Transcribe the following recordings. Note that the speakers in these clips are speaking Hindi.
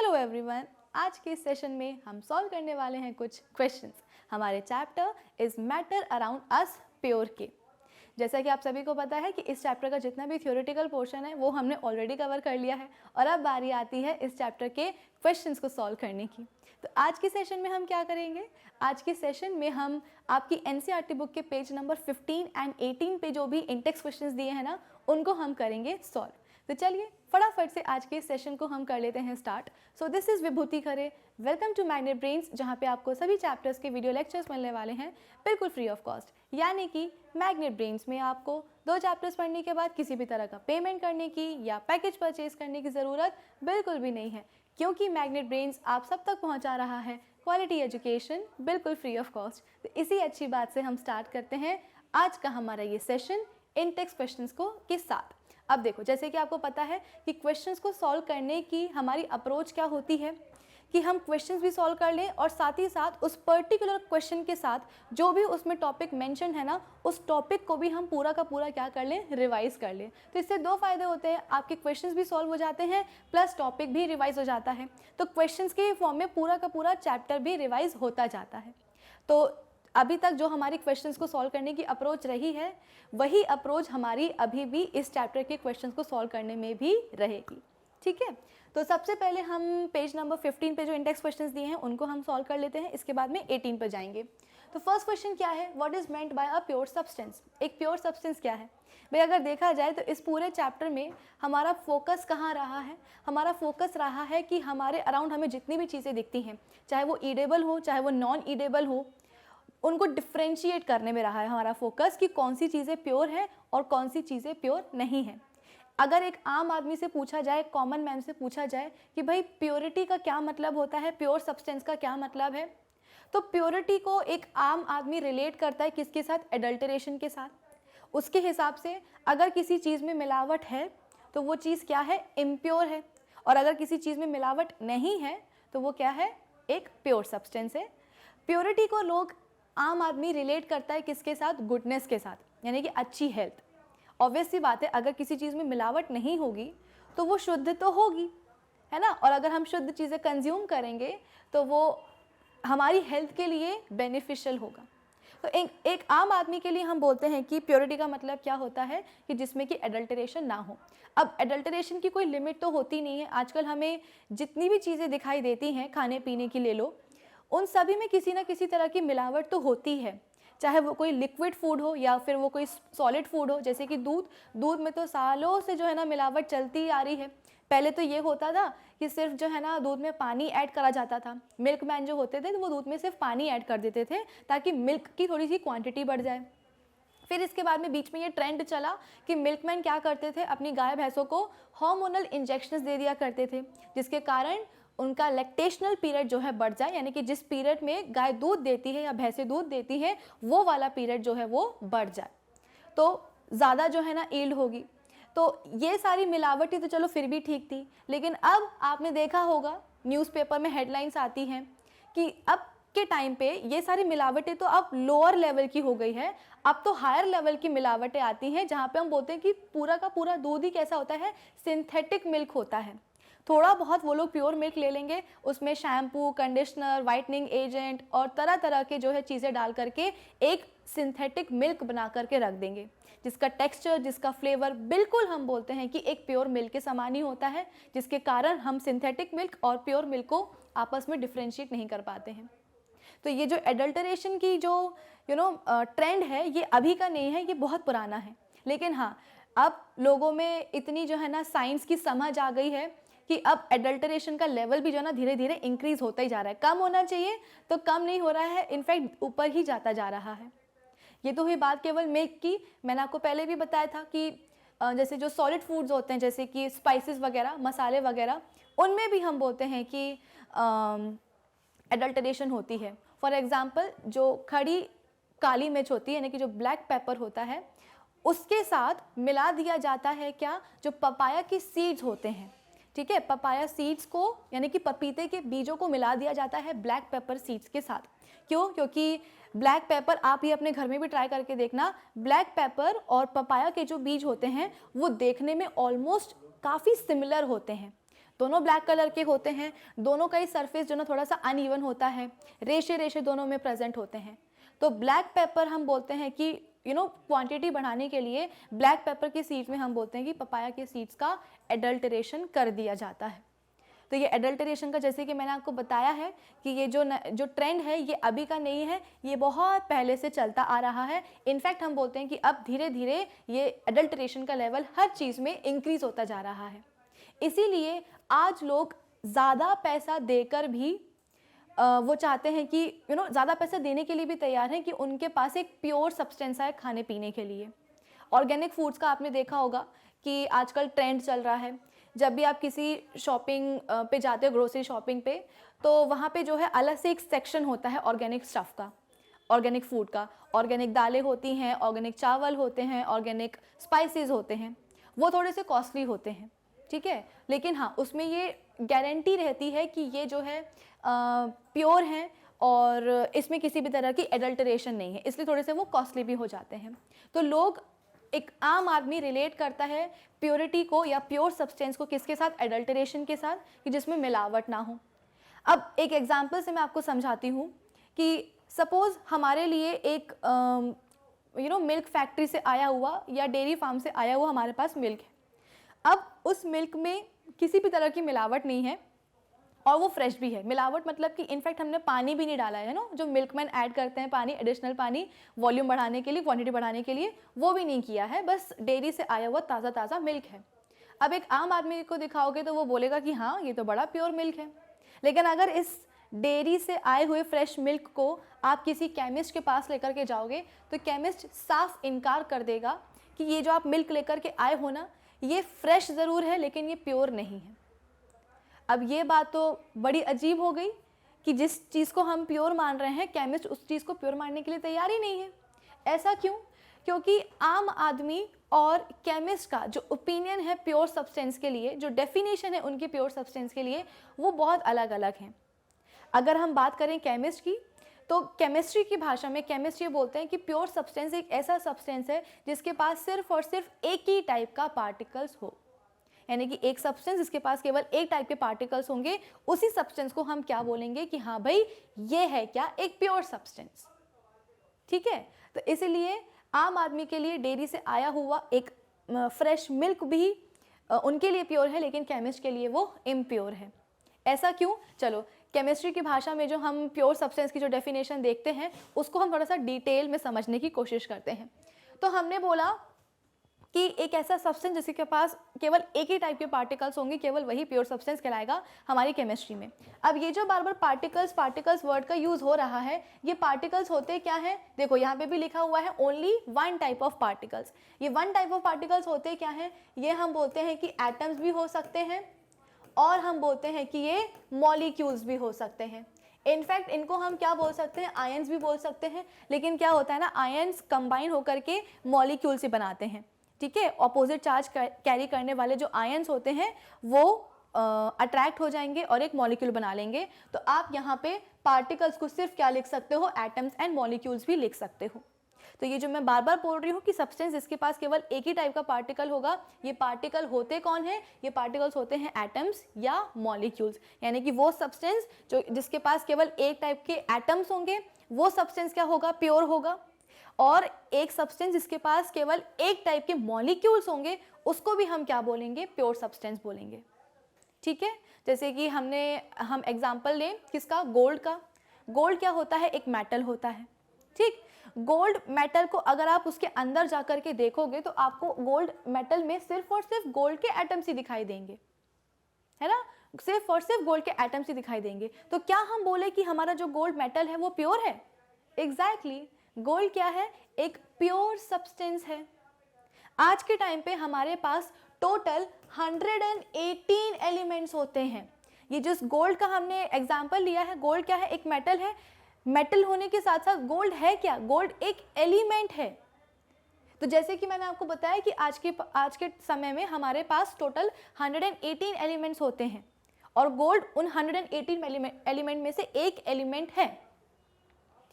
हेलो एवरीवन, आज के इस सेशन में हम सॉल्व करने वाले हैं कुछ क्वेश्चंस। हमारे chapter is matter around us pure के। जैसा कि आप सभी को पता है कि इस चैप्टर का जितना भी थ्योरेटिकल पोर्शन है वो हमने ऑलरेडी कवर कर लिया है और अब बारी आती है इस चैप्टर के क्वेश्चंस को सॉल्व करने की। तो आज के सेशन में हम क्या करेंगे? आज के सेशन में हम आपकी एनसीईआरटी बुक के पेज नंबर 15 एंड 18 पे जो भी इंटेक्स क्वेश्चंस दिए हैं ना, उनको हम करेंगे सॉल्व। तो चलिए फटाफट से आज के इस सेशन को हम कर लेते हैं start. So this is Vibhuti Khare, welcome to Magnet Brains, जहाँ पे आपको सभी चैप्टर्स के वीडियो लेक्चर्स मिलने वाले हैं बिल्कुल फ्री ऑफ कॉस्ट। यानी कि मैग्नेट ब्रेन्स में आपको 2 चैप्टर्स पढ़ने के बाद किसी भी तरह का पेमेंट करने की या पैकेज परचेज करने की ज़रूरत बिल्कुल भी नहीं है, क्योंकि मैग्नेट ब्रेन्स आप सब तक पहुँचा रहा है क्वालिटी एजुकेशन बिल्कुल फ्री ऑफ कॉस्ट। तो इसी अच्छी बात से हम स्टार्ट करते हैं आज का हमारा ये सेशन इंटेक्स क्वेश्चंस को के साथ। अब देखो, जैसे कि आपको पता है कि क्वेश्चंस को सॉल्व करने की हमारी अप्रोच क्या होती है कि हम क्वेश्चंस भी सॉल्व कर लें और साथ ही साथ उस पर्टिकुलर क्वेश्चन के साथ जो भी उसमें टॉपिक मेंशन है ना, उस टॉपिक को भी हम पूरा का पूरा क्या कर लें, रिवाइज कर लें। तो इससे 2 फायदे होते हैं, आपके क्वेश्चंस भी सॉल्व हो जाते हैं प्लस टॉपिक भी रिवाइज हो जाता है। तो क्वेश्चंस के फॉर्म में पूरा का पूरा चैप्टर भी रिवाइज होता जाता है। तो अभी तक जो हमारी क्वेश्चंस को सॉल्व करने की अप्रोच रही है, वही अप्रोच हमारी अभी भी इस चैप्टर के क्वेश्चंस को सॉल्व करने में भी रहेगी। ठीक है, तो सबसे पहले हम पेज नंबर 15 पे जो इंडेक्स क्वेश्चंस दिए हैं उनको हम सॉल्व कर लेते हैं, इसके बाद में 18 पर जाएंगे। तो फर्स्ट क्वेश्चन क्या है, what is meant by a pure substance. एक प्योर सब्सटेंस क्या है भाई? अगर देखा जाए तो इस पूरे चैप्टर में हमारा फोकस कहाँ रहा है? हमारा फोकस रहा है कि हमारे अराउंड हमें जितनी भी चीज़ें दिखती हैं, चाहे वो ईडेबल हो चाहे वो नॉन ईडेबल हो, उनको डिफ्रेंशिएट करने में रहा है हमारा फोकस कि कौन सी चीज़ें प्योर है और कौन सी चीज़ें प्योर नहीं है। अगर एक आम आदमी से पूछा जाए, कॉमन मैन से पूछा जाए कि भाई प्योरिटी का क्या मतलब होता है, प्योर सब्सटेंस का क्या मतलब है, तो प्योरिटी को एक आम आदमी रिलेट करता है किसके साथ? एडल्टरेशन के साथ। उसके हिसाब से अगर किसी चीज़ में मिलावट है तो वो चीज़ क्या है? इम्प्योर है। और अगर किसी चीज़ में मिलावट नहीं है तो वो क्या है? एक प्योर सब्सटेंस है। प्योरिटी को लोग आम आदमी रिलेट करता है किसके साथ? गुडनेस के साथ, यानी कि अच्छी हेल्थ। ऑब्वियस सी बात है, अगर किसी चीज़ में मिलावट नहीं होगी तो वो शुद्ध तो होगी, है ना। और अगर हम शुद्ध चीज़ें कंज्यूम करेंगे तो वो हमारी हेल्थ के लिए बेनिफिशियल होगा। तो एक आम आदमी के लिए हम बोलते हैं कि प्योरिटी का मतलब क्या होता है कि जिसमें कि एडल्टरेशन ना हो। अब एडल्टरेशन की कोई लिमिट तो होती नहीं है। आजकल हमें जितनी भी चीज़ें दिखाई देती हैं, खाने पीने की ले लो, उन सभी में किसी ना किसी तरह की मिलावट तो होती है, चाहे वो कोई लिक्विड फूड हो या फिर वो कोई सॉलिड फूड हो। जैसे कि दूध में तो सालों से जो है ना मिलावट चलती आ रही है। पहले तो ये होता था कि सिर्फ जो है ना दूध में पानी ऐड करा जाता था। मिल्कमैन जो होते थे तो वो दूध में सिर्फ पानी ऐड कर देते थे ताकि मिल्क की थोड़ी सी क्वांटिटी बढ़ जाए। फिर इसके बाद में बीच में ये ट्रेंड चला कि मिल्कमैन क्या करते थे, अपनी गाय भैंसों को हार्मोनल इंजेक्शंस दे दिया करते थे, जिसके कारण उनका लैक्टेशनल पीरियड जो है बढ़ जाए, यानी कि जिस पीरियड में गाय दूध देती है या भैंसें दूध देती है वो वाला पीरियड जो है वो बढ़ जाए, तो ज़्यादा जो है ना ईल्ड होगी। तो ये सारी मिलावटी तो चलो फिर भी ठीक थी, लेकिन अब आपने देखा होगा न्यूज़पेपर में हेडलाइंस आती हैं कि अब के टाइम पे ये सारी मिलावटें तो अब लोअर लेवल की हो गई है, अब तो हायर लेवल की मिलावटें आती हैं, जहाँ पे हम बोलते हैं कि पूरा का पूरा दूध ही कैसा होता है? सिंथेटिक मिल्क होता है। थोड़ा बहुत वो लोग प्योर मिल्क ले लेंगे, उसमें शैम्पू, कंडीशनर, वाइटनिंग एजेंट और तरह तरह के जो है चीज़ें डाल करके एक सिंथेटिक मिल्क बना करके रख देंगे, जिसका टेक्सचर, जिसका फ्लेवर बिल्कुल हम बोलते हैं कि एक प्योर मिल्क के समान ही होता है, जिसके कारण हम सिंथेटिक मिल्क और प्योर मिल्क को आपस में डिफ्रेंशिएट नहीं कर पाते हैं। तो ये जो एडल्टरेशन की जो ट्रेंड है, ये अभी का नहीं है, ये बहुत पुराना है। लेकिन हाँ, अब लोगों में इतनी जो है ना साइंस की समझ आ गई है कि अब एडल्टरेशन का लेवल भी जो है ना धीरे धीरे इंक्रीज होता ही जा रहा है। कम होना चाहिए तो कम नहीं हो रहा है, इनफैक्ट ऊपर ही जाता जा रहा है। ये तो हुई बात केवल मिल्क की। मैंने आपको पहले भी बताया था कि जैसे जो सॉलिड फूड्स होते हैं, जैसे कि स्पाइसेस वगैरह, मसाले वगैरह, उनमें भी हम बोलते हैं कि एडल्टरेशन होती है। फॉर एग्जाम्पल, जो खड़ी काली मिर्च होती है, यानी कि जो ब्लैक पेपर होता है, उसके साथ मिला दिया जाता है क्या? जो पपाया की सीड्स होते हैं, ठीक है, पपाया सीड्स को यानी कि पपीते के बीजों को मिला दिया जाता है ब्लैक पेपर सीड्स के साथ। क्यों? क्योंकि ब्लैक पेपर, आप ये अपने घर में भी ट्राई करके देखना, ब्लैक पेपर और पपाया के जो बीज होते हैं वो देखने में ऑलमोस्ट काफ़ी सिमिलर होते हैं। दोनों ब्लैक कलर के होते हैं, दोनों का ही सरफेस जो ना थोड़ा सा अनइवन होता है, रेशे रेशे दोनों में प्रेजेंट होते हैं। तो ब्लैक पेपर हम बोलते हैं कि क्वांटिटी बढ़ाने के लिए ब्लैक पेपर के सीड्स में हम बोलते हैं कि पपाया के सीड्स का एडल्टरेशन कर दिया जाता है। तो ये एडल्टरेशन का, जैसे कि मैंने आपको बताया है कि ये जो ट्रेंड है ये अभी का नहीं है, ये बहुत पहले से चलता आ रहा है। इनफैक्ट हम बोलते हैं कि अब धीरे धीरे ये एडल्टरेशन का लेवल हर चीज़ में इंक्रीज होता जा रहा है। इसीलिए आज लोग ज़्यादा पैसा देकर भी वो चाहते हैं कि ज़्यादा पैसा देने के लिए भी तैयार हैं कि उनके पास एक प्योर सब्सटेंस है खाने पीने के लिए। ऑर्गेनिक फूड्स का आपने देखा होगा कि आजकल ट्रेंड चल रहा है। जब भी आप किसी शॉपिंग पे जाते हो, ग्रोसरी शॉपिंग पे, तो वहाँ पे जो है अलग से एक सेक्शन होता है ऑर्गेनिक स्टफ़ का, ऑर्गेनिक फूड का। ऑर्गेनिक दालें होती हैं, ऑर्गेनिक चावल होते हैं, ऑर्गेनिक स्पाइसेस होते हैं। वो थोड़े से कॉस्टली होते हैं, ठीक है, लेकिन हाँ उसमें ये गारंटी रहती है कि ये जो है प्योर हैं और इसमें किसी भी तरह की एडल्टरेशन नहीं है, इसलिए थोड़े से वो कॉस्टली भी हो जाते हैं। तो लोग, एक आम आदमी रिलेट करता है प्योरिटी को या प्योर सब्सटेंस को किसके साथ? एडल्टरेशन के साथ, कि जिसमें मिलावट ना हो। अब एक एग्जांपल से मैं आपको समझाती हूँ कि सपोज़ हमारे लिए एक मिल्क फैक्ट्री से आया हुआ या डेयरी फार्म से आया हुआ हमारे पास मिल्क है। अब उस मिल्क में किसी भी तरह की मिलावट नहीं है और वो फ्रेश भी है। मिलावट मतलब कि इनफैक्ट हमने पानी भी नहीं डाला है ना, जो मिल्कमैन ऐड करते हैं पानी, एडिशनल पानी वॉल्यूम बढ़ाने के लिए, क्वांटिटी बढ़ाने के लिए, वो भी नहीं किया है, बस डेयरी से आया हुआ ताज़ा ताज़ा मिल्क है। अब एक आम आदमी को दिखाओगे तो वो बोलेगा कि हाँ ये तो बड़ा प्योर मिल्क है। लेकिन अगर इस डेयरी से आए हुए फ्रेश मिल्क को आप किसी केमिस्ट के पास लेकर के जाओगे तो केमिस्ट साफ इनकार कर देगा कि ये जो आप मिल्क लेकर के आए हो ना, ये फ्रेश ज़रूर है लेकिन ये प्योर नहीं है। अब ये बात तो बड़ी अजीब हो गई कि जिस चीज़ को हम प्योर मान रहे हैं, केमिस्ट उस चीज़ को प्योर मानने के लिए तैयार ही नहीं है। ऐसा क्यों? क्योंकि आम आदमी और केमिस्ट का जो ओपिनियन है प्योर सब्सटेंस के लिए, जो डेफिनेशन है उनकी प्योर सब्सटेंस के लिए, वो बहुत अलग अलग हैं। अगर हम बात करें केमिस्ट की, तो केमिस्ट्री की भाषा में केमिस्ट ये बोलते हैं कि प्योर सब्सटेंस एक ऐसा सब्सटेंस है जिसके पास सिर्फ और सिर्फ एक ही टाइप का पार्टिकल्स हो, यानी कि एक सब्सटेंस जिसके पास केवल एक टाइप के पार्टिकल्स होंगे, उसी सब्सटेंस को हम क्या बोलेंगे कि हाँ भाई ये है क्या? एक प्योर सब्सटेंस। ठीक है, तो इसीलिए आम आदमी के लिए डेयरी से आया हुआ एक फ्रेश मिल्क भी उनके लिए प्योर है, लेकिन केमिस्ट के लिए वो इम्प्योर है। ऐसा क्यों? चलो केमिस्ट्री की भाषा में जो हम प्योर सब्सटेंस की जो डेफिनेशन देखते हैं उसको हम थोड़ा सा डिटेल में समझने की कोशिश करते हैं। तो हमने बोला कि एक ऐसा सब्सटेंस जिसके पास केवल एक ही टाइप के पार्टिकल्स होंगे, केवल वही प्योर सब्सटेंस कहलाएगा हमारी केमिस्ट्री में। अब ये जो बार बार पार्टिकल्स वर्ड का यूज़ हो रहा है, ये पार्टिकल्स होते क्या हैं? देखो यहाँ पे भी लिखा हुआ है only one type of particles. ये वन टाइप ऑफ पार्टिकल्स होते क्या हैं? ये हम बोलते हैं कि एटम्स भी हो सकते हैं और हम बोलते हैं कि ये मॉलिक्यूल्स भी हो सकते हैं। इनफैक्ट इनको हम क्या बोल सकते हैं? आयंस भी बोल सकते हैं। लेकिन क्या होता है ना, आयंस कंबाइन होकर के मॉलिक्यूल से बनाते हैं, ठीक है। ऑपोजिट चार्ज कैरी करने वाले जो आयंस होते हैं वो अट्रैक्ट हो जाएंगे और एक मॉलिक्यूल बना लेंगे। तो आप यहाँ पे पार्टिकल्स को सिर्फ क्या लिख सकते हो? एटम्स एंड मॉलिक्यूल्स भी लिख सकते हो। तो ये जो मैं बार बार बोल रही हूँ कि सब्सटेंस जिसके पास केवल एक ही टाइप का पार्टिकल होगा, ये पार्टिकल होते कौन है? ये पार्टिकल्स होते हैं एटम्स या मॉलिक्यूल्स। यानी कि वो सब्सटेंस जो जिसके पास केवल एक टाइप के एटम्स होंगे, वो सब्सटेंस क्या होगा? प्योर होगा। और एक सब्सटेंस जिसके पास केवल एक टाइप के मॉलिक्यूल्स होंगे, उसको भी हम क्या बोलेंगे? प्योर सब्सटेंस बोलेंगे। ठीक है, जैसे कि हम एग्जांपल लें किसका? गोल्ड का। गोल्ड क्या होता है? एक मेटल होता है, ठीक। गोल्ड मेटल को अगर आप उसके अंदर जाकर के देखोगे तो आपको गोल्ड मेटल में सिर्फ और सिर्फ गोल्ड के एटम्स ही दिखाई देंगे, है ना, सिर्फ और सिर्फ गोल्ड के एटम्स ही दिखाई देंगे। तो क्या हम बोले कि हमारा जो गोल्ड मेटल है वो प्योर है? एग्जैक्टली, गोल्ड क्या है? एक प्योर सब्सटेंस है। आज के टाइम पे हमारे पास टोटल 118 एलिमेंट्स होते हैं। ये जिस गोल्ड का हमने एग्जांपल लिया है, गोल्ड क्या है? एक मेटल है। मेटल होने के साथ साथ गोल्ड है क्या? गोल्ड एक एलिमेंट है। तो जैसे कि मैंने आपको बताया कि आज के समय में हमारे पास टोटल 118 एलिमेंट्स होते हैं और गोल्ड उन 118 एलिमेंट में से एक एलिमेंट है,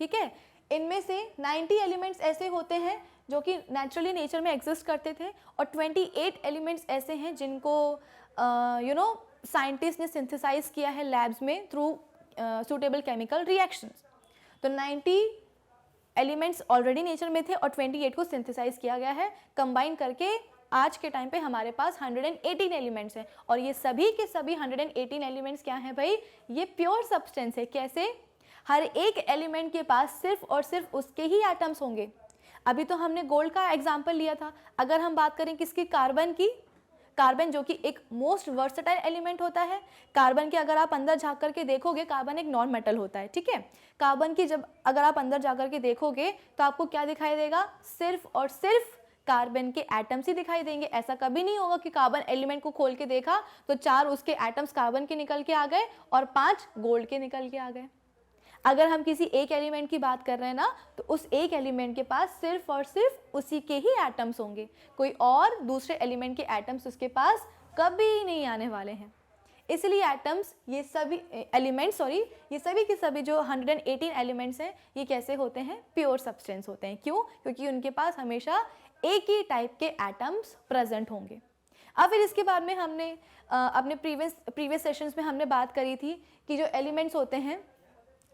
ठीक है। इनमें से 90 एलिमेंट्स ऐसे होते हैं जो कि नेचुरली नेचर में एग्जिस्ट करते थे और 28 एलिमेंट्स ऐसे हैं जिनको साइंटिस्ट ने सिंथेसाइज किया है लैब्स में थ्रू सूटेबल केमिकल रिएक्शंस। तो 90 एलिमेंट्स ऑलरेडी नेचर में थे और 28 को सिंथेसाइज किया गया है, कंबाइन करके आज के टाइम पे हमारे पास 118 एलिमेंट्स हैं। और ये सभी के सभी 118 एलिमेंट्स क्या हैं भाई? ये प्योर सब्सटेंस है। कैसे? हर एक एलिमेंट के पास सिर्फ और सिर्फ उसके ही एटम्स होंगे। अभी तो हमने गोल्ड का एग्जाम्पल लिया था। अगर हम बात करें किसकी? कार्बन की। कार्बन जो कि एक मोस्ट वर्सेटाइल एलिमेंट होता है। कार्बन के अगर आप अंदर झाँक करके देखोगे, कार्बन एक नॉन मेटल होता है, ठीक है। कार्बन की जब अगर आप अंदर जा करके देखोगे तो आपको क्या दिखाई देगा? सिर्फ और सिर्फ कार्बन के एटम्स ही दिखाई देंगे। ऐसा कभी नहीं होगा कि कार्बन एलिमेंट को खोल के देखा तो 4 उसके एटम्स कार्बन के निकल के आ गए और 5 गोल्ड के निकल के आ गए। अगर हम किसी एक एलिमेंट की बात कर रहे हैं ना, तो उस एक एलिमेंट के पास सिर्फ और सिर्फ उसी के ही एटम्स होंगे। कोई और दूसरे एलिमेंट के एटम्स उसके पास कभी नहीं आने वाले हैं। इसलिए एटम्स, ये सभी एलिमेंट्स, ये सभी के सभी जो 118 एलिमेंट्स हैं, ये कैसे होते हैं? प्योर सब्सटेंस होते हैं। क्यों? क्योंकि उनके पास हमेशा एक ही टाइप के एटम्स प्रेजेंट होंगे। अब फिर इसके बाद में हमने अपने प्रीवियस सेशंस में हमने बात करी थी कि जो एलिमेंट्स होते हैं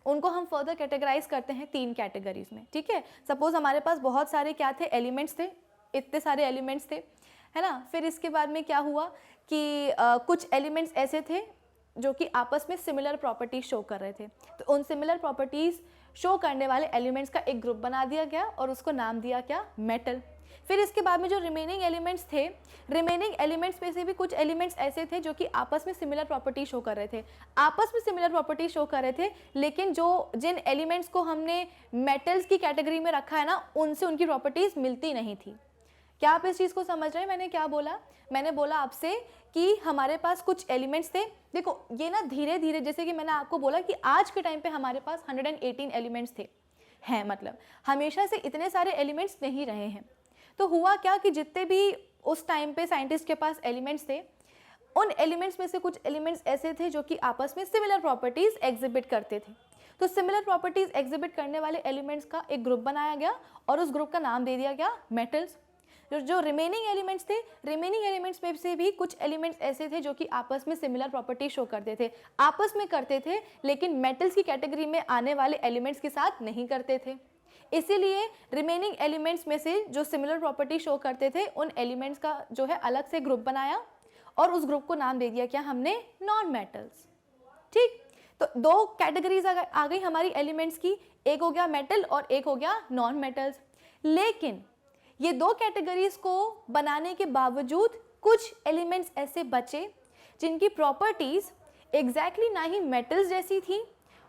उनको हम फर्दर कैटेगराइज करते हैं 3 कैटेगरीज में, ठीक है। सपोज हमारे पास बहुत सारे क्या थे? एलिमेंट्स थे, इतने सारे एलिमेंट्स थे, है ना। फिर इसके बाद में क्या हुआ कि कुछ एलिमेंट्स ऐसे थे जो कि आपस में सिमिलर प्रॉपर्टीज शो कर रहे थे। तो उन सिमिलर प्रॉपर्टीज शो करने वाले एलिमेंट्स का एक ग्रुप बना दिया गया और उसको नाम दिया क्या? मेटल। फिर इसके बाद में जो रिमेनिंग एलिमेंट्स थे, रिमेनिंग एलिमेंट्स में से भी कुछ एलिमेंट्स ऐसे थे जो कि आपस में सिमिलर प्रॉपर्टी शो कर रहे थे। आपस में सिमिलर प्रॉपर्टी शो कर रहे थे, लेकिन जिन एलिमेंट्स को हमने मेटल्स की कैटेगरी में रखा है ना, उनसे उनकी प्रॉपर्टीज मिलती नहीं थी। क्या आप इस चीज़ को समझ रहे हैं? मैंने क्या बोला? मैंने बोला आपसे कि हमारे पास कुछ एलिमेंट्स थे। देखो ये ना धीरे धीरे, जैसे कि मैंने आपको बोला कि आज के टाइम पे हमारे पास 118 एलिमेंट्स थे, हैं, मतलब हमेशा से इतने सारे एलिमेंट्स नहीं रहे हैं। तो हुआ क्या कि जितने भी उस टाइम पे साइंटिस्ट के पास एलिमेंट्स थे, उन एलिमेंट्स में से कुछ एलिमेंट्स ऐसे थे जो कि आपस में सिमिलर प्रॉपर्टीज एग्जिबिट करते थे। तो सिमिलर प्रॉपर्टीज एग्जिबिट करने वाले एलिमेंट्स का एक ग्रुप बनाया गया और उस ग्रुप का नाम दे दिया गया मेटल्स। जो रिमेनिंग एलिमेंट्स थे, रिमेनिंग एलिमेंट्स में से भी कुछ एलिमेंट्स ऐसे थे जो कि आपस में सिमिलर प्रॉपर्टी शो करते थे, आपस में करते थे, लेकिन मेटल्स की कैटेगरी में आने वाले एलिमेंट्स के साथ नहीं करते थे। इसीलिए रिमेनिंग एलिमेंट्स में से जो सिमिलर प्रॉपर्टी शो करते थे, उन एलिमेंट्स का जो है अलग से ग्रुप बनाया और उस ग्रुप को नाम दे दिया क्या हमने? Non metals. ठीक, तो 2 कैटेगरीज आ गई हमारी एलिमेंट्स की, एक हो गया मेटल और एक हो गया नॉन मेटल्स। लेकिन ये 2 कैटेगरीज को बनाने के बावजूद कुछ एलिमेंट्स ऐसे बचे जिनकी प्रॉपर्टीज एग्जैक्टली ना ही मेटल्स जैसी थी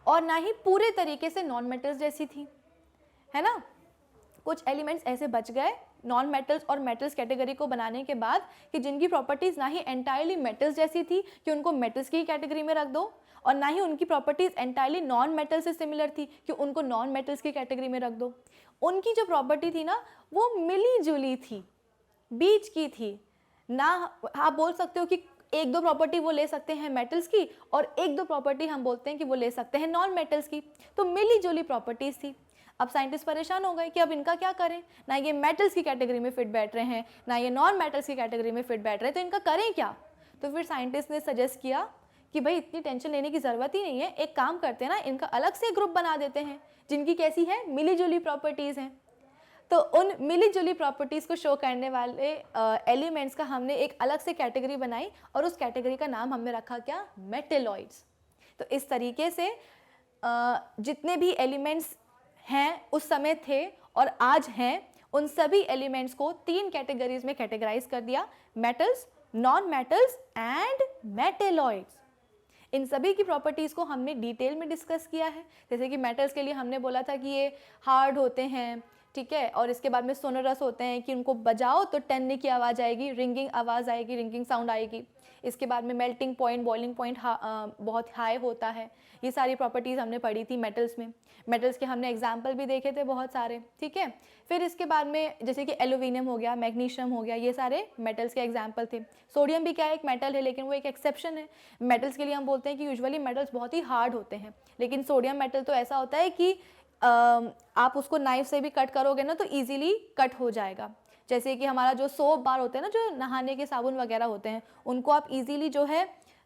और ना ही पूरे तरीके से नॉन मेटल्स जैसी थी, है ना। कुछ एलिमेंट्स ऐसे बच गए नॉन मेटल्स और मेटल्स कैटेगरी को बनाने के बाद कि जिनकी प्रॉपर्टीज ना ही एंटायरली मेटल्स जैसी थी कि उनको मेटल्स की कैटेगरी में रख दो, और ना ही उनकी प्रॉपर्टीज एंटायरली नॉन मेटल से सिमिलर थी कि उनको नॉन मेटल्स की कैटेगरी में रख दो। उनकी जो प्रॉपर्टी थी ना, वो मिली जुली थी, बीच की थी ना। आप बोल सकते हो कि 1-2 प्रॉपर्टी वो ले सकते हैं मेटल्स की और 1-2 प्रॉपर्टी हम बोलते हैं कि वो ले सकते हैं नॉन मेटल्स की। तो मिली जुली प्रॉपर्टीज थी। अब साइंटिस्ट परेशान हो गए कि अब इनका क्या करें? ना ये मेटल्स की कैटेगरी में फिट बैठ रहे हैं, ना ये नॉन मेटल्स की कैटेगरी में फिट बैठ रहे हैं, तो इनका करें क्या? तो फिर साइंटिस्ट ने सजेस्ट किया कि भाई इतनी टेंशन लेने की ज़रूरत ही नहीं है, एक काम करते हैं ना, इनका अलग से ग्रुप बना देते हैं जिनकी कैसी है? मिली जुली प्रॉपर्टीज़ हैं। तो उन मिली जुली प्रॉपर्टीज़ को शो करने वाले एलिमेंट्स का हमने एक अलग से कैटेगरी बनाई और उस कैटेगरी का नाम हमने रखा क्या? मेटेलॉइड्स। तो इस तरीके से जितने भी एलिमेंट्स हैं उस समय थे और आज हैं, उन सभी एलिमेंट्स को 3 कैटेगरीज में कैटेगराइज कर दिया: metals, non metals and metalloids. इन सभी की प्रॉपर्टीज़ को हमने डिटेल में डिस्कस किया है। जैसे कि मेटल्स के लिए हमने बोला था कि ये हार्ड होते हैं, ठीक है, और इसके बाद में सोनरस होते हैं कि उनको बजाओ तो टनने की आवाज़ आएगी, रिंगिंग आवाज़ आएगी, रिंगिंग साउंड आएगी। इसके बाद में मेल्टिंग पॉइंट, बॉइलिंग पॉइंट बहुत हाई होता है। ये सारी प्रॉपर्टीज़ हमने पढ़ी थी मेटल्स में। मेटल्स के हमने एग्जाम्पल भी देखे थे बहुत सारे, ठीक है। फिर इसके बाद में जैसे कि एल्यूमिनियम हो गया, मैग्नीशियम हो गया, ये सारे मेटल्स के एग्जाम्पल थे। सोडियम भी क्या है? एक मेटल है, लेकिन वो एक एक्सेप्शन है। मेटल्स के लिए हम बोलते हैं कि यूजुअली मेटल्स बहुत ही हार्ड होते हैं, लेकिन सोडियम मेटल तो ऐसा होता है कि आप उसको नाइफ से भी कट करोगे ना तो ईजिली कट हो जाएगा। जैसे कि हमारा जो सोप बार होते हैं ना, जो नहाने के साबुन वगैरह होते हैं, उनको आप इजीली जो है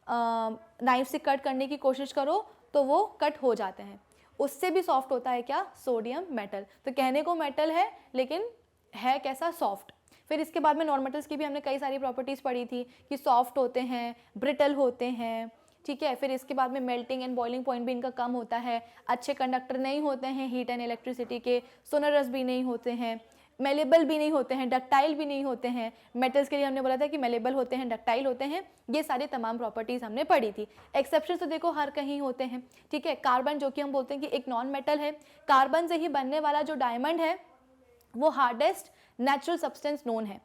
नाइफ से कट करने की कोशिश करो तो वो कट हो जाते हैं। उससे भी सॉफ्ट होता है क्या? Sodium metal. तो कहने को मेटल है लेकिन है कैसा? सॉफ्ट। फिर इसके बाद में नॉन मेटल्स की भी हमने कई सारी प्रॉपर्टीज़ पढ़ी थी कि सॉफ्ट होते हैं, ब्रिटल होते हैं, ठीक है। फिर इसके बाद में मेल्टिंग एंड बॉइलिंग पॉइंट भी इनका कम होता है, अच्छे कंडक्टर नहीं होते हैं हीट एंड इलेक्ट्रिसिटी के, सोनरस भी नहीं होते हैं, मेलेबल भी नहीं होते हैं, डक्टाइल भी नहीं होते हैं। मेटल्स के लिए हमने बोला था कि मेलेबल होते हैं, डक्टाइल होते हैं, ये सारी तमाम प्रॉपर्टीज़ हमने पढ़ी थी। एक्सेप्शन तो देखो हर कहीं होते हैं, ठीक है। कार्बन जो कि हम बोलते हैं कि एक नॉन मेटल है, कार्बन से ही बनने वाला जो डायमंड है वो हार्डेस्ट नेचुरल सब्सटेंस नोन है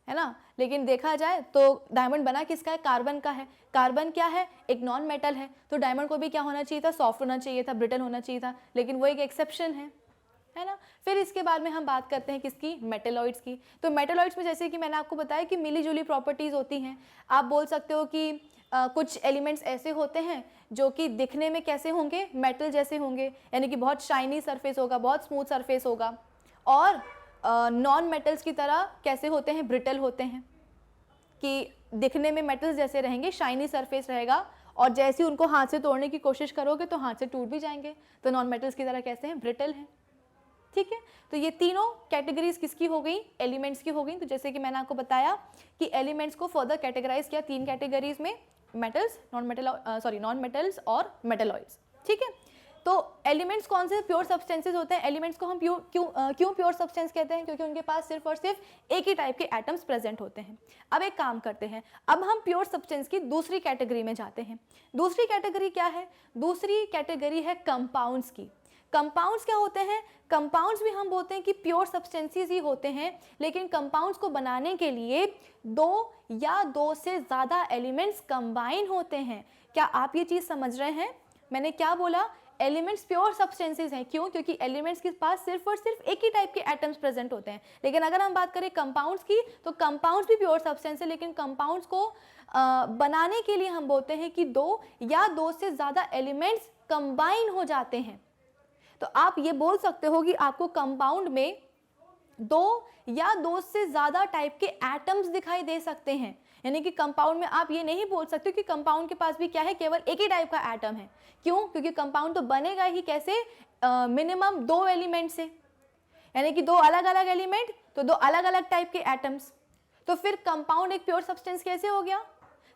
ना। लेकिन देखा जाए तो डायमंड बना किसका है? कार्बन का है। कार्बन क्या है? एक नॉन मेटल है। तो डायमंड को भी क्या होना चाहिए था? सॉफ्ट होना चाहिए था, ब्रिटल होना चाहिए था, लेकिन वो एक एक्सेप्शन है ना। फिर इसके बाद में हम बात करते हैं किसकी? मेटेलॉइड्स की। तो मेटेलॉइड्स में जैसे कि मैंने आपको बताया कि मिली जुली प्रॉपर्टीज़ होती हैं। आप बोल सकते हो कि कुछ एलिमेंट्स ऐसे होते हैं जो कि दिखने में कैसे होंगे? मेटल जैसे होंगे, यानी कि बहुत शाइनी सरफेस होगा, बहुत स्मूथ सरफेस होगा। और नॉन मेटल्स की तरह कैसे होते हैं? ब्रिटल होते हैं, कि दिखने में मेटल्स जैसे रहेंगे, शाइनी सरफेस रहेगा, और जैसे ही उनको हाथ से तोड़ने की कोशिश करोगे तो हाथ से टूट भी जाएंगे। तो नॉन मेटल्स की तरह कैसे हैं? ब्रिटल हैं, ठीक है। तो ये तीनों कैटेगरीज किसकी हो गई? एलिमेंट्स की हो गई। तो जैसे कि मैंने आपको बताया कि एलिमेंट्स को फर्दर कैटेगराइज किया 3 कैटेगरीज में, मेटल्स, नॉन मेटल्स और मेटेलॉइड्स, ठीक है। तो एलिमेंट्स कौन से? प्योर सब्सटेंसेस होते हैं। एलिमेंट्स को हम क्यों प्योर सब्सटेंस कहते हैं? क्योंकि उनके पास सिर्फ और सिर्फ एक ही टाइप के एटम्स प्रेजेंट होते हैं। अब एक काम करते हैं, अब हम प्योर सब्सटेंस की दूसरी कैटेगरी में जाते हैं। दूसरी कैटेगरी क्या है? दूसरी कैटेगरी है कंपाउंड्स की। कंपाउंड्स क्या होते हैं? कंपाउंड्स भी हम बोलते हैं कि प्योर सब्सटेंसेस ही होते हैं, लेकिन कंपाउंड्स को बनाने के लिए 2 या 2 से ज़्यादा एलिमेंट्स कंबाइन होते हैं। क्या आप ये चीज़ समझ रहे हैं? मैंने क्या बोला? एलिमेंट्स प्योर सब्सटेंसेस हैं। क्यों? क्योंकि एलिमेंट्स के पास सिर्फ और सिर्फ एक ही टाइप के एटम्स प्रेजेंट होते हैं। लेकिन अगर हम बात करें कंपाउंड्स की, तो कंपाउंड्स भी प्योर सब्सटेंस है, लेकिन कंपाउंड्स को बनाने के लिए हम बोलते हैं कि 2 या 2 से ज़्यादा एलिमेंट्स कंबाइन हो जाते हैं। तो आप ये बोल सकते हो कि आपको कंपाउंड में 2 या 2 से ज़्यादा टाइप के एटम्स दिखाई दे सकते हैं। यानी कि कंपाउंड में आप ये नहीं बोल सकते कि कंपाउंड के पास भी क्या है? केवल एक ही टाइप का एटम है। क्यों? क्योंकि कंपाउंड तो बनेगा ही कैसे? मिनिमम 2 एलिमेंट से, यानी कि 2 अलग अलग एलिमेंट तो 2 अलग अलग टाइप के एटम्स। तो फिर कंपाउंड एक प्योर सब्सटेंस कैसे हो गया?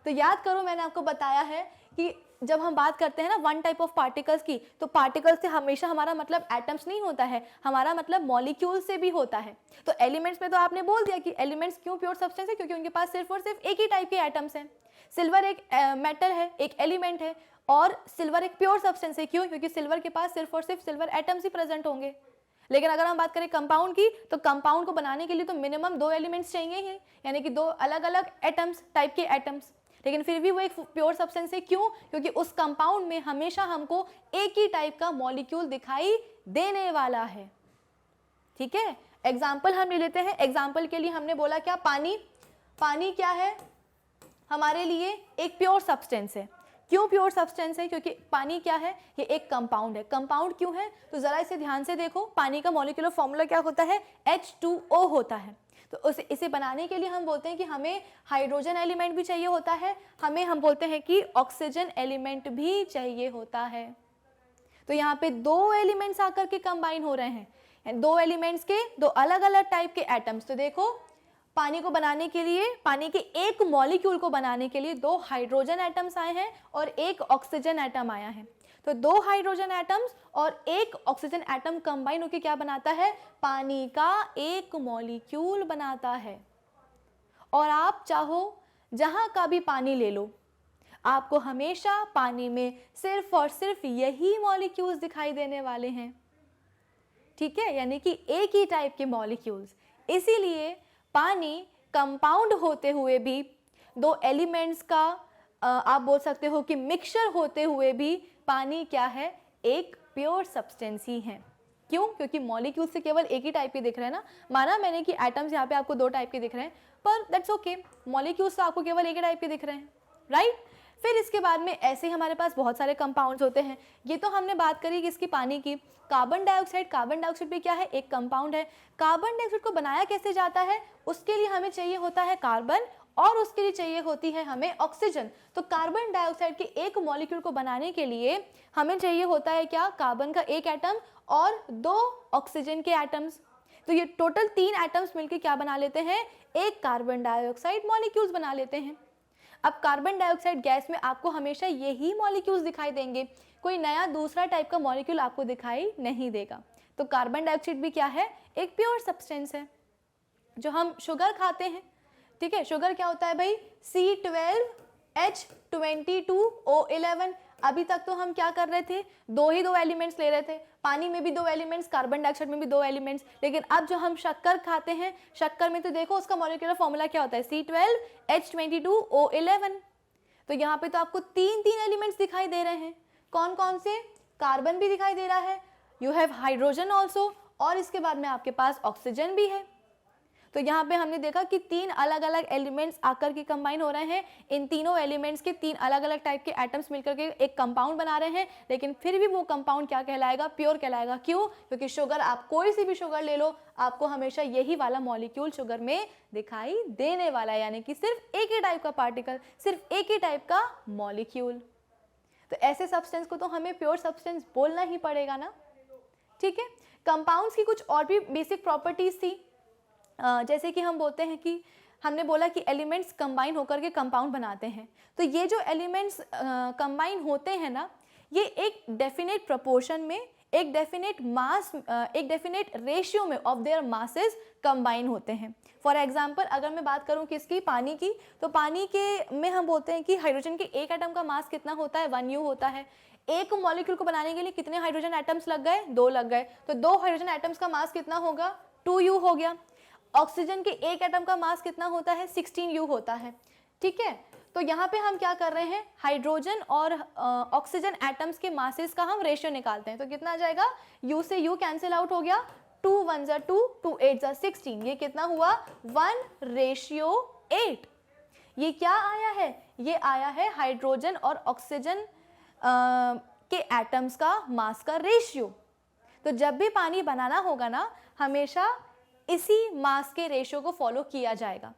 तो याद करो, मैंने आपको बताया है कि जब हम बात करते हैं ना वन टाइप ऑफ पार्टिकल्स की, तो पार्टिकल्स से हमेशा हमारा मतलब एटम्स नहीं होता है, हमारा मतलब मॉलिक्यूल से भी होता है। तो एलिमेंट्स में तो आपने बोल दिया कि एलिमेंट्स क्यों प्योर सब्सटेंस है? क्योंकि उनके पास सिर्फ और सिर्फ एक ही टाइप के एटम्स हैं। सिल्वर एक मेटल है, एक एलिमेंट है, और सिल्वर एक प्योर सब्सटेंस है। क्यों? क्योंकि सिल्वर के पास सिर्फ और सिर्फ सिल्वर एटम्स ही प्रेजेंट होंगे। लेकिन अगर हम बात करें कंपाउंड की, तो कंपाउंड को बनाने के लिए तो मिनिमम 2 एलिमेंट्स चाहिए ही, यानी कि 2 अलग अलग एटम्स, टाइप के एटम्स। लेकिन फिर भी वो एक प्योर सब्सटेंस है। क्यों? क्योंकि उस कंपाउंड में हमेशा हमको एक ही टाइप का मॉलिक्यूल दिखाई देने वाला है, ठीक है। एग्जाम्पल हम ले लेते हैं। एग्जाम्पल के लिए हमने बोला क्या? पानी। पानी क्या है? हमारे लिए एक प्योर सब्सटेंस है। क्यों प्योर सब्सटेंस है? क्योंकि पानी क्या है? ये एक कंपाउंड है। कंपाउंड क्यों है? तो जरा इसे ध्यान से देखो, पानी का मॉलिक्यूलर फॉर्मूला क्या होता है? H2O होता है। तो इसे बनाने के लिए हम बोलते हैं कि हमें हाइड्रोजन एलिमेंट भी चाहिए होता है, हमें हम बोलते हैं कि ऑक्सीजन एलिमेंट भी चाहिए होता है। तो यहाँ पे 2 एलिमेंट्स आकर के कंबाइन हो रहे हैं, 2 एलिमेंट्स के 2 अलग अलग टाइप के एटम्स। तो देखो, पानी को बनाने के लिए, पानी के एक मॉलिक्यूल को बनाने के लिए 2 हाइड्रोजन एटम्स आए हैं और 1 ऑक्सीजन एटम आया है। तो 2 हाइड्रोजन एटम्स और 1 ऑक्सीजन एटम कंबाइन होकर क्या बनाता है? पानी का एक मॉलिक्यूल बनाता है। और आप चाहो जहां का भी पानी ले लो, आपको हमेशा पानी में सिर्फ और सिर्फ यही मॉलिक्यूल्स दिखाई देने वाले हैं, ठीक है। यानी कि एक ही टाइप के मॉलिक्यूल्स। इसीलिए पानी कंपाउंड होते हुए भी, 2 एलिमेंट्स का आप बोल सकते हो कि मिक्सचर होते हुए भी पानी क्या है? एक प्योर सब्सटेंस ही है। क्यों? क्योंकि मॉलिक्यूल से केवल एक ही टाइप के दिख रहे हैं ना। माना मैंने कि एटम्स यहाँ पे आपको 2 टाइप के दिख रहे हैं, पर दैट्स ओके, मॉलिक्यूल्स तो आपको केवल एक ही टाइप के दिख रहे हैं, राइट। फिर इसके बाद में ऐसे हमारे पास बहुत सारे कंपाउंड्स होते हैं। ये तो हमने बात करी कि इसकी पानी की। कार्बन डाइऑक्साइड, कार्बन डाइऑक्साइड भी क्या है? एक कंपाउंड है। कार्बन डाइऑक्साइड को बनाया कैसे जाता है? उसके लिए हमें चाहिए होता है कार्बन और उसके लिए चाहिए होती है हमें ऑक्सीजन। तो कार्बन डाइऑक्साइड के एक मॉलिक्यूल को बनाने के लिए हमें चाहिए होता है क्या, कार्बन का एक एटम और 2 ऑक्सीजन के एटम्स। तो ये टोटल 3 एटम्स मिलकर क्या बना लेते हैं, एक कार्बन डाइऑक्साइड मॉलिक्यूल्स बना लेते हैं। अब कार्बन डाइऑक्साइड गैस में आपको हमेशा यही मॉलिक्यूल्स दिखाई देंगे, कोई नया दूसरा टाइप का मॉलिक्यूल आपको दिखाई नहीं देगा। तो कार्बन डाइऑक्साइड भी क्या है, एक प्योर सब्सटेंस है। जो हम शुगर खाते हैं, ठीक है, शुगर क्या होता है भाई, C12H22O11। अभी तक तो हम क्या कर रहे थे, दो एलिमेंट्स ले रहे थे, पानी में भी 2 एलिमेंट्स, कार्बन डाइऑक्साइड में भी 2 एलिमेंट्स। लेकिन अब जो हम शक्कर खाते हैं, शक्कर में तो देखो उसका मॉलिक्यूलर फॉर्मूला क्या होता है, C12H22O11। तो यहाँ पे तो आपको 3 एलिमेंट्स दिखाई दे रहे हैं। कौन कौन से, कार्बन भी दिखाई दे रहा है, यू हैव हाइड्रोजन ऑल्सो, और इसके बाद में आपके पास ऑक्सीजन भी है। तो यहाँ पे हमने देखा कि 3 अलग अलग एलिमेंट्स आकर के कंबाइन हो रहे हैं। इन तीनों एलिमेंट्स के 3 अलग अलग टाइप के एटम्स मिलकर के एक कंपाउंड बना रहे हैं, लेकिन फिर भी वो कंपाउंड क्या कहलाएगा, प्योर कहलाएगा। क्यों, क्योंकि शुगर, आप कोई सी भी शुगर ले लो, आपको हमेशा यही वाला मॉलिक्यूल शुगर में दिखाई देने वाला है, यानी कि सिर्फ एक ही टाइप का पार्टिकल, सिर्फ एक ही टाइप का मॉलिक्यूल। तो ऐसे सब्सटेंस को तो हमें प्योर सब्सटेंस बोलना ही पड़ेगा ना, ठीक है। कंपाउंड्स की कुछ और भी बेसिक प्रॉपर्टीज थी, जैसे कि हम बोलते हैं कि हमने बोला कि एलिमेंट्स कंबाइन होकर के कंपाउंड बनाते हैं। तो ये जो एलिमेंट्स कंबाइन होते हैं ना, ये एक डेफिनेट प्रपोर्शन में, एक डेफिनेट मास, एक डेफिनेट रेशियो में ऑफ देयर मासेस कंबाइन होते हैं। फॉर एग्जांपल अगर मैं बात करूं किसकी, पानी की, तो पानी के में हम बोलते हैं कि हाइड्रोजन के एक एटम का मास कितना होता है, 1U होता है। एक मॉलिक्यूल को बनाने के लिए कितने हाइड्रोजन एटम्स लग गए, 2 लग गए, तो 2 हाइड्रोजन एटम्स का मास कितना होगा, 2U हो गया। ऑक्सीजन के एक एटम का मास कितना होता है, 16U होता है, ठीक है। तो यहाँ पे हम क्या कर रहे हैं, हाइड्रोजन और ऑक्सीजन एटम्स के मासेस का हम रेशियो निकालते हैं। तो कितना आ जाएगा, U से U कैंसिल आउट हो गया, 2 1 2, 2 8 16, ये कितना हुआ, 1:8। ये क्या आया है, ये आया है हाइड्रोजन और ऑक्सीजन के एटम्स का मास का रेशियो। तो जब भी पानी बनाना होगा ना, हमेशा इसी मास के रेशियो को फॉलो किया जाएगा।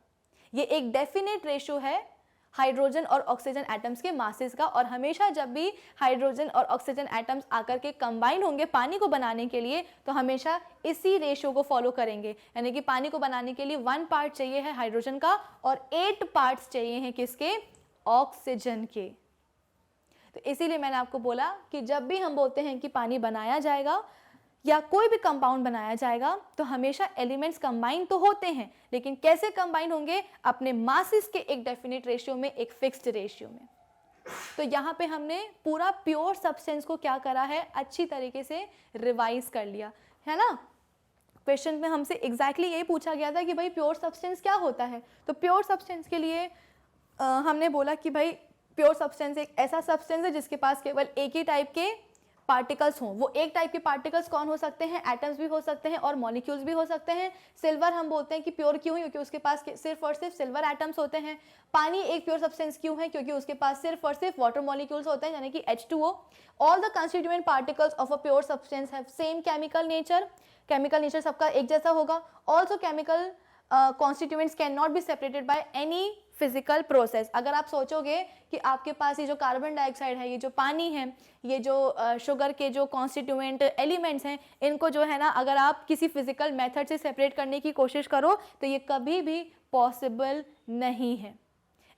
ये एक डेफिनेट रेशियो है हाइड्रोजन और ऑक्सीजन एटम्स के मासेस का, और हमेशा जब भी हाइड्रोजन और ऑक्सीजन एटम्स आकर के कंबाइन होंगे पानी को बनाने के लिए, तो हमेशा इसी रेशियो को फॉलो करेंगे। यानी कि पानी को बनाने के लिए 1 पार्ट चाहिए है हाइड्रोजन का और 8 पार्ट्स चाहिए हैं किसके, ऑक्सीजन के। तो इसीलिए मैंने आपको बोला कि जब भी हम बोलते हैं कि पानी बनाया जाएगा या कोई भी कंपाउंड बनाया जाएगा, तो हमेशा एलिमेंट्स कंबाइन तो होते हैं, लेकिन कैसे कंबाइन होंगे, अपने मासेस के एक डेफिनेट रेशियो में, एक फिक्स्ड रेशियो में। तो यहाँ पे हमने पूरा प्योर सब्सटेंस को क्या करा है, अच्छी तरीके से रिवाइज कर लिया है ना। क्वेश्चन में हमसे एग्जैक्टली यही पूछा गया था कि भाई प्योर सब्सटेंस क्या होता है। तो प्योर सब्सटेंस के लिए हमने बोला कि भाई प्योर सब्सटेंस एक ऐसा सब्सटेंस है जिसके पास केवल एक ही टाइप के पार्टिकल्स हों। वो एक टाइप के पार्टिकल्स कौन हो सकते हैं, एटम्स भी हो सकते हैं और मॉलिक्यूल्स भी हो सकते हैं। सिल्वर हम बोलते हैं कि प्योर क्यों है, क्योंकि उसके पास सिर्फ और सिर्फ सिल्वर एटम्स होते हैं। पानी एक प्योर सब्सटेंस क्यों है, क्योंकि उसके पास सिर्फ और सिर्फ वाटर मॉलिक्यूल्स होते हैं, यानी कि H2O। All the constituent particles of a pure substance have same chemical nature. Chemical nature सबका एक जैसा होगा। Also chemical constituents can not be separated by any physical process. अगर आप सोचोगे कि आपके पास ये जो कार्बन डाइऑक्साइड है, ये जो पानी है, ये जो शुगर के जो कॉन्स्टिट्यूएंट एलिमेंट्स हैं, इनको जो है ना, अगर आप किसी फिजिकल मेथड से सेपरेट करने की कोशिश करो तो ये कभी भी पॉसिबल नहीं है।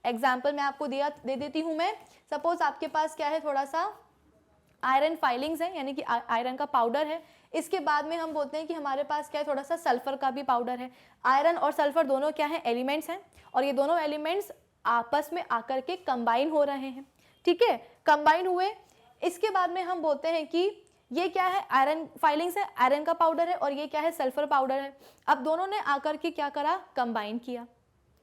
एग्जाम्पल मैं आपको दे देती हूँ मैं। सपोज आपके पास क्या है, थोड़ा सा आयरन फाइलिंग्स है, यानी कि आयरन का पाउडर है। इसके बाद में हम बोलते हैं कि हमारे पास क्या है, थोड़ा सा सल्फर का भी पाउडर है। आयरन और सल्फर दोनों क्या है, एलिमेंट्स हैं, और ये दोनों एलिमेंट्स आपस में आकर के कंबाइन हो रहे हैं, ठीक है। कंबाइन हुए, इसके बाद में हम बोलते हैं कि ये क्या है, आयरन फाइलिंग्स है, आयरन का पाउडर है, और ये क्या है, सल्फर पाउडर है। अब दोनों ने आकर के क्या करा, कंबाइन किया,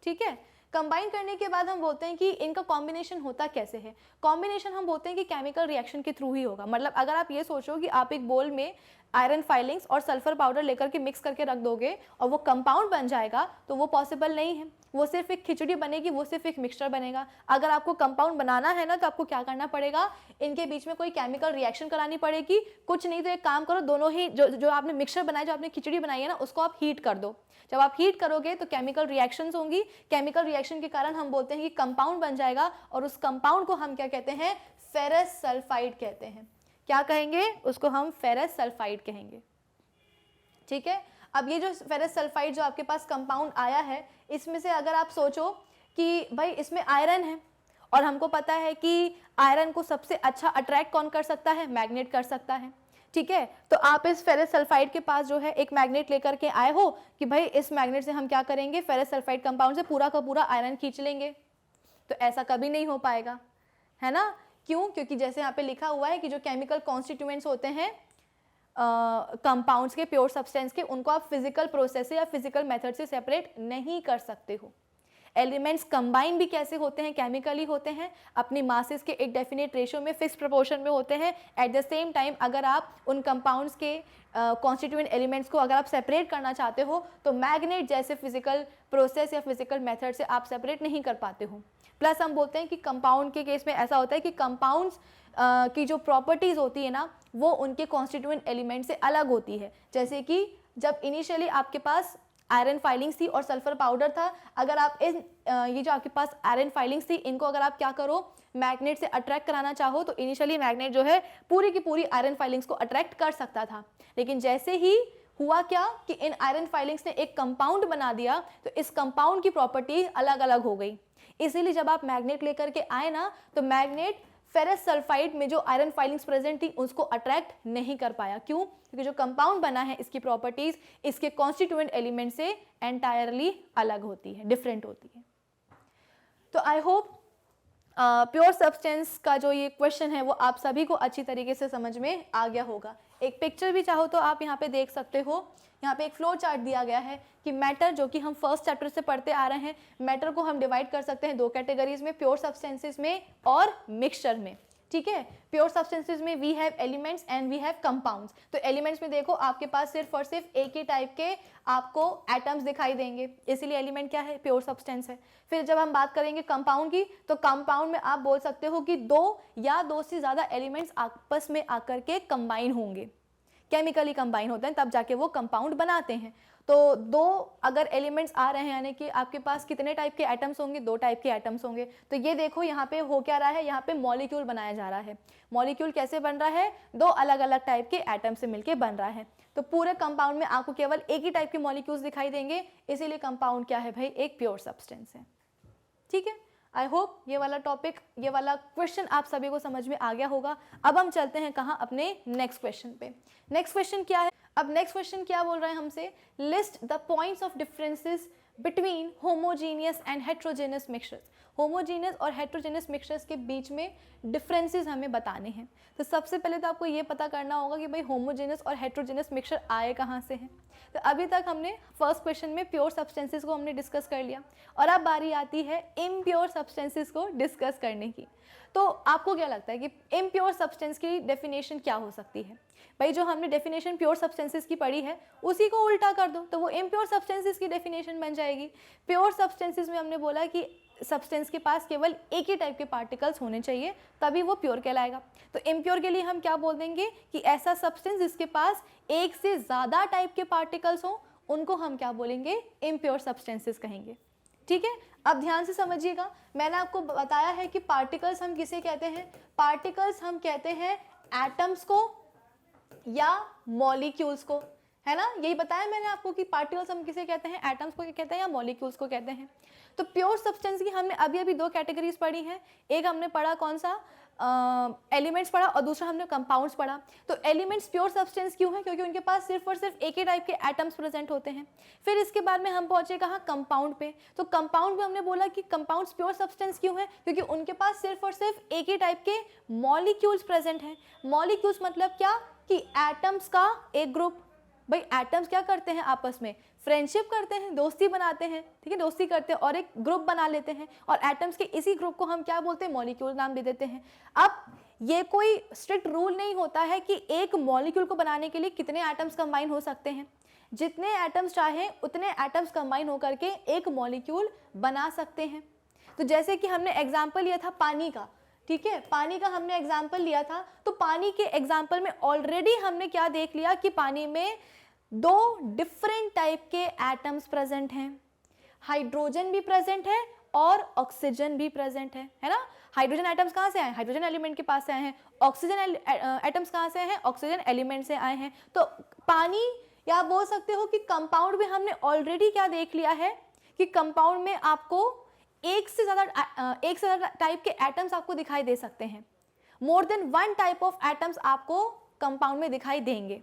ठीक है। कंबाइन करने के बाद हम बोलते हैं कि इनका कॉम्बिनेशन होता कैसे है। कॉम्बिनेशन हम बोलते हैं कि केमिकल रिएक्शन के थ्रू ही होगा। मतलब अगर आप ये सोचो कि आप एक बोल में आयरन फाइलिंग्स और सल्फर पाउडर लेकर के मिक्स करके रख दोगे और वो कंपाउंड बन जाएगा, तो वो पॉसिबल नहीं है। वो सिर्फ एक खिचड़ी बनेगी, वो सिर्फ एक मिक्सचर बनेगा। अगर आपको कंपाउंड बनाना है ना, तो आपको क्या करना पड़ेगा, इनके बीच में कोई केमिकल रिएक्शन करानी पड़ेगी। कुछ नहीं तो एक काम करो, दोनों ही जो आपने मिक्सचर बनाया, जो आपने खिचड़ी बनाई है ना, उसको आप हीट कर दो। जब आप हीट करोगे तो केमिकल रिएक्शंस होंगी, केमिकल रिएक्शन के कारण हम बोलते हैं कि कंपाउंड बन जाएगा, और उस कंपाउंड को हम क्या कहते हैं, फेरस सल्फाइड कहते हैं। क्या कहेंगे उसको, हम फेरस सल्फाइड कहेंगे। ठीक है, अब ये जो फेरस सल्फाइड जो आपके पास कंपाउंड आया है, इसमें से अगर आप सोचो कि भाई इसमें आयरन है, और हमको पता है कि आयरन को सबसे अच्छा अट्रैक्ट कौन कर सकता है, मैग्नेट कर सकता है। ठीक है, तो आप इस फेरस सल्फाइड के पास जो है एक मैग्नेट लेकर के आए हो कि भाई इस मैग्नेट से हम क्या करेंगे, फेरस सल्फाइड कंपाउंड से पूरा का पूरा आयरन खींच लेंगे। तो ऐसा कभी नहीं हो पाएगा, है ना। क्यों? क्योंकि जैसे यहाँ पे लिखा हुआ है कि जो केमिकल कॉन्स्टिट्यूएंट्स होते हैं कंपाउंड्स के, प्योर सब्सटेंस के, उनको आप फिजिकल प्रोसेस से या फिजिकल मेथड से सेपरेट नहीं कर सकते हो। एलिमेंट्स कंबाइन भी कैसे होते हैं, केमिकली होते हैं, अपनी मासेस के एक डेफिनेट रेशियो में, फिक्स प्रोपोर्शन में होते हैं। एट द सेम टाइम अगर आप उन कंपाउंड्स के कॉन्स्टिट्यूएंट एलिमेंट्स को अगर आप सेपरेट करना चाहते हो, तो मैग्नेट जैसे फिजिकल प्रोसेस या फिजिकल मेथड से आप सेपरेट नहीं कर पाते हो। प्लस हम बोलते हैं कि कंपाउंड के केस में ऐसा होता है कि कंपाउंड्स की जो प्रॉपर्टीज़ होती है ना, वो उनके कॉन्स्टिट्यूएंट एलिमेंट से अलग होती है। जैसे कि जब इनिशियली आपके पास आयरन फाइलिंग्स थी और सल्फर पाउडर था, अगर आप ये जो आपके पास आयरन फाइलिंग्स थी, इनको अगर आप क्या करो, मैग्नेट से अट्रैक्ट कराना चाहो, तो इनिशियली मैग्नेट जो है पूरी की पूरी आयरन फाइलिंग्स को अट्रैक्ट कर सकता था। लेकिन जैसे ही हुआ क्या कि इन आयरन फाइलिंग्स ने एक कंपाउंड बना दिया, तो इस कंपाउंड की प्रॉपर्टी अलग अलग हो गई। इसीलिए जब आप मैग्नेट लेकर के आए ना, तो मैग्नेट फेरस सल्फाइड में जो आयरन फाइलिंग्स प्रेजेंट थी उसको अट्रैक्ट नहीं कर पाया। क्यों? क्योंकि जो कंपाउंड बना है, इसकी प्रॉपर्टीज इसके कॉन्स्टिट्यूएंट एलिमेंट से एंटायरली अलग होती है, डिफरेंट होती है। तो आई होप प्योर सब्सटेंस का जो ये क्वेश्चन है वो आप सभी को अच्छी तरीके से समझ में आ गया होगा। एक पिक्चर भी चाहो तो आप यहाँ पे देख सकते हो। यहाँ पे एक फ्लो चार्ट दिया गया है कि मैटर, जो कि हम फर्स्ट चैप्टर से पढ़ते आ रहे हैं, मैटर को हम डिवाइड कर सकते हैं दो कैटेगरीज में, प्योर सब्सटेंसेस में और मिक्सचर में। ठीक है, प्योर सब्सटेंसेस में we have elements and we have compounds. तो एलिमेंट्स में देखो आपके पास सिर्फ और सिर्फ एक ही टाइप के आपको एटम्स दिखाई देंगे, इसीलिए एलिमेंट क्या है, प्योर सब्सटेंस है। फिर जब हम बात करेंगे कंपाउंड की, तो कंपाउंड में आप बोल सकते हो कि दो या दो से ज़्यादा एलिमेंट्स आपस में आकर के कंबाइन होंगे, केमिकली कंबाइन होते हैं, तब जाके वो कंपाउंड बनाते हैं। तो दो अगर एलिमेंट्स आ रहे हैं, यानी कि आपके पास कितने टाइप के एटम्स होंगे, दो टाइप के एटम्स होंगे। तो ये देखो यहाँ पे हो क्या रहा है, यहाँ पे मॉलिक्यूल बनाया जा रहा है। मॉलिक्यूल कैसे बन रहा है, दो अलग अलग टाइप के एटम से मिलके बन रहा है। तो पूरे कंपाउंड में आपको केवल एक ही टाइप के मॉलिक्यूल्स दिखाई देंगे, इसीलिए कंपाउंड क्या है भाई, एक प्योर सब्सटेंस है। ठीक है, आई होप ये वाला टॉपिक, ये वाला क्वेश्चन आप सभी को समझ में आ गया होगा। अब हम चलते हैं कहाँ, अपने नेक्स्ट क्वेश्चन पे। नेक्स्ट क्वेश्चन क्या है, अब नेक्स्ट क्वेश्चन क्या बोल रहे हैं हमसे, list the points of differences between homogeneous and heterogeneous mixtures. Homogeneous और हेट्रोजेनस मिक्सचर्स के बीच में डिफरेंसेस हमें बताने हैं। तो सबसे पहले तो आपको ये पता करना होगा कि भाई होमोजेनस और हेट्रोजेनस मिक्सचर आए कहाँ से हैं। तो अभी तक हमने फर्स्ट क्वेश्चन में प्योर सब्सटेंसेस को हमने डिस्कस कर लिया, और अब बारी आती है इम्प्योर सब्सटेंसेस को डिस्कस करने की। तो आपको क्या लगता है कि इम्प्योर सब्सटेंस की डेफिनेशन क्या हो सकती है? भाई जो हमने डेफिनेशन प्योर सब्सटेंसेस की पढ़ी है उसी को उल्टा कर दो, तो वो इम्प्योर सब्सटेंसेस की डेफिनेशन बन जाएगी। प्योर सब्सटेंसेस में हमने बोला कि सब्सटेंस के पास केवल एक ही टाइप के पार्टिकल्स होने चाहिए, तभी वो प्योर कहलाएगा। तो इम्प्योर के लिए हम क्या बोल देंगे कि ऐसा सब्सटेंस जिसके पास एक से ज़्यादा टाइप के पार्टिकल्स हों, उनको हम क्या बोलेंगे, इम्प्योर सब्सटेंसेस कहेंगे। ठीक है, अब ध्यान से समझिएगा, मैंने आपको बताया है कि पार्टिकल्स हम किसे कहते हैं, पार्टिकल्स हम कहते हैं एटम्स को या मॉलिक्यूल्स को, है ना। यही बताया मैंने आपको कि पार्टिकल्स हम किसे कहते हैं, एटम्स को कहते हैं या मॉलिक्यूल्स को कहते हैं। तो प्योर सब्सटेंस की हमने अभी अभी दो कैटेगरीज पढ़ी हैं, एक हमने पढ़ा कौन सा, एलिमेंट्स पढ़ा, और दूसरा हमने कंपाउंड्स पढ़ा। तो एलिमेंट्स प्योर सब्सटेंस क्यों है, क्योंकि उनके पास सिर्फ और सिर्फ एक ही टाइप के एटम्स प्रेजेंट होते हैं। फिर इसके बाद में हम पहुंचे कहाँ, कंपाउंड पे। तो कंपाउंड में हमने बोला कि कंपाउंड्स प्योर सब्सटेंस क्यों है, क्योंकि उनके पास सिर्फ और सिर्फ एक ही टाइप के मॉलिक्यूल्स प्रेजेंट हैं। मॉलिक्यूल्स मतलब क्या कि एटम्स का एक ग्रुप। भाई एटम्स क्या करते हैं, आपस में फ्रेंडशिप करते हैं, दोस्ती बनाते हैं, ठीक है, दोस्ती करते हैं और एक ग्रुप बना लेते हैं, और एटम्स के इसी ग्रुप को हम क्या बोलते हैं, मॉलिक्यूल नाम दे देते हैं। अब ये कोई स्ट्रिक्ट रूल नहीं होता है कि एक मॉलिक्यूल को बनाने के लिए कितने एटम्स कंबाइन हो सकते हैं। जितने एटम्स चाहें उतने एटम्स कंबाइन होकर के एक मॉलिक्यूल बना सकते हैं। तो जैसे कि हमने एग्जाम्पल लिया था पानी का, ठीक है, पानी का हमने एग्जाम्पल लिया था, तो पानी के एग्जाम्पल में ऑलरेडी हमने क्या देख लिया कि पानी में 2 डिफरेंट टाइप के एटम्स प्रेजेंट हैं, हाइड्रोजन भी प्रेजेंट है और ऑक्सीजन भी प्रेजेंट है ना। हाइड्रोजन एटम्स कहाँ से आए? हाइड्रोजन एलिमेंट के पास से आए हैं। ऑक्सीजन एटम्स कहाँ से आए हैं? ऑक्सीजन एलिमेंट से आए हैं। तो पानी, या आप बोल सकते हो कि कंपाउंड में हमने ऑलरेडी क्या देख लिया है कि कंपाउंड में आपको एक से ज़्यादा टाइप के एटम्स आपको दिखाई दे सकते हैं। मोर देन 1 टाइप ऑफ एटम्स आपको कंपाउंड में दिखाई देंगे।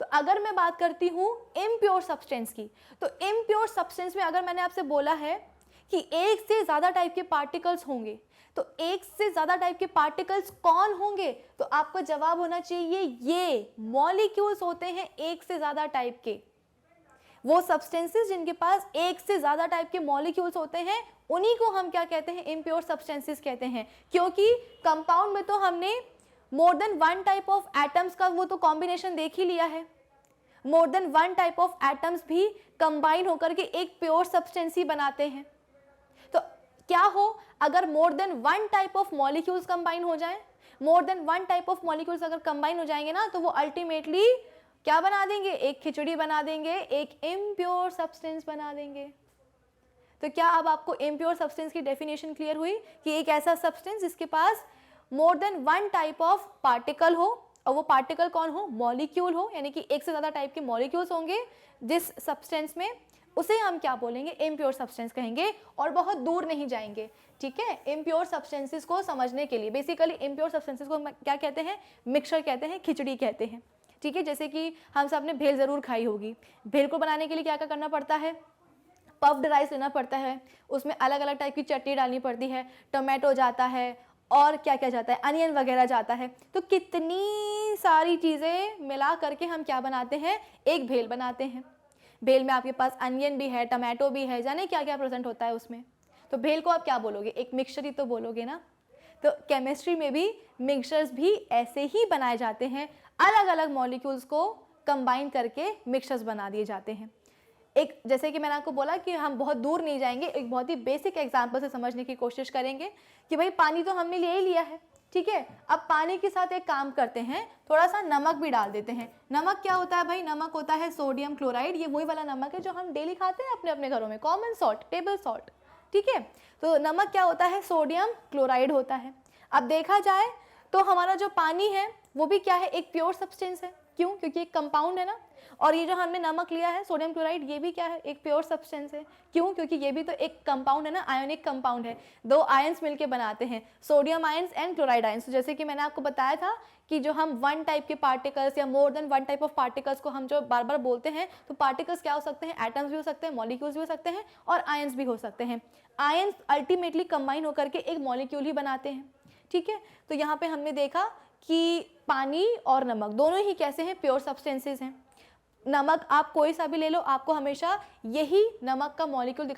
तो अगर मैं बात करती हूँ इम्प्योर सब्सटेंस की, तो इम्प्योर सब्सटेंस में अगर मैंने आपसे बोला है कि एक से ज़्यादा टाइप के पार्टिकल्स होंगे, तो एक से ज़्यादा टाइप के पार्टिकल्स कौन होंगे? तो आपका जवाब होना चाहिए ये मॉलिक्यूल्स होते हैं एक से ज़्यादा टाइप के। वो सब्सटेंसेस जिनके पास एक से ज़्यादा टाइप के मॉलिक्यूल्स होते हैं उन्हीं को हम क्या कहते हैं? इम्प्योर सब्सटेंसेस कहते हैं। क्योंकि कंपाउंड में तो हमने मोर देन 1 टाइप ऑफ एटम्स का वो तो कॉम्बिनेशन देख ही लिया है। मोर देन 1 टाइप ऑफ एटम्स भी कंबाइन होकर के एक प्योर सब्सटेंस ही बनाते हैं। तो क्या हो अगर मोर than 1 type of molecules combine हो जाए? मोर देन 1 टाइप ऑफ मॉलिक्यूल्स अगर कंबाइन हो जाएंगे ना, तो वो अल्टीमेटली क्या बना देंगे? एक खिचड़ी बना देंगे, एक इम्प्योर सब्सटेंस बना देंगे। तो क्या अब आपको इम्प्योर सब्सटेंस की डेफिनेशन क्लियर हुई कि एक ऐसा सब्सटेंस जिसके पास more than 1 type of particle हो, और वो पार्टिकल कौन हो? मॉलिक्यूल हो, यानी कि एक से ज़्यादा टाइप के मॉलिक्यूल्स होंगे जिस सब्सटेंस में, उसे हम क्या बोलेंगे? इम्प्योर सब्सटेंस कहेंगे। और बहुत दूर नहीं जाएंगे, ठीक है, इम्प्योर सब्सटेंसेस को समझने के लिए। बेसिकली इम्प्योर सब्सटेंसेस को क्या कहते हैं? मिक्सचर कहते हैं, खिचड़ी कहते हैं, ठीक है। जैसे कि हम सब ने भेल ज़रूर खाई होगी। भेल को बनाने के लिए क्या क्या करना पड़ता है? पफ्ड राइस लेना पड़ता है, उसमें अलग अलग टाइप की चटनी डालनी पड़ती है, टोमेटो जाता है, और क्या क्या जाता है? अनियन वगैरह जाता है। तो कितनी सारी चीज़ें मिला करके हम क्या बनाते हैं? एक भेल बनाते हैं। भेल में आपके पास अनियन भी है, टमाटो भी है, जाने क्या क्या प्रेजेंट होता है उसमें। तो भेल को आप क्या बोलोगे? एक मिक्सचर ही तो बोलोगे ना। तो केमिस्ट्री में भी मिक्सचर्स भी ऐसे ही बनाए जाते हैं, अलग अलग मॉलिक्यूल्स को कंबाइन करके मिक्सचर्स बना दिए जाते हैं। एक, जैसे कि मैंने आपको बोला कि हम बहुत दूर नहीं जाएंगे, एक बहुत ही बेसिक एग्जांपल से समझने की कोशिश करेंगे कि भाई पानी तो हमने ले ही लिया है, ठीक है। अब पानी के साथ एक काम करते हैं, थोड़ा सा नमक भी डाल देते हैं। नमक क्या होता है भाई? नमक होता है सोडियम क्लोराइड। ये वही वाला नमक है जो हम डेली खाते हैं अपने अपने घरों में, कॉमन सॉल्ट, टेबल सॉल्ट, ठीक है। तो नमक क्या होता है? सोडियम क्लोराइड होता है। अब देखा जाए तो हमारा जो पानी है वो भी क्या है? एक प्योर सब्सटेंस है। क्यों? क्योंकि एक कंपाउंड है ना। और ये जो हमने नमक लिया है सोडियम क्लोराइड, ये भी क्या है? एक प्योर सब्सटेंस है। क्यों? क्योंकि ये भी तो एक कंपाउंड है ना, आयोनिक कंपाउंड है। 2 आयंस मिलके बनाते हैं, sodium ions and chloride ions. तो जैसे कि मैंने आपको बताया था कि जो हम 1 टाइप के पार्टिकल्स या मोर देन 1 टाइप ऑफ पार्टिकल्स को हम जो बार बार बोलते हैं, तो पार्टिकल्स क्या हो सकते हैं? एटम्स भी हो सकते हैं, मॉलिक्यूल्स भी हो सकते हैं, और आयंस भी हो सकते हैं। आयंस अल्टीमेटली कंबाइन होकर के एक मॉलिक्यूल ही बनाते हैं, ठीक है। तो यहाँ पे हमने देखा कि पानी और नमक दोनों ही कैसे हैं? प्योर सब्सटेंसेस हैं। नमक आप कोई सा भी ले लो, आपको हमेशा यही नमक का मॉलिक्यूल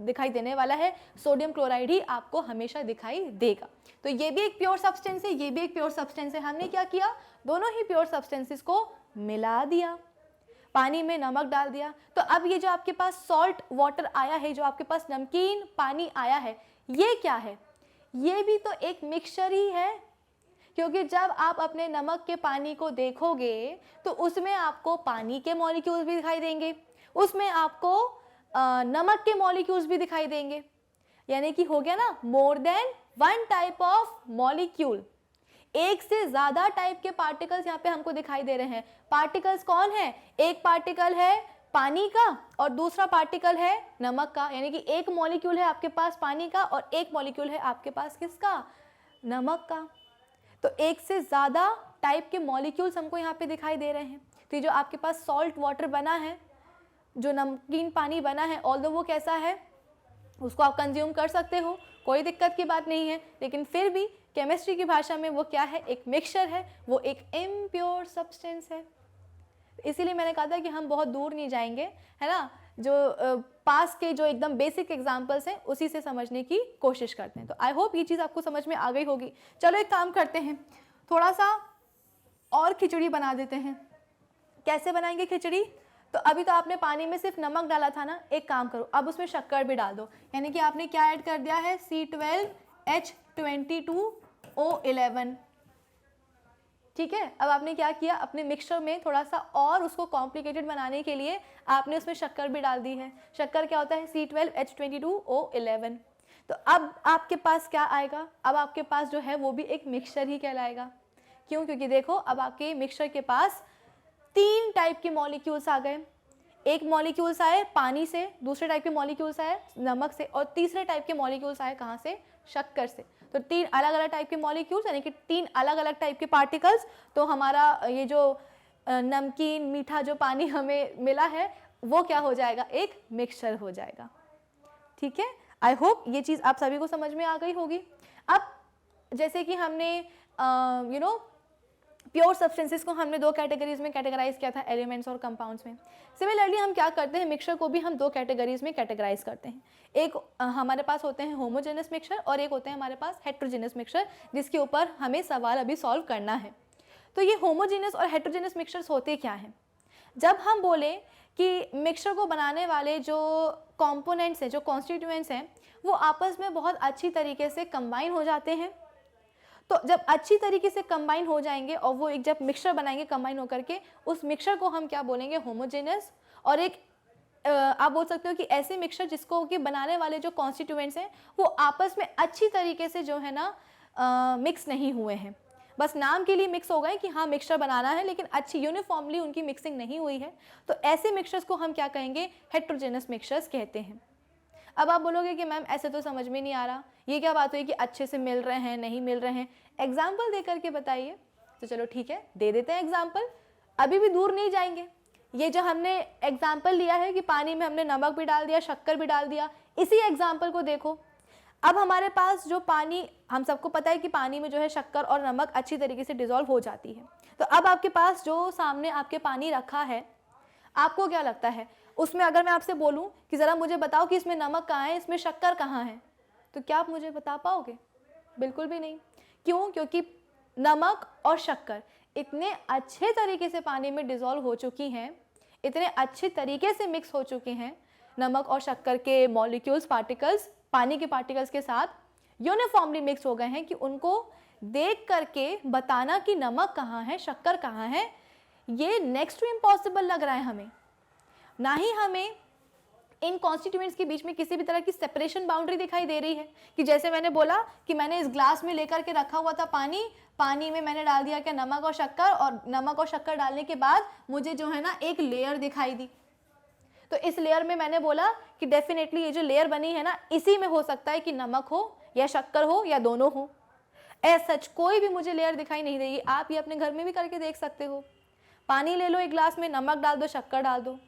दिखाई देने वाला है, सोडियम क्लोराइड ही आपको हमेशा दिखाई देगा। तो ये भी एक प्योर सब्सटेंस है, ये भी एक प्योर सब्सटेंस है। हमने क्या किया? दोनों ही प्योर सब्सटेंसेस को मिला दिया, पानी में नमक डाल दिया। तो अब ये जो आपके पास सॉल्ट वाटर आया है, जो आपके पास नमकीन पानी आया है, ये क्या है? ये भी तो एक मिक्सचर ही है। क्योंकि जब आप अपने नमक के पानी को देखोगे तो उसमें आपको पानी के मॉलिक्यूल्स भी दिखाई देंगे, उसमें आपको नमक के मॉलिक्यूल्स भी दिखाई देंगे। यानी कि हो गया ना, मोर देन 1 टाइप ऑफ मॉलिक्यूल। एक से ज़्यादा टाइप के पार्टिकल्स यहाँ पे हमको दिखाई दे रहे हैं। पार्टिकल्स कौन है? एक पार्टिकल है पानी का और दूसरा पार्टिकल है नमक का। यानी कि एक मॉलिक्यूल है आपके पास पानी का और एक मॉलिक्यूल है आपके पास किसका? नमक का। तो एक से ज़्यादा टाइप के मॉलिक्यूल्स हमको यहाँ पे दिखाई दे रहे हैं। तो ये जो आपके पास सॉल्ट वाटर बना है, जो नमकीन पानी बना है, ऑल्दो वो कैसा है, उसको आप कंज्यूम कर सकते हो, कोई दिक्कत की बात नहीं है, लेकिन फिर भी केमिस्ट्री की भाषा में वो क्या है? एक मिक्सचर है, वो एक इम्प्योर सब्सटेंस है। इसीलिए मैंने कहा था कि हम बहुत दूर नहीं जाएंगे, है ना। जो पास के जो एकदम बेसिक एग्जाम्पल्स हैं उसी से समझने की कोशिश करते हैं। तो आई होप ये चीज़ आपको समझ में आ गई होगी। चलो एक काम करते हैं, थोड़ा सा और खिचड़ी बना देते हैं। कैसे बनाएंगे खिचड़ी? तो अभी तो आपने पानी में सिर्फ नमक डाला था ना, एक काम करो अब उसमें शक्कर भी डाल दो, यानी कि आपने क्या ऐड कर दिया है, C12H22O11। ठीक है, अब आपने क्या किया, अपने मिक्सचर में थोड़ा सा और उसको कॉम्प्लिकेटेड बनाने के लिए आपने उसमें शक्कर भी डाल दी है। शक्कर क्या होता है, C12H22O11। तो अब आपके पास क्या आएगा, अब आपके पास जो है वो भी एक मिक्सचर ही कहलाएगा। क्यों? क्योंकि देखो अब आपके मिक्सचर के पास 3 टाइप के मॉलिक्यूल्स आ गए। एक मॉलिक्यूल्स आए पानी से, दूसरे टाइप के मॉलिक्यूल्स आए नमक से, और तीसरे टाइप के मॉलिक्यूल्स आए कहाँ से, शक्कर से। तो 3 अलग अलग टाइप के मॉलिक्यूल्स, यानी कि 3 अलग अलग टाइप के पार्टिकल्स। तो हमारा ये जो नमकीन मीठा जो पानी हमें मिला है वो क्या हो जाएगा, एक मिक्सचर हो जाएगा। ठीक है, आई होप ये चीज़ आप सभी को समझ में आ गई होगी। अब जैसे कि हमने प्योर सब्सटेंसेस को हमने 2 कैटेगरीज में कैटेगराइज किया था, एलिमेंट्स और कंपाउंड्स में। सिमिलरली हम क्या करते हैं, मिक्सचर को भी हम 2 कैटेगरीज में कैटेगराइज करते हैं। एक हमारे पास होते हैं होमोजेनस मिक्सचर और एक होते हैं हमारे पास हेट्रोजेनस मिक्सचर, जिसके ऊपर हमें सवाल अभी सॉल्व करना है। तो ये होमोजेनस और हेट्रोजेनस मिक्सचर्स होते क्या हैं? जब हम बोले कि मिक्सचर को बनाने वाले जो कॉम्पोनेंट्स हैं, जो कॉन्स्टिट्यूएंट्स हैं, वो आपस में बहुत अच्छी तरीके से कंबाइन हो जाते हैं। तो जब अच्छी तरीके से कंबाइन हो जाएंगे और वो एक जब मिक्सचर बनाएंगे कंबाइन होकर के, उस मिक्सचर को हम क्या बोलेंगे, होमोजेनस। और एक आप बोल सकते हो कि ऐसे मिक्सचर जिसको कि बनाने वाले जो कॉन्स्टिट्यूएंट्स हैं वो आपस में अच्छी तरीके से जो है ना मिक्स नहीं हुए हैं, बस नाम के लिए मिक्स हो गए कि हाँ मिक्सचर बनाना है, लेकिन अच्छी यूनिफॉर्मली उनकी मिक्सिंग नहीं हुई है। तो ऐसे मिक्सचर्स को हम क्या कहेंगे, हेट्रोजेनस मिक्सचर्स कहते हैं। अब आप बोलोगे कि मैम ऐसे तो समझ में नहीं आ रहा, ये क्या बात हुई कि अच्छे से मिल रहे हैं नहीं मिल रहे हैं, एग्जाम्पल दे करके बताइए। तो चलो ठीक है, दे देते हैं एग्जाम्पल, अभी भी दूर नहीं जाएंगे। ये जो हमने एग्जाम्पल लिया है कि पानी में हमने नमक भी डाल दिया, शक्कर भी डाल दिया, इसी एग्जाम्पल को देखो। अब हमारे पास जो पानी, हम सबको पता है कि पानी में जो है शक्कर और नमक अच्छी तरीके से डिसॉल्व हो जाती है। तो अब आपके पास जो सामने आपके पानी रखा है, आपको क्या लगता है उसमें अगर मैं आपसे बोलूं कि ज़रा मुझे बताओ कि इसमें नमक कहाँ है, इसमें शक्कर कहाँ है, तो क्या आप मुझे बता पाओगे? बिल्कुल भी नहीं। क्यों? क्योंकि नमक और शक्कर इतने अच्छे तरीके से पानी में डिसॉल्व हो चुकी हैं, इतने अच्छे तरीके से मिक्स हो चुके हैं, नमक और शक्कर के मॉलिक्यूल्स, पार्टिकल्स पानी के पार्टिकल्स के साथ यूनिफॉर्मली मिक्स हो गए हैं कि उनको देख करके बताना कि नमक कहाँ है, शक्कर कहाँ है, ये नेक्स्ट टू इम्पॉसिबल लग रहा है हमें। ना ही हमें इन कॉन्स्टिट्यूएंट्स के बीच में किसी भी तरह की सेपरेशन बाउंड्री दिखाई दे रही है कि जैसे मैंने बोला कि मैंने इस ग्लास में लेकर के रखा हुआ था पानी, पानी में मैंने डाल दिया क्या, नमक और शक्कर, और नमक और शक्कर डालने के बाद मुझे जो है ना एक लेयर दिखाई दी। तो इस लेयर में मैंने बोला कि डेफिनेटली ये जो लेयर बनी है ना, इसी में हो सकता है कि नमक हो या शक्कर हो या दोनों हो। ऐसा सच कोई भी मुझे लेयर दिखाई नहीं देगी। आप ये अपने घर में भी करके देख सकते हो। पानी ले लो एक ग्लास में, नमक डाल दो, शक्कर डाल दो,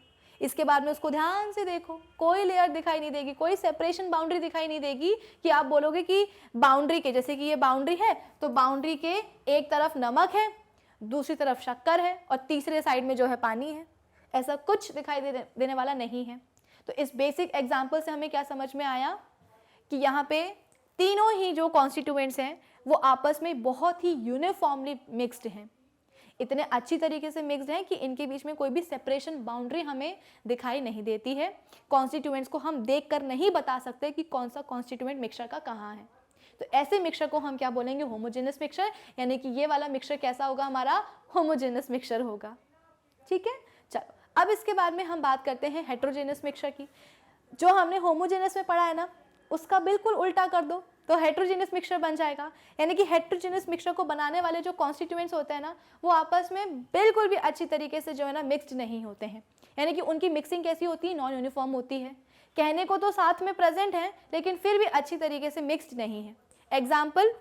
इसके बाद में उसको ध्यान से देखो, कोई लेयर दिखाई नहीं देगी, कोई सेपरेशन बाउंड्री दिखाई नहीं देगी कि आप बोलोगे कि बाउंड्री के, जैसे कि ये बाउंड्री है तो बाउंड्री के एक तरफ नमक है, दूसरी तरफ शक्कर है और तीसरे साइड में जो है पानी है। ऐसा कुछ दिखाई देने वाला नहीं है। तो इस बेसिक एग्जाम्पल से हमें क्या समझ में आया कि यहाँ पे तीनों ही जो कॉन्स्टिट्यूएंट्स हैं वो आपस में बहुत ही यूनिफॉर्मली मिक्स्ड हैं, इतने अच्छी तरीके से मिक्स्ड हैं कि इनके बीच में कोई भी सेपरेशन बाउंड्री हमें दिखाई नहीं देती है। कॉन्स्टिट्यूएंट्स को हम देखकर नहीं बता सकते कि कौन सा कॉन्स्टिट्यूएंट मिक्सचर का कहाँ है। तो ऐसे मिक्सचर को हम क्या बोलेंगे, होमोजेनस मिक्सचर, यानी कि ये वाला मिक्सचर कैसा होगा, हमारा होमोजेनस मिक्सचर होगा। ठीक है, चलो अब इसके बाद में हम बात करते हैं हेट्रोजेनस मिक्सचर की। जो हमने होमोजेनस में पढ़ा है ना, उसका बिल्कुल उल्टा कर दो तो हेट्रोजेनस मिक्सचर बन जाएगा। यानी कि हेट्रोजेनस मिक्सचर को बनाने वाले जो कॉन्स्टिट्यूएंट्स होते हैं ना, वो आपस में बिल्कुल भी अच्छी तरीके से जो है ना मिक्स्ड नहीं होते हैं। यानी कि उनकी मिक्सिंग कैसी होती है, नॉन यूनिफॉर्म होती है। कहने को तो साथ में प्रेजेंट है लेकिन फिर भी अच्छी तरीके से मिक्स्ड नहीं है। एग्जाम्पल,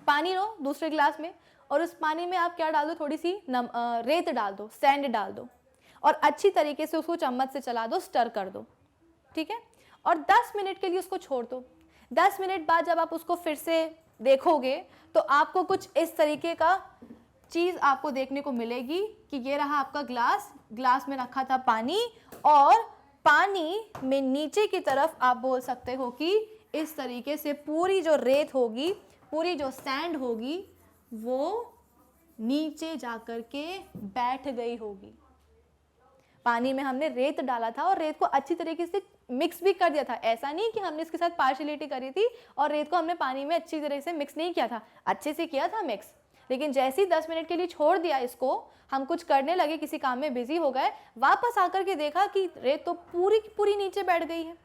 पानी लो दूसरे ग्लास में और उस पानी में आप क्या डाल दो, थोड़ी सी रेत डाल दो, सैंड डाल दो और अच्छी तरीके से उसको चम्मच से चला दो, स्टर कर दो। ठीक है, और 10 मिनट के लिए उसको छोड़ दो। 10 मिनट बाद जब आप उसको फिर से देखोगे तो आपको कुछ इस तरीके का चीज़ आपको देखने को मिलेगी कि ये रहा आपका ग्लास, ग्लास में रखा था पानी और पानी में नीचे की तरफ आप बोल सकते हो कि इस तरीके से पूरी जो रेत होगी, पूरी जो सैंड होगी, वो नीचे जाकर के बैठ गई होगी। पानी में हमने रेत डाला था और रेत को अच्छी तरीके से मिक्स भी कर दिया था। ऐसा नहीं कि हमने इसके साथ पार्शियलिटी करी थी और रेत को हमने पानी में अच्छी तरह से मिक्स नहीं किया था, अच्छे से किया था मिक्स, लेकिन जैसे ही 10 मिनट के लिए छोड़ दिया इसको, हम कुछ करने लगे, किसी काम में बिजी हो गए, वापस आकर के देखा कि रेत तो पूरी की पूरी नीचे बैठ गई है।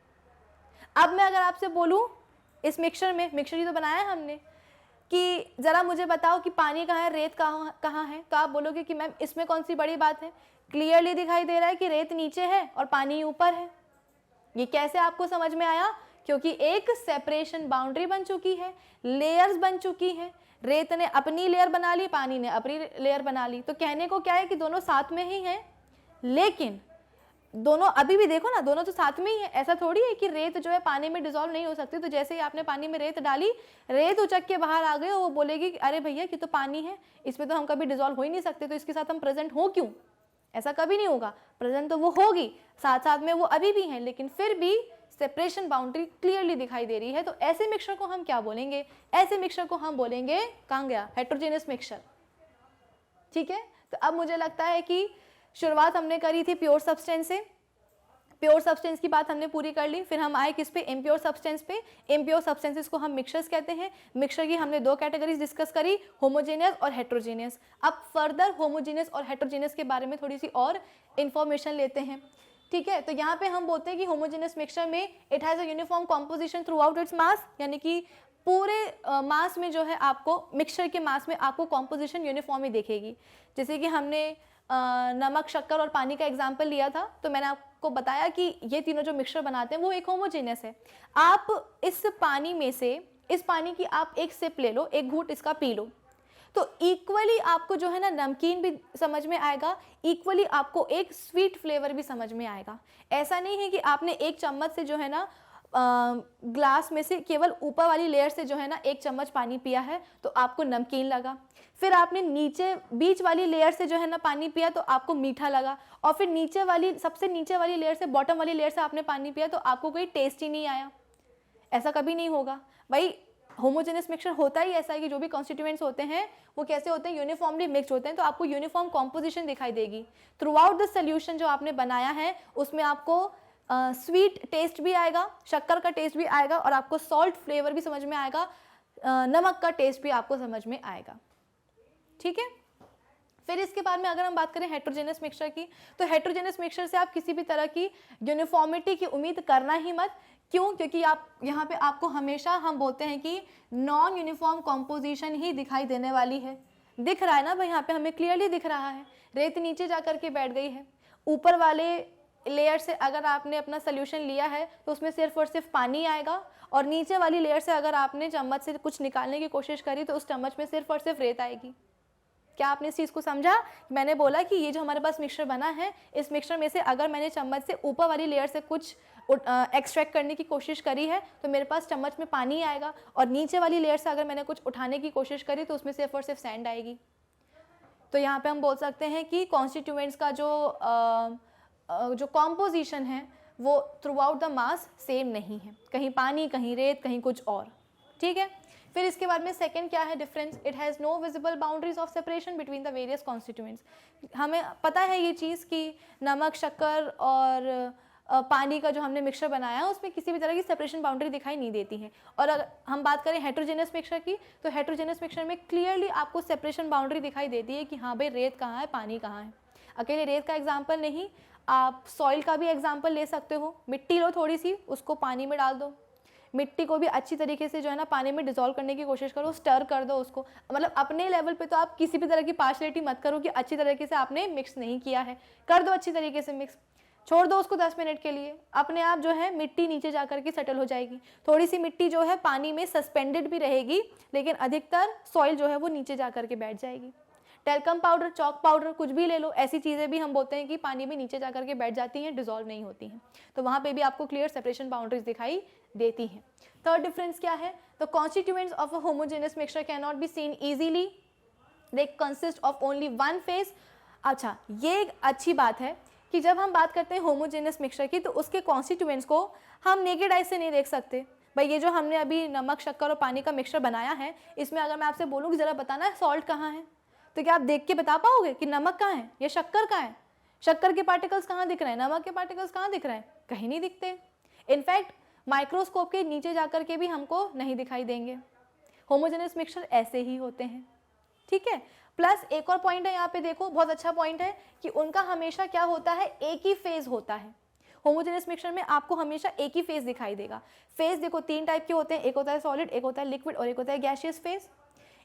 अब मैं अगर आपसे बोलूँ इस मिक्सचर में, मिक्सचर ही तो बनाया है हमने, कि ज़रा मुझे बताओ कि पानी कहाँ है, रेत कहाँ है, तो आप बोलोगे कि मैम इसमें कौन सी बड़ी बात है, क्लियरली दिखाई दे रहा है कि रेत नीचे है और पानी ऊपर है। ये कैसे आपको समझ में आया? क्योंकि एक सेपरेशन बाउंड्री बन चुकी है, लेयर्स बन चुकी हैं, रेत ने अपनी लेयर बना ली, पानी ने अपनी लेयर बना ली। तो कहने को क्या है कि दोनों साथ में ही हैं, लेकिन दोनों अभी भी देखो ना, दोनों तो साथ में ही है। ऐसा थोड़ी है कि रेत जो है पानी में डिसॉल्व नहीं हो सकती। तो जैसे ही आपने पानी में रेत डाली, रेत उचक के बाहर आ गई और वो बोलेगी कि अरे भैया ये तो पानी है, इसमें तो हम कभी डिसॉल्व हो ही नहीं सकते, तो इसके साथ हम प्रेजेंट हो क्यों? ऐसा कभी नहीं होगा। प्रेजेंट तो वो होगी, साथ साथ में वो अभी भी हैं, लेकिन फिर भी सेपरेशन बाउंड्री क्लियरली दिखाई दे रही है। तो ऐसे मिक्सचर को हम क्या बोलेंगे? ऐसे मिक्सचर को हम बोलेंगे, कहाँ गया, हेटेरोजेनस मिक्सचर। ठीक है, तो अब मुझे लगता है कि शुरुआत हमने करी थी प्योर सब्सटेंस से, प्योर सब्सटेंस की बात हमने पूरी कर ली। फिर हम आए किस पे? इम्प्योर सब्सटेंस पे। इम्प्योर सब्सटेंसेस को हम मिक्सचर्स कहते हैं। मिक्सचर की हमने दो कैटेगरीज डिस्कस करी, होमोजेनियस और हेटेरोजेनियस। अब फर्दर होमोजेनियस और हेटेरोजेनियस के बारे में थोड़ी सी और इन्फॉर्मेशन लेते हैं। ठीक है, तो यहाँ पे हम बोलते हैं कि होमोजेनियस मिक्सचर में it has a uniform composition through out its mass, यानी कि पूरे मास में जो है आपको, मिक्सचर के मास में आपको कॉम्पोजिशन यूनिफॉर्म ही दिखेगी। जैसे कि हमने नमक, शक्कर और पानी का एग्जाम्पल लिया था, तो मैंने आपको बताया कि ये तीनों जो मिक्सचर बनाते हैं वो एक होमोजेनियस है। आप इस पानी में से, इस पानी की आप एक सिप ले लो, एक घूंट इसका पी लो, तो इक्वली आपको जो है ना नमकीन भी समझ में आएगा, इक्वली आपको एक स्वीट फ्लेवर भी समझ में आएगा। ऐसा नहीं है कि आपने एक चम्मच से जो है ना ग्लास में से केवल ऊपर वाली लेयर से जो है ना एक चम्मच पानी पिया है तो आपको नमकीन लगा, फिर आपने नीचे बीच वाली लेयर से जो है ना पानी पिया तो आपको मीठा लगा, और फिर नीचे वाली, सबसे नीचे वाली लेयर से, बॉटम वाली लेयर से आपने पानी पिया तो आपको कोई टेस्ट ही नहीं आया। ऐसा कभी नहीं होगा भाई। होमोजेनियस मिक्सचर होता ही ऐसा है कि जो भी कॉन्स्टिट्यूएंट्स होते हैं वो कैसे होते हैं, यूनिफॉर्मली मिक्स्ड होते हैं, तो आपको यूनिफॉर्म कॉम्पोजिशन दिखाई देगी। थ्रू आउट द सोल्यूशन जो आपने बनाया है उसमें आपको स्वीट टेस्ट भी आएगा, शक्कर का टेस्ट भी आएगा, और आपको सॉल्ट फ्लेवर भी समझ में आएगा, नमक का टेस्ट भी आपको समझ में आएगा। ठीक है, फिर इसके बाद में अगर हम बात करें हेटेरोजेनस मिक्सचर की, तो हेटेरोजेनस मिक्सचर से आप किसी भी तरह की यूनिफॉर्मिटी की उम्मीद करना ही मत। क्यों? क्योंकि आप यहाँ पे आपको हमेशा हम बोलते हैं कि नॉन यूनिफॉर्म कॉम्पोजिशन ही दिखाई देने वाली है। दिख रहा है ना भाई, यहाँ पे हमें क्लियरली दिख रहा है, रेत नीचे जा करके बैठ गई है। ऊपर वाले लेयर से अगर आपने अपना सोल्यूशन लिया है तो उसमें सिर्फ और सिर्फ पानी आएगा, और नीचे वाली लेयर से अगर आपने चम्मच से कुछ निकालने की कोशिश करी तो उस चम्मच में सिर्फ और सिर्फ रेत आएगी। क्या आपने इस चीज़ को समझा? मैंने बोला कि ये जो हमारे पास मिक्सचर बना है, इस मिक्सचर में से अगर मैंने चम्मच से ऊपर वाली लेयर से कुछ एक्सट्रैक्ट करने की कोशिश करी है तो मेरे पास चम्मच में पानी आएगा, और नीचे वाली लेयर से अगर मैंने कुछ उठाने की कोशिश करी तो उसमें सिर्फ और सिर्फ सैंड आएगी। तो यहाँ पे हम बोल सकते हैं कि कॉन्स्टिट्यूएंट्स का जो कॉम्पोजिशन है वो through out the mass same नहीं है, कहीं पानी, कहीं रेत, कहीं कुछ और। ठीक है, फिर इसके बाद में सेकंड क्या है difference? It has no visible boundaries of separation between the various constituents. हमें पता है ये चीज़ कि नमक, शक्कर और पानी का जो हमने मिक्सचर बनाया है उसमें किसी भी तरह की सेपरेशन बाउंड्री दिखाई नहीं देती है। और अगर हम बात करें हेटेरोजेनस मिक्सचर की, तो हेटेरोजेनस मिक्सचर में क्लियरली आपको सेपरेशन बाउंड्री दिखाई देती है कि हाँ भाई रेत कहाँ है, पानी कहाँ है। अकेले रेत का एग्जाम्पल नहीं, आप सॉइल का भी एग्जाम्पल ले सकते हो। मिट्टी लो थोड़ी सी, उसको पानी में डाल दो, मिट्टी को भी अच्छी तरीके से जो है ना पानी में डिसॉल्व करने की कोशिश करो, स्टर कर दो उसको। मतलब अपने लेवल पे तो आप किसी भी तरह की पार्शलिटी मत करो कि अच्छी तरीके से आपने मिक्स नहीं किया है, कर दो अच्छी तरीके से मिक्स, छोड़ दो उसको 10 मिनट के लिए, अपने आप जो है मिट्टी नीचे जा कर के सेटल हो जाएगी। थोड़ी सी मिट्टी जो है पानी में सस्पेंडेड भी रहेगी, लेकिन अधिकतर सॉइल जो है वो नीचे जा कर के बैठ जाएगी। टेल्कम पाउडर, चॉक पाउडर, कुछ भी ले लो, ऐसी चीज़ें भी हम बोलते हैं कि पानी में नीचे जा कर के बैठ जाती हैं, डिसॉल्व नहीं होती हैं। तो वहाँ पे भी आपको क्लियर सेपरेशन बाउंड्रीज दिखाई देती हैं। थर्ड डिफरेंस क्या है? तो constituents of a homogeneous mixture can not be seen easily, they consist of only one phase. अच्छा, ये एक अच्छी बात है कि जब हम बात करते हैं होमोजेनियस मिक्सचर की तो उसके कॉन्स्टिट्यूएंट्स को हम नेकेड आई से नहीं देख सकते। भाई ये जो हमने अभी नमक, शक्कर और पानी का मिक्सचर बनाया है, इसमें अगर मैं आपसे बोलूँ कि ज़रा बताना है सॉल्ट कहाँ है, तो क्या आप देख के बता पाओगे कि नमक कहाँ है या शक्कर कहाँ है? शक्कर के पार्टिकल्स कहाँ दिख रहे हैं, नमक के पार्टिकल्स कहाँ दिख रहे हैं? कहीं नहीं दिखते। इनफैक्ट माइक्रोस्कोप के नीचे जाकर के भी हमको नहीं दिखाई देंगे। होमोजेनियस मिक्सचर ऐसे ही होते हैं, ठीक है। प्लस एक और पॉइंट है यहाँ पे, देखो बहुत अच्छा पॉइंट है कि उनका हमेशा क्या होता है, एक ही फेज होता है। होमोजेनियस मिक्सचर में आपको हमेशा एक ही फेज दिखाई देगा। फेज देखो 3 टाइप के होते हैं, एक होता है सॉलिड, एक होता है लिक्विड और एक होता है गैसियस फेज।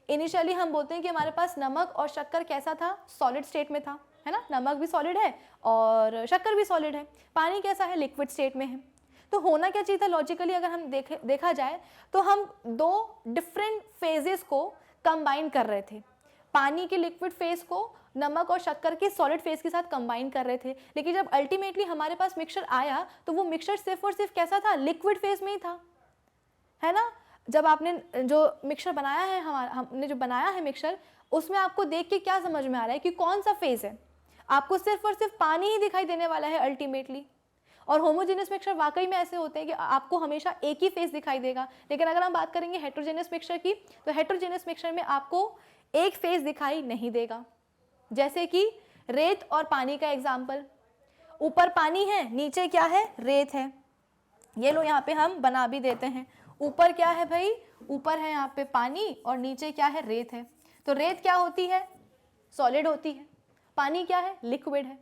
इनिशियली हम बोलते हैं कि हमारे पास नमक और शक्कर कैसा था, सॉलिड स्टेट में था, है ना। नमक भी सॉलिड है और शक्कर भी सॉलिड है। पानी कैसा है, लिक्विड स्टेट में है। तो होना क्या चाहिए था लॉजिकली, अगर हम देखा जाए तो हम 2 डिफरेंट फेजेस को कंबाइन कर रहे थे। पानी के लिक्विड फेज को नमक और शक्कर के सॉलिड फेज के साथ कंबाइन कर रहे थे। लेकिन जब अल्टीमेटली हमारे पास मिक्सचर आया तो वो मिक्सचर सिर्फ और सिर्फ कैसा था, लिक्विड फेज में ही था, है ना। जब आपने जो मिक्सचर बनाया है, हमने जो बनाया है मिक्सचर, उसमें आपको देख के क्या समझ में आ रहा है कि कौन सा फेज है? आपको सिर्फ और सिर्फ पानी ही दिखाई देने वाला है अल्टीमेटली। और होमोजेनियस मिक्सचर वाकई में ऐसे होते हैं कि आपको हमेशा एक ही फेज दिखाई देगा। लेकिन अगर हम बात करेंगे हेट्रोजेनियस मिक्सचर की, तो हेट्रोजेनियस मिक्सचर में आपको एक फेज दिखाई नहीं देगा। जैसे कि रेत और पानी का एग्जाम्पल, ऊपर पानी है, नीचे क्या है, रेत है। ये लो यहाँ पे हम बना भी देते हैं। ऊपर क्या है भाई, ऊपर है यहाँ पे पानी और नीचे क्या है, रेत है। तो रेत क्या होती है, सॉलिड होती है। पानी क्या है, लिक्विड है।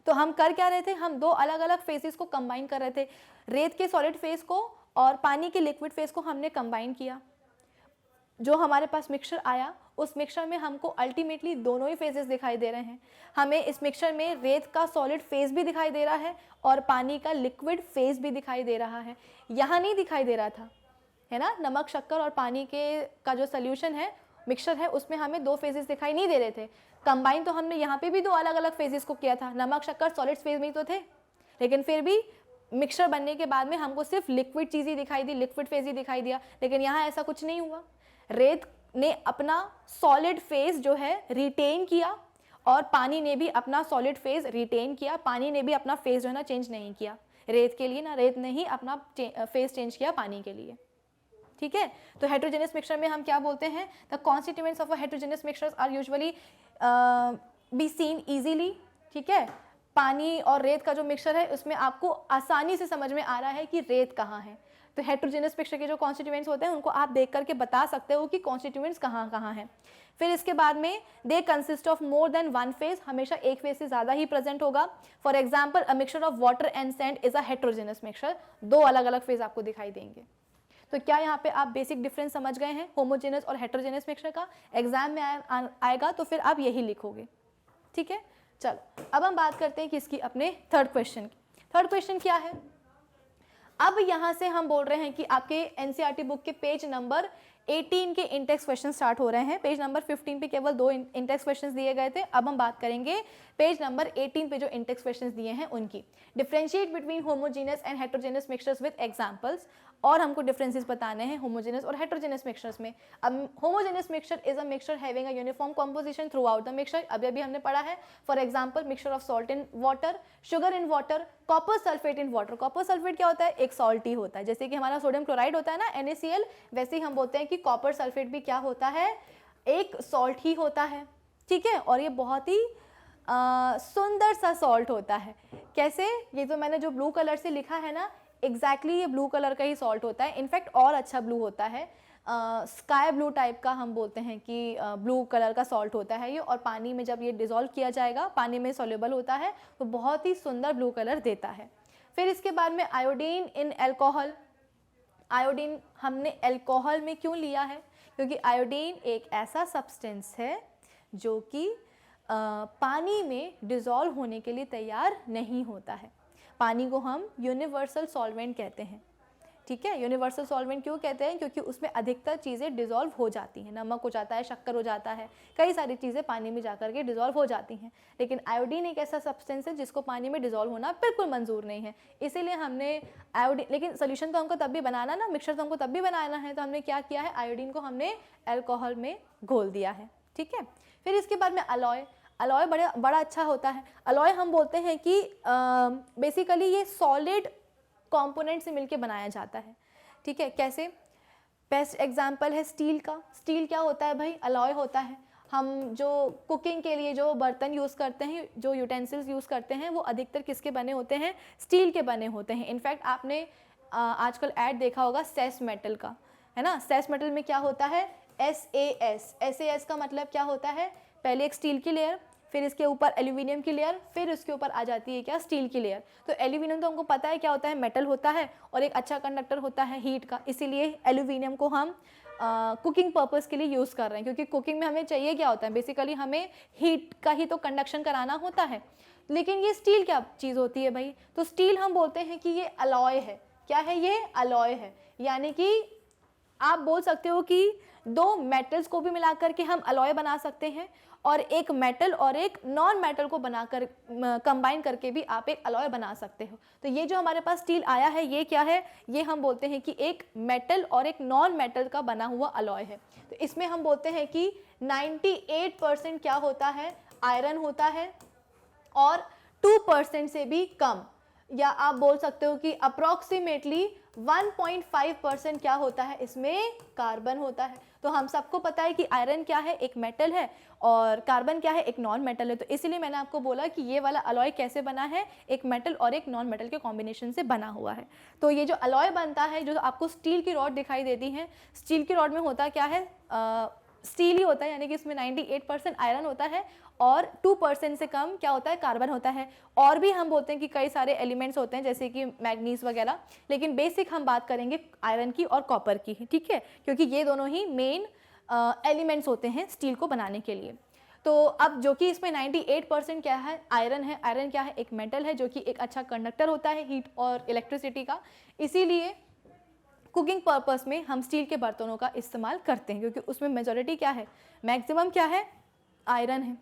तो हम कर क्या रहे थे, हम 2 अलग अलग फेजेस को कंबाइन कर रहे थे। रेत के सॉलिड फेज को और पानी के लिक्विड फेज को हमने कंबाइन किया। जो हमारे पास मिक्सचर आया, उस मिक्सचर में हमको अल्टीमेटली दोनों ही फेजेस दिखाई दे रहे हैं। हमें इस मिक्सचर में रेत का सॉलिड फेज भी दिखाई दे रहा है और पानी का लिक्विड फेज भी दिखाई दे रहा है। यहाँ नहीं दिखाई दे रहा था, है ना। नमक, शक्कर और पानी के का जो सोल्यूशन है, मिक्सचर है, उसमें हमें 2 फेजेस दिखाई नहीं दे रहे थे। कंबाइन तो हमने यहाँ पे भी 2 अलग अलग फेजेस को किया था। नमक, शक्कर सॉलिड फेज में ही तो थे, लेकिन फिर भी मिक्सचर बनने के बाद में हमको सिर्फ लिक्विड चीज़ ही दिखाई दी, लिक्विड फेज ही दिखाई दिया। लेकिन यहाँ ऐसा कुछ नहीं हुआ। रेत ने अपना सॉलिड फेज जो है रिटेन किया और पानी ने भी अपना सॉलिड फेज रिटेन किया। पानी ने भी अपना फेज जो है ना चेंज नहीं किया रेत के लिए, ना रेत ने ही अपना फेज चेंज किया पानी के लिए, ठीक है। तो हेट्रोजेनियस मिक्सचर में हम क्या बोलते हैं, the constituents of a heterogeneous mixtures are usually be seen easily, ठीक है। पानी और रेत का जो मिक्सचर है उसमें आपको आसानी से समझ में आ रहा है कि रेत कहाँ है। तो हेट्रोजेनियस मिक्सचर के जो कॉन्स्टिट्यूएंट्स होते हैं उनको आप देख करके बता सकते हो कि कॉन्स्टिट्यूएंट्स कहाँ कहाँ हैं। फिर इसके बाद में they consist of more than 1 phase, हमेशा एक फेज से ज़्यादा ही प्रेजेंट होगा। For example a mixture of water and sand is a heterogeneous mixture. 2 अलग अलग फेज आपको दिखाई देंगे। तो क्या यहाँ पे आप बेसिक डिफरेंस समझ गए हैं होमोजेनियस और हेट्रोजेनियस मिक्सचर का? एग्जाम में आएगा तो फिर आप यही लिखोगे, ठीक है। चलो अब हम बात करते हैं किसकी, अपने थर्ड क्वेश्चन की। थर्ड क्वेश्चन क्या है, अब यहाँ से हम बोल रहे हैं कि आपके एनसीईआरटी बुक के पेज नंबर 18 के इंटेक्स क्वेश्चन स्टार्ट हो रहे हैं। पेज नंबर 15 पे केवल 2 इंटेक्स क्वेश्चंस दिए गए थे। अब हम बात करेंगे पेज नंबर 18 पे जो इंटेक्स क्वेश्चंस दिए हैं उनकी। Differentiate between homogeneous and heterogeneous mixtures with examples, और हमको डिफरेंसेस बताने हैं होमोजेनियस और हेट्रोजेनियस मिक्सचर्स में। अब homogeneous mixture is a mixture having a uniform composition through out the mixture. अभी हमने पढ़ा है, for example mixture of salt in water, sugar in water, copper sulphate in water. Copper sulphate क्या होता है, एक सॉल्ट ही होता है। जैसे कि हमारा सोडियम क्लोराइड होता है ना NaCl, वैसे ही हम बोलते हैं कि कॉपर सल्फेट भी क्या होता है, एक सॉल्ट ही होता है, ठीक है। और ये बहुत ही सुंदर सा सॉल्ट होता है। कैसे, ये जो मैंने जो ब्लू कलर से लिखा है ना, एग्जैक्टली ये ब्लू कलर का ही सॉल्ट होता है। इनफैक्ट और अच्छा ब्लू होता है, स्काई ब्लू टाइप का हम बोलते हैं कि ब्लू कलर का सॉल्ट होता है ये। और पानी में जब ये डिज़ोल्व किया जाएगा, पानी में सोल्यूबल होता है, तो बहुत ही सुंदर ब्लू कलर देता है। फिर इसके बाद में आयोडीन इन एल्कोहल। आयोडीन हमने एल्कोहल में क्यों लिया है, क्योंकि आयोडीन एक ऐसा सब्सटेंस है जो कि पानी में डिज़ोल्व होने के लिए तैयार नहीं होता है। पानी को हम यूनिवर्सल सॉल्वेंट कहते हैं, ठीक है। यूनिवर्सल सॉल्वेंट क्यों कहते हैं, क्योंकि उसमें अधिकतर चीज़ें डिज़ोल्व हो जाती हैं। नमक हो जाता है, शक्कर हो जाता है, कई सारी चीज़ें पानी में जाकर के डिज़ोल्व हो जाती हैं। लेकिन आयोडीन एक ऐसा सब्सटेंस है जिसको पानी में डिज़ोल्व होना बिल्कुल मंजूर नहीं है। इसीलिए हमने आयोडीन, लेकिन सोल्यूशन तो हमको तब भी बनाना ना, मिक्सचर तो हमको तब भी बनाना है, तो हमने क्या किया है, आयोडीन को हमने एल्कोहल में घोल दिया है, ठीक है। फिर इसके बाद में अलॉय। अलॉय बड़ा अच्छा होता है। अलॉय हम बोलते हैं कि बेसिकली ये सॉलिड कंपोनेंट से मिलके बनाया जाता है, ठीक है। कैसे? बेस्ट एग्जांपल है स्टील का। स्टील क्या होता है भाई? अलॉय होता है। हम जो कुकिंग के लिए जो बर्तन यूज़ करते हैं, जो यूटेंसिल्स यूज़ करते हैं, वो अधिकतर किसके बने होते हैं? स्टील के बने होते हैं। इनफैक्ट आपने आजकल ऐड देखा होगा सेस मेटल का, है ना। सेस मेटल में क्या होता है? SAS। SAS का मतलब क्या होता है? पहले एक स्टील की लेयर, फिर इसके ऊपर एल्यूमिनियम की लेयर, फिर उसके ऊपर आ जाती है क्या? स्टील की लेयर। तो एल्यूमिनियम तो हमको पता है क्या होता है? मेटल होता है और एक अच्छा कंडक्टर होता है हीट का, इसीलिए एल्यूमिनियम को हम कुकिंग पर्पस के लिए यूज़ कर रहे हैं, क्योंकि कुकिंग में हमें चाहिए क्या होता है? बेसिकली हमें हीट का ही तो कंडक्शन कराना होता है। लेकिन ये स्टील क्या चीज़ होती है भाई? तो स्टील हम बोलते हैं कि ये अलॉय है। क्या है ये? अलॉय है। यानी कि आप बोल सकते हो कि दो मेटल्स को भी मिलाकर के हम अलॉय बना सकते हैं, और एक मेटल और एक नॉन मेटल को बनाकर कंबाइन करके भी आप एक अलॉय बना सकते हो। तो ये जो हमारे पास स्टील आया है, ये क्या है? ये हम बोलते हैं कि एक मेटल और एक नॉन मेटल का बना हुआ अलॉय है। तो इसमें हम बोलते हैं कि 98% क्या होता है? आयरन होता है, और 2% से भी कम, या आप बोल सकते हो कि अप्रॉक्सीमेटली 1.5% क्या होता है? इसमें कार्बन होता है। तो हम सबको पता है कि आयरन क्या है? एक मेटल है, और कार्बन क्या है? एक नॉन मेटल है। तो इसीलिए मैंने आपको बोला कि ये वाला अलॉय कैसे बना है? एक मेटल और एक नॉन मेटल के कॉम्बिनेशन से बना हुआ है। तो ये जो अलॉय बनता है, जो आपको स्टील की रॉड दिखाई देती है, स्टील की रॉड में होता क्या है? स्टील ही होता है, यानी कि इसमें 98% आयरन होता है और 2% से कम क्या होता है? कार्बन होता है। और भी हम बोलते हैं कि कई सारे एलिमेंट्स होते हैं, जैसे कि मैग्नीज वगैरह, लेकिन बेसिक हम बात करेंगे आयरन की और कॉपर की, ठीक है, क्योंकि ये दोनों ही मेन एलिमेंट्स होते हैं स्टील को बनाने के लिए। तो अब जो कि इसमें 98% क्या है? आयरन है। आयरन क्या है? एक मेटल है, जो कि एक अच्छा कंडक्टर होता है हीट और इलेक्ट्रिसिटी का। इसीलिए कुकिंग पर्पस में हम स्टील के बर्तनों का इस्तेमाल करते हैं, क्योंकि उसमें मेजॉरिटी क्या है? मैक्सिमम क्या है? आयरन है,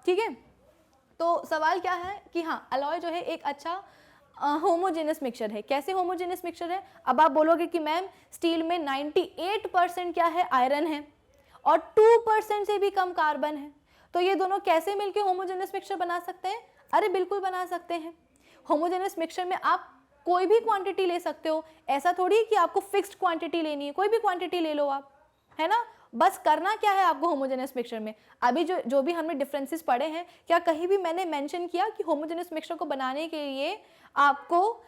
ठीक है। तो सवाल क्या है कि हाँ, अलॉय जो है एक अच्छा होमोजेनस मिक्सचर है। कैसे होमोजेनस मिक्सचर है? अब आप बोलोगे कि मैम स्टील में 98% क्या है? आयरन है, और 2% से भी कम कार्बन है, तो ये दोनों कैसे मिलके होमोजेनस मिक्सचर बना सकते हैं? अरे बिल्कुल बना सकते हैं। होमोजेनस मिक्सचर में आप कोई भी क्वांटिटी ले सकते हो, ऐसा थोड़ी कि आपको फिक्स्ड क्वांटिटी लेनी है, कोई भी क्वांटिटी ले लो आप, है ना। बस करना क्या है आपको होमोजेनस मिक्सचर में? अभी जो भी हमने डिफरेंसेस पढ़े हैं, क्या कहीं भी मैंने मेंशन किया कि होमोजेनस मिक्सचर को बनाने के लिए आपको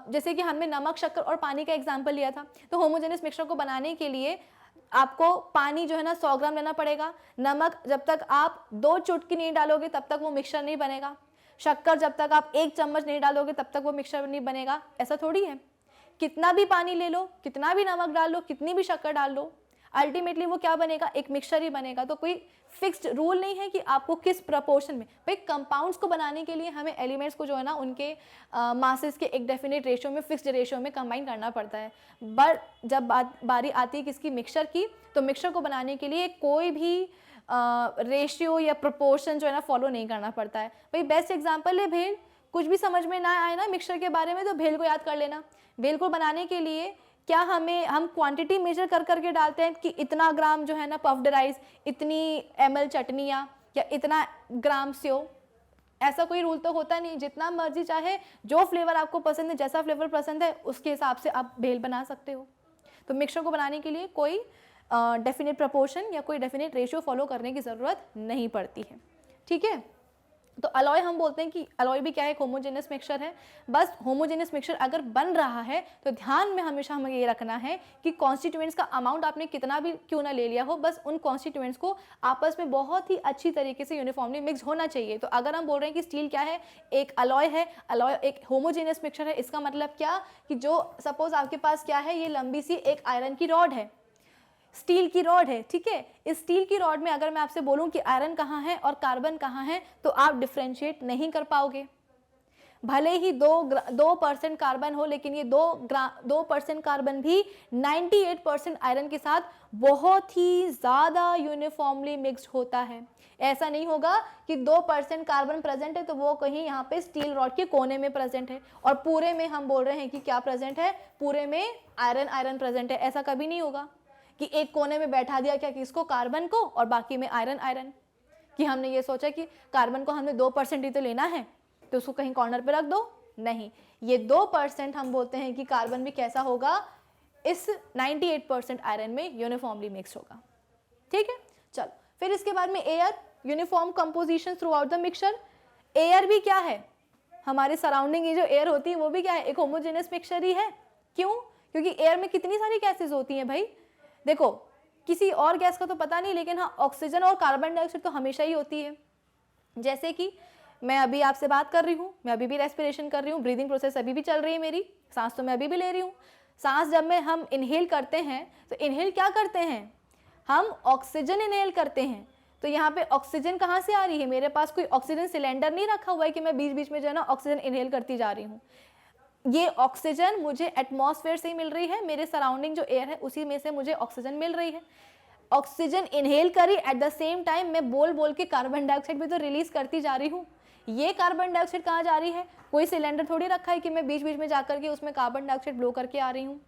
जैसे कि हमने नमक, शक्कर और पानी का एग्जांपल लिया था, तो होमोजेनस मिक्सचर को बनाने के लिए आपको पानी जो है ना 100 ग्राम लेना पड़ेगा। नमक जब तक आप 2 चुटकी नहीं डालोगे तब तक वो मिक्सचर नहीं बनेगा। शक्कर जब तक आप 1 चम्मच नहीं डालोगे तब तक वो मिक्सचर नहीं बनेगा। ऐसा थोड़ी है, कितना भी पानी ले लो, कितना भी नमक डाल लो, कितनी भी शक्कर डाल लो, अल्टीमेटली वो क्या बनेगा? एक मिक्सचर ही बनेगा। तो कोई फिक्स्ड रूल नहीं है कि आपको किस प्रपोर्शन में। भाई कंपाउंड्स को बनाने के लिए हमें एलिमेंट्स को जो है ना उनके मासेस के एक डेफिनेट रेशियो में, फिक्स्ड रेशियो में कंबाइन करना पड़ता है। बट जब बारी आती है किसकी? मिक्सचर की, तो मिक्सचर को बनाने के लिए कोई भी रेशियो या प्रोपोर्शन जो है ना फॉलो नहीं करना पड़ता है। भाई बेस्ट एग्जांपल है भेल। कुछ भी समझ में ना आए ना मिक्सचर के बारे में, तो भेल को याद कर लेना। भेल को बनाने के लिए क्या हम क्वांटिटी मेजर कर करके डालते हैं कि इतना ग्राम जो है ना पफ्ड राइस, इतनी ml चटनियाँ, या इतना ग्राम सेव? ऐसा कोई रूल तो होता नहीं। जितना मर्जी चाहे, जो फ्लेवर आपको पसंद है, जैसा फ्लेवर पसंद है, उसके हिसाब से आप भेल बना सकते हो। तो मिक्सचर को बनाने के लिए कोई डेफिनेट प्रपोर्शन या कोई डेफिनेट रेशियो फॉलो करने की ज़रूरत नहीं पड़ती है, ठीक है। तो अलॉय हम बोलते हैं कि अलॉय भी क्या है? एक होमोजेनस मिक्सचर है। बस होमोजेनस मिक्सचर अगर बन रहा है तो ध्यान में हमेशा हमें ये रखना है कि कॉन्स्टिट्यूएंट्स का अमाउंट आपने कितना भी क्यों ना ले लिया हो, बस उन कॉन्स्टिट्यूएंट्स को आपस में बहुत ही अच्छी तरीके से यूनिफॉर्मली मिक्स होना चाहिए। तो अगर हम बोल रहे हैं कि स्टील क्या है? एक अलॉय है, अलॉय एक होमोजेनस मिक्सचर है। इसका मतलब क्या कि जो सपोज आपके पास क्या है, ये लंबी सी एक आयरन की रॉड है, स्टील की रॉड है, ठीक है। इस स्टील की रॉड में अगर मैं आपसे बोलूं कि आयरन कहाँ है और कार्बन कहाँ है, तो आप डिफ्रेंशिएट नहीं कर पाओगे। भले ही 2% कार्बन हो, लेकिन ये 2% कार्बन भी 98% आयरन के साथ बहुत ही ज़्यादा यूनिफॉर्मली मिक्स्ड होता है। ऐसा नहीं होगा कि 2% कार्बन प्रेजेंट है तो वो कहीं यहाँ पे स्टील रॉड के कोने में प्रेजेंट है और पूरे में हम बोल रहे हैं कि क्या प्रेजेंट है? पूरे में आयरन प्रेजेंट है। ऐसा कभी नहीं होगा कि एक कोने में बैठा दिया क्या किसको? कार्बन को, और बाकी में आयरन। कि हमने ये सोचा कि कार्बन को हमने 2% ही तो लेना है तो उसको कहीं कॉर्नर पे रख दो, नहीं, ये 2% हम बोलते हैं कि कार्बन भी कैसा होगा, इस 98% आयरन में यूनिफॉर्मली मिक्स होगा। ठीक है, चलो फिर इसके बाद में air, uniform composition through out the mixture. Air भी क्या है, हमारे सराउंडिंग ये जो एयर होती है वो भी क्या है, एक होमोजेनस मिक्सचर ही है। क्यों? क्योंकि एयर में कितनी सारी गैसेज होती हैं भाई, देखो किसी और गैस का तो पता नहीं, लेकिन हाँ ऑक्सीजन और कार्बन डाइऑक्साइड तो हमेशा ही होती है। जैसे कि मैं अभी आपसे बात कर रही हूँ, मैं अभी भी रेस्पिरेशन कर रही हूँ, ब्रीदिंग प्रोसेस अभी भी चल रही है मेरी, सांस तो मैं अभी भी ले रही हूँ। सांस जब में हम इनहेल करते हैं तो इनहेल क्या करते हैं, हम ऑक्सीजन इनहेल करते हैं। तो यहाँ पे ऑक्सीजन कहाँ से आ रही है, मेरे पास कोई ऑक्सीजन सिलेंडर नहीं रखा हुआ है कि मैं बीच बीच में जो है ना ऑक्सीजन इनहेल करती जा रही हूँ। ये ऑक्सीजन मुझे एटमॉस्फेयर से ही मिल रही है, मेरे सराउंडिंग जो एयर है उसी में से मुझे ऑक्सीजन मिल रही है। ऑक्सीजन इनहेल करी, एट द सेम टाइम मैं बोल बोल के कार्बन डाइऑक्साइड भी तो रिलीज करती जा रही हूँ। ये कार्बन डाइऑक्साइड कहाँ जा रही है, कोई सिलेंडर थोड़ी रखा है कि मैं बीच बीच में जाकर के उसमें कार्बन डाइऑक्साइड ब्लो करके आ रही हूँ।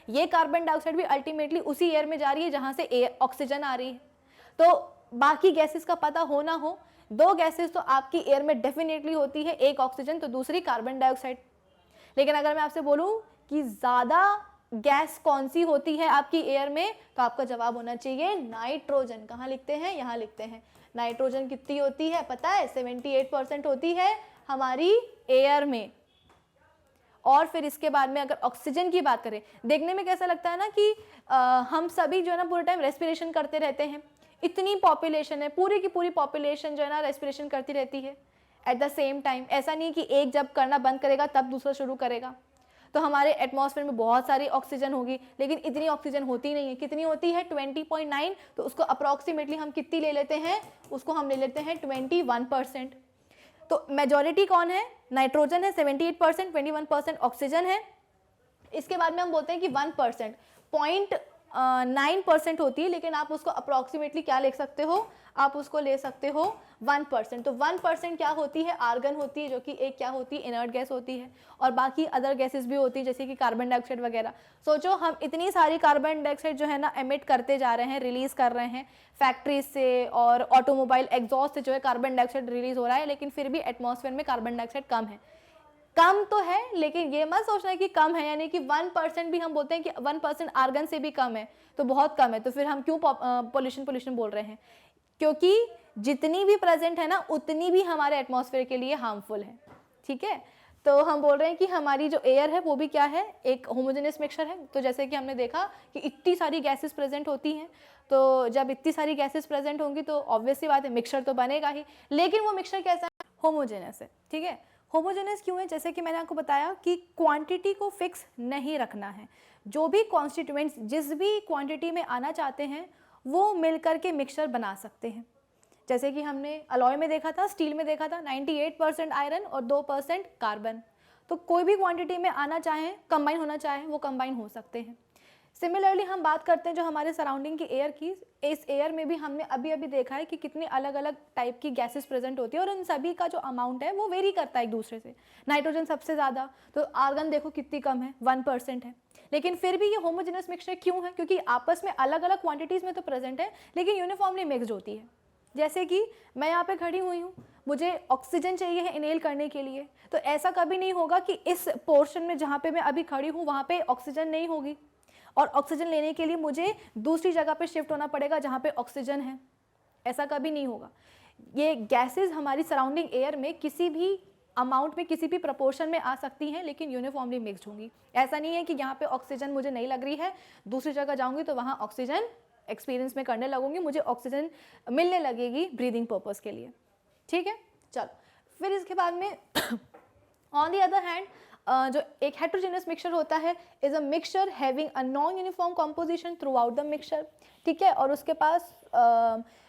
ये कार्बन डाइऑक्साइड भी अल्टीमेटली उसी एयर में जा रही है जहाँ से ऑक्सीजन आ रही है। तो बाकी गैसेस का पता हो ना हो, दो गैसेस तो आपकी एयर में डेफिनेटली होती है, एक ऑक्सीजन तो दूसरी कार्बन डाइऑक्साइड। लेकिन अगर मैं आपसे बोलूं कि ज़्यादा गैस कौन सी होती है आपकी एयर में, तो आपका जवाब होना चाहिए नाइट्रोजन। कहाँ लिखते हैं, यहाँ लिखते हैं। नाइट्रोजन कितनी होती है पता है, 78% होती है हमारी एयर में। और फिर इसके बाद में अगर ऑक्सीजन की बात करें, देखने में कैसा लगता है ना कि हम सभी जो है ना पूरे टाइम रेस्पिरेशन करते रहते हैं, इतनी पॉपुलेशन है, पूरी की पूरी पॉपुलेशन जो है ना रेस्पिरेशन करती रहती है एट द सेम टाइम। ऐसा नहीं कि एक जब करना बंद करेगा तब दूसरा शुरू करेगा। तो हमारे एटमॉस्फेयर में बहुत सारी ऑक्सीजन होगी, लेकिन इतनी ऑक्सीजन होती नहीं है। कितनी होती है, 20.9। तो उसको अप्रॉक्सीमेटली हम कितनी ले लेते हैं, उसको हम ले लेते हैं 21%। तो मेजॉरिटी कौन है, नाइट्रोजन है 78%, 21% ऑक्सीजन है। इसके बाद में हम बोलते हैं कि 1% 0.9% होती है, लेकिन आप उसको अप्रॉक्सीमेटली क्या ले सकते हो, आप उसको ले सकते हो 1%। तो 1% क्या होती है, आर्गन होती है, जो कि एक क्या होती है, इनर्ट गैस होती है। और बाकी अदर गैसेस भी होती है जैसे कि कार्बन डाइऑक्साइड वगैरह। सोचो हम इतनी सारी कार्बन डाइऑक्साइड जो है ना एमिट करते जा रहे हैं, रिलीज कर रहे हैं फैक्ट्रीज से और ऑटोमोबाइल एग्जॉस्ट से जो है कार्बन डाइऑक्साइड रिलीज हो रहा है, लेकिन फिर भी एटमॉस्फेयर में कार्बन डाइऑक्साइड कम है। कम तो है, लेकिन ये मत सोचना कि कम है यानी कि 1% भी हम बोलते हैं कि 1% आर्गन से भी कम है तो बहुत कम है। तो फिर हम क्यों पोल्यूशन बोल रहे हैं, क्योंकि जितनी भी प्रेजेंट है ना उतनी भी हमारे एटमॉस्फेयर के लिए हार्मफुल है। ठीक है, तो हम बोल रहे हैं कि हमारी जो एयर है वो भी क्या है, एक होमोजेनियस मिक्सचर है। तो जैसे कि हमने देखा कि इतनी सारी गैसेस प्रेजेंट होती हैं, तो जब इतनी सारी गैसेस प्रेजेंट होंगी तो ऑब्वियसली बात है मिक्सचर तो बनेगा ही, लेकिन वो मिक्सचर कैसा है, होमोजेनियस है। ठीक है, होमोजेनियस क्यों है, जैसे कि मैंने आपको बताया कि क्वांटिटी को फिक्स नहीं रखना है। जो भी कॉन्स्टिट्यूएंट्स जिस भी क्वांटिटी में आना चाहते हैं वो मिलकर के मिक्सचर बना सकते हैं। जैसे कि हमने अलॉय में देखा था, स्टील में देखा था, 98% आयरन और 2% कार्बन। तो कोई भी क्वांटिटी में आना चाहें, कंबाइन होना चाहें, वो कंबाइन हो सकते हैं। सिमिलरली हम बात करते हैं जो हमारे सराउंडिंग की एयर की, इस एयर में भी हमने अभी अभी देखा है कि कितने अलग अलग टाइप की गैसेस प्रेजेंट होती है और उन सभी का जो अमाउंट है वो वेरी करता है एक दूसरे से। नाइट्रोजन सबसे ज़्यादा, तो आर्गन देखो कितनी कम है, 1% है। लेकिन फिर भी ये होमोजेनस मिक्सचर क्यों है, क्योंकि आपस में अलग अलग क्वांटिटीज़ में तो प्रेजेंट है लेकिन यूनिफॉर्मली मिक्सड होती है। जैसे कि मैं यहाँ पे खड़ी हुई हूँ, मुझे ऑक्सीजन चाहिए है इनहेल करने के लिए, तो ऐसा कभी नहीं होगा कि इस पोर्शन में जहाँ पे मैं अभी खड़ी हूँ वहाँ पे ऑक्सीजन नहीं होगी और ऑक्सीजन लेने के लिए मुझे दूसरी जगह पे शिफ्ट होना पड़ेगा जहाँ पे ऑक्सीजन है। ऐसा कभी नहीं होगा। ये गैसेस हमारी सराउंडिंग एयर में किसी भी अमाउंट में, किसी भी प्रपोर्शन में आ सकती हैं, लेकिन यूनिफॉर्मली मिक्सड होंगी। ऐसा नहीं है कि यहाँ पे ऑक्सीजन मुझे नहीं लग रही है, दूसरी जगह जाऊँगी तो वहाँ ऑक्सीजन एक्सपीरियंस में करने लगूंगी, मुझे ऑक्सीजन मिलने लगेगी ब्रीदिंग पर्पस के लिए। ठीक है, चलो फिर इसके बाद में ऑन दी अदर हैंड जो एक हेट्रोजेनस मिक्सचर होता है is a mixture having a non uniform composition through out the mixture. ठीक है, और उसके पास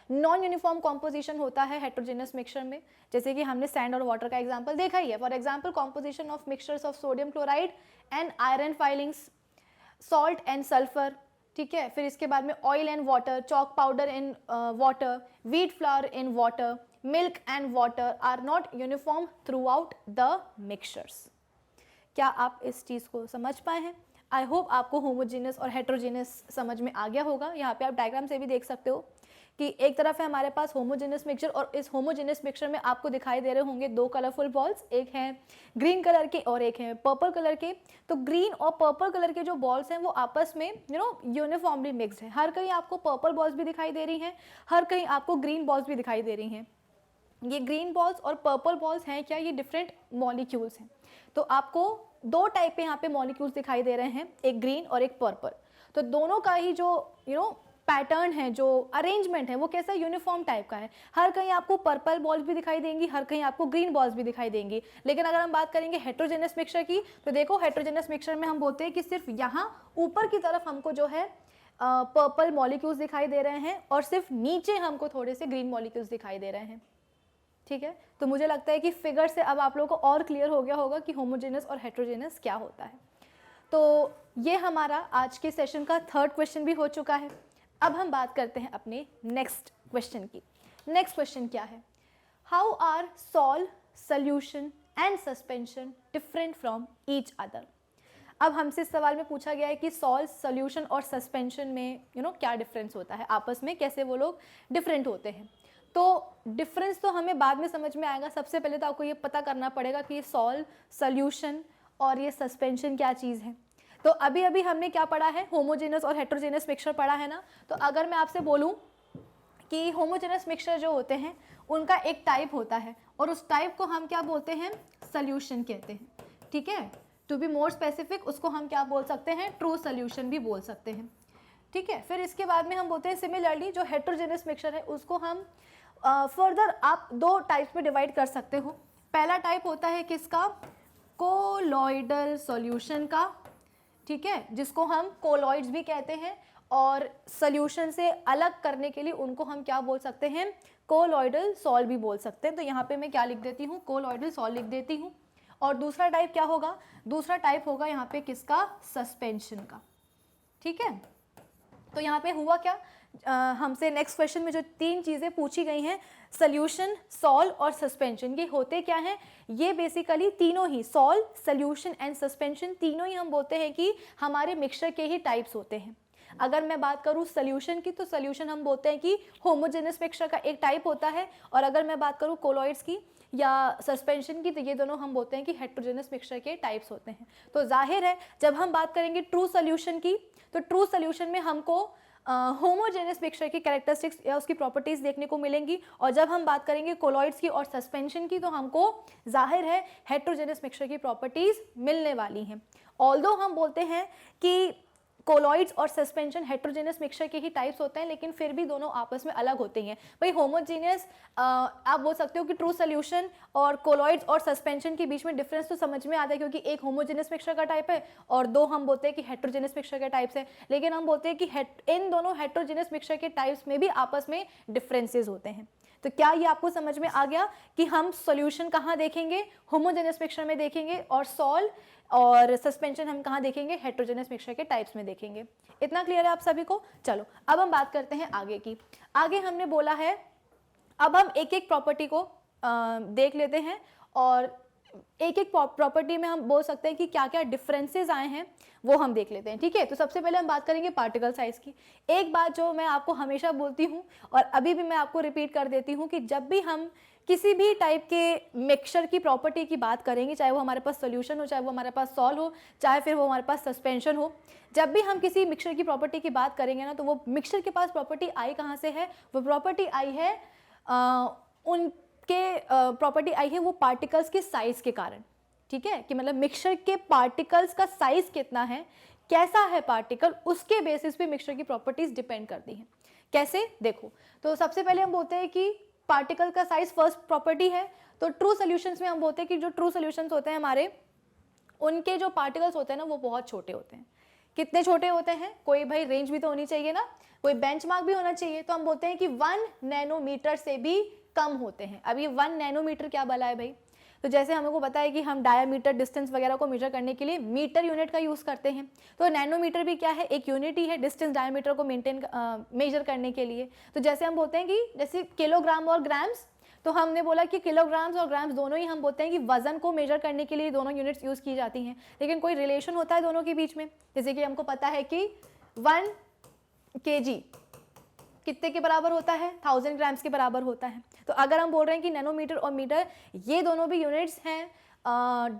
नॉन यूनिफॉर्म कॉम्पोजिशन होता है हेट्रोजेनस मिक्सचर में, जैसे कि हमने सैंड और वाटर का एग्जांपल देखा ही है। For example composition of mixtures of sodium chloride and iron filings, salt and sulphur. ठीक है, फिर इसके बाद में oil and water, chalk powder in water, wheat flour in water, milk and water are not uniform throughout the mixtures. क्या आप इस चीज़ को समझ पाए हैं? आई होप आपको होमोजेनस और हेट्रोजेनस समझ में आ गया होगा। यहाँ पे आप डायग्राम से भी देख सकते हो कि एक तरफ है हमारे पास होमोजेनस मिक्सचर और इस होमोजेनस मिक्सचर में आपको दिखाई दे रहे होंगे दो कलरफुल बॉल्स, एक है ग्रीन कलर के और एक है पर्पल कलर के। तो ग्रीन और पर्पल कलर के जो बॉल्स हैं वो आपस में यूनिफॉर्मली मिक्स्ड है। हर कहीं आपको पर्पल बॉल्स भी दिखाई दे रही हैं, हर कहीं आपको ग्रीन बॉल्स भी दिखाई दे रही हैं। ये ग्रीन बॉल्स और पर्पल बॉल्स हैं क्या, ये डिफरेंट मॉलिक्यूल्स हैं। तो आपको दो टाइप के यहाँ पे मॉलिक्यूल्स दिखाई दे रहे हैं, एक ग्रीन और एक पर्पल। तो दोनों का ही जो पैटर्न है, जो अरेंजमेंट है वो कैसा यूनिफॉर्म टाइप का है। हर कहीं आपको पर्पल बॉल्स भी दिखाई देंगी, हर कहीं आपको ग्रीन बॉल्स भी दिखाई देंगी। लेकिन अगर हम बात करेंगे हेट्रोजेनस मिक्सचर की, तो देखो हेट्रोजेनस मिक्सचर में हम बोलते हैं कि सिर्फ यहाँ ऊपर की तरफ हमको जो है पर्पल मॉलिक्यूल्स दिखाई दे रहे हैं और सिर्फ नीचे हमको थोड़े से ग्रीन मॉलिक्यूल्स दिखाई दे रहे हैं। ठीक है, तो मुझे लगता है कि फिगर से अब आप लोगों को और क्लियर हो गया होगा कि होमोजेनस और हेट्रोजेनस क्या होता है। तो ये हमारा आज के सेशन का थर्ड क्वेश्चन भी हो चुका है। अब हम बात करते हैं अपने नेक्स्ट क्वेश्चन की। नेक्स्ट क्वेश्चन क्या है, how are solve, solution and suspension different from each other. अब हमसे इस सवाल में पूछा गया है कि सॉल्व, सॉल्यूशन और सस्पेंशन में क्या डिफरेंस होता है, आपस में कैसे वो लोग डिफरेंट होते हैं। तो डिफरेंस तो हमें बाद में समझ में आएगा, सबसे पहले तो आपको ये पता करना पड़ेगा कि ये सॉल्व, सॉल्यूशन और ये सस्पेंशन क्या चीज़ है। तो अभी अभी हमने क्या पढ़ा है, होमोजेनस और हेट्रोजेनस मिक्सचर पढ़ा है ना। तो अगर मैं आपसे बोलूँ कि होमोजेनस मिक्सचर जो होते हैं उनका एक टाइप होता है और उस टाइप को हम क्या बोलते हैं, सॉल्यूशन कहते हैं। ठीक है, टू बी मोर स्पेसिफिक उसको हम क्या बोल सकते हैं, ट्रू सॉल्यूशन भी बोल सकते हैं। ठीक है, फिर इसके बाद में हम बोलते हैं सिमिलरली जो हेट्रोजेनस मिक्सचर है उसको हम फर्दर आप दो टाइप्स में डिवाइड कर सकते हो। पहला टाइप होता है किसका, कोलॉइडल सॉल्यूशन का। ठीक है, जिसको हम कोलॉइड्स भी कहते हैं और सॉल्यूशन से अलग करने के लिए उनको हम क्या बोल सकते हैं, कोलॉइडल सॉल्व भी बोल सकते हैं। तो यहाँ पे मैं क्या लिख देती हूँ, कोलॉइडल सॉल्व लिख देती हूँ। और दूसरा टाइप क्या होगा, दूसरा टाइप होगा यहाँ पे किसका, सस्पेंशन का। ठीक है, तो यहाँ पे हुआ क्या, हमसे नेक्स्ट क्वेश्चन में जो तीन चीज़ें पूछी गई हैं, सॉल्यूशन, सॉल्व और सस्पेंशन, ये होते क्या हैं, ये बेसिकली तीनों ही सॉल्व, सॉल्यूशन एंड सस्पेंशन तीनों ही हम बोलते हैं कि हमारे मिक्सचर के ही टाइप्स होते हैं। अगर मैं बात करूँ सॉल्यूशन की, तो सॉल्यूशन हम बोलते हैं कि होमोजेनस मिक्सचर का एक टाइप होता है। और अगर मैं बात करूँ कोलॉइड्स की या सस्पेंशन की, तो ये दोनों हम बोलते हैं कि हेट्रोजेनस मिक्सचर के टाइप्स होते हैं। तो जाहिर है जब हम बात करेंगे ट्रू सॉल्यूशन की, तो ट्रू सॉल्यूशन में हमको होमोजेनस मिक्सचर की कैरेक्टरिस्टिक्स या उसकी प्रॉपर्टीज़ देखने को मिलेंगी। और जब हम बात करेंगे कोलॉइड्स की और सस्पेंशन की, तो हमको जाहिर है हेट्रोजेनस मिक्सचर की प्रॉपर्टीज़ मिलने वाली हैं। ऑल्दो हम बोलते हैं कि कोलॉइड्स और सस्पेंशन हेट्रोजेनस मिक्सचर के ही टाइप्स होते हैं, लेकिन फिर भी दोनों आपस में अलग होते हैं। भाई होमोजेनियस आप बोल सकते हो कि ट्रू सॉल्यूशन और कोलॉइड्स और सस्पेंशन के बीच में डिफरेंस तो समझ में आता है, क्योंकि एक होमोजेनस मिक्सचर का टाइप है और दो हम बोलते हैं कि हेट्रोजेनस मिक्सचर के टाइप्स हैं। लेकिन हम बोलते हैं कि इन दोनों हेट्रोजेनस मिक्सचर के टाइप्स में भी आपस में डिफरेंसेस होते हैं। तो क्या ये आपको समझ में आ गया कि हम सॉल्यूशन कहाँ देखेंगे, होमोजेनस मिक्सचर में देखेंगे, और सॉल्व और सस्पेंशन हम कहाँ देखेंगे, हेट्रोजेनस मिक्सचर के टाइप्स में देखेंगे। इतना क्लियर है आप सभी को। चलो अब हम बात करते हैं आगे की। आगे हमने बोला है, अब हम एक एक प्रॉपर्टी को देख लेते हैं और एक एक प्रॉपर्टी में हम बोल सकते हैं कि क्या क्या डिफरेंसेस आए हैं वो हम देख लेते हैं। ठीक है, तो सबसे पहले हम बात करेंगे पार्टिकल साइज की। एक बात जो मैं आपको हमेशा बोलती हूँ और अभी भी मैं आपको रिपीट कर देती हूँ कि जब भी हम किसी भी टाइप के मिक्सचर की प्रॉपर्टी की बात करेंगे, चाहे वो हमारे पास सॉल्यूशन हो, चाहे वो हमारे पास सॉल्व हो, चाहे फिर वो हमारे पास सस्पेंशन हो, जब भी हम किसी मिक्सचर की प्रॉपर्टी की बात करेंगे ना, तो वो मिक्सचर के पास प्रॉपर्टी आई कहाँ से है, वो प्रॉपर्टी आई है उनके प्रॉपर्टी आई है वो पार्टिकल्स के साइज के कारण। ठीक है, कि मतलब मिक्सचर के पार्टिकल्स का साइज कितना है, कैसा है पार्टिकल, उसके बेसिस पे मिक्सचर की प्रॉपर्टीज डिपेंड करती हैं। कैसे, देखो, तो सबसे पहले हम बोलते हैं कि पार्टिकल का साइज फर्स्ट प्रॉपर्टी है। तो ट्रू सॉल्यूशंस में हम बोलते हैं कि जो ट्रू सॉल्यूशंस होते हैं हमारे, उनके जो पार्टिकल्स होते हैं ना वो बहुत छोटे होते हैं। कितने छोटे होते हैं, कोई भाई रेंज भी तो होनी चाहिए ना, कोई बेंचमार्क भी होना चाहिए। तो हम बोलते हैं कि 1 नैनोमीटर से भी कम होते हैं। अब ये 1 नैनोमीटर क्या बला है भाई, तो जैसे हमको पता है कि हम डायमीटर, डिस्टेंस वगैरह को मेजर करने के लिए मीटर यूनिट का यूज़ करते हैं, तो नैनोमीटर भी क्या है, एक यूनिट ही है डिस्टेंस डायमीटर को मेजर करने के लिए। तो जैसे हम बोलते हैं कि जैसे किलोग्राम और ग्राम्स, तो हमने बोला कि किलोग्राम्स और ग्राम्स दोनों ही हम बोलते हैं कि वजन को मेजर करने के लिए दोनों यूनिट्स यूज़ की जाती हैं। लेकिन कोई रिलेशन होता है दोनों के बीच में, जैसे कि हमको पता है कि 1 kg कितने के बराबर होता है, 1000 ग्राम्स के बराबर होता है। तो अगर हम बोल रहे हैं कि नैनोमीटर और मीटर ये दोनों भी यूनिट्स हैं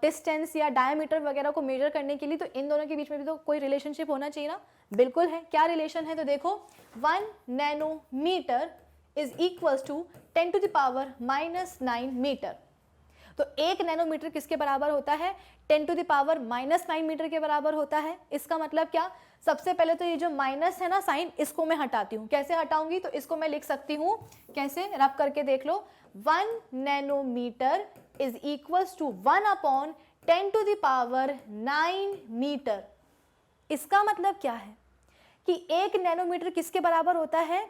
डिस्टेंस या डायमीटर वगैरह को मेजर करने के लिए, तो इन दोनों के बीच में भी तो कोई रिलेशनशिप होना चाहिए ना। बिल्कुल है। क्या रिलेशन है, तो देखो 1 nanometre is equals to 10 to the power -9 metre. तो 1 नैनोमीटर किसके बराबर होता है, 10 टू द पावर -9 मीटर के बराबर होता है। इसका मतलब क्या, सबसे पहले तो ये जो माइनस है ना साइन, इसको मैं हटाती हूँ। कैसे हटाऊंगी, तो इसको मैं लिख सकती हूँ कैसे, रब करके देख लो, 1 nanometre is equals to 1/10 to the power 9 metre. इसका मतलब क्या है कि 1 नैनोमीटर किसके बराबर होता है,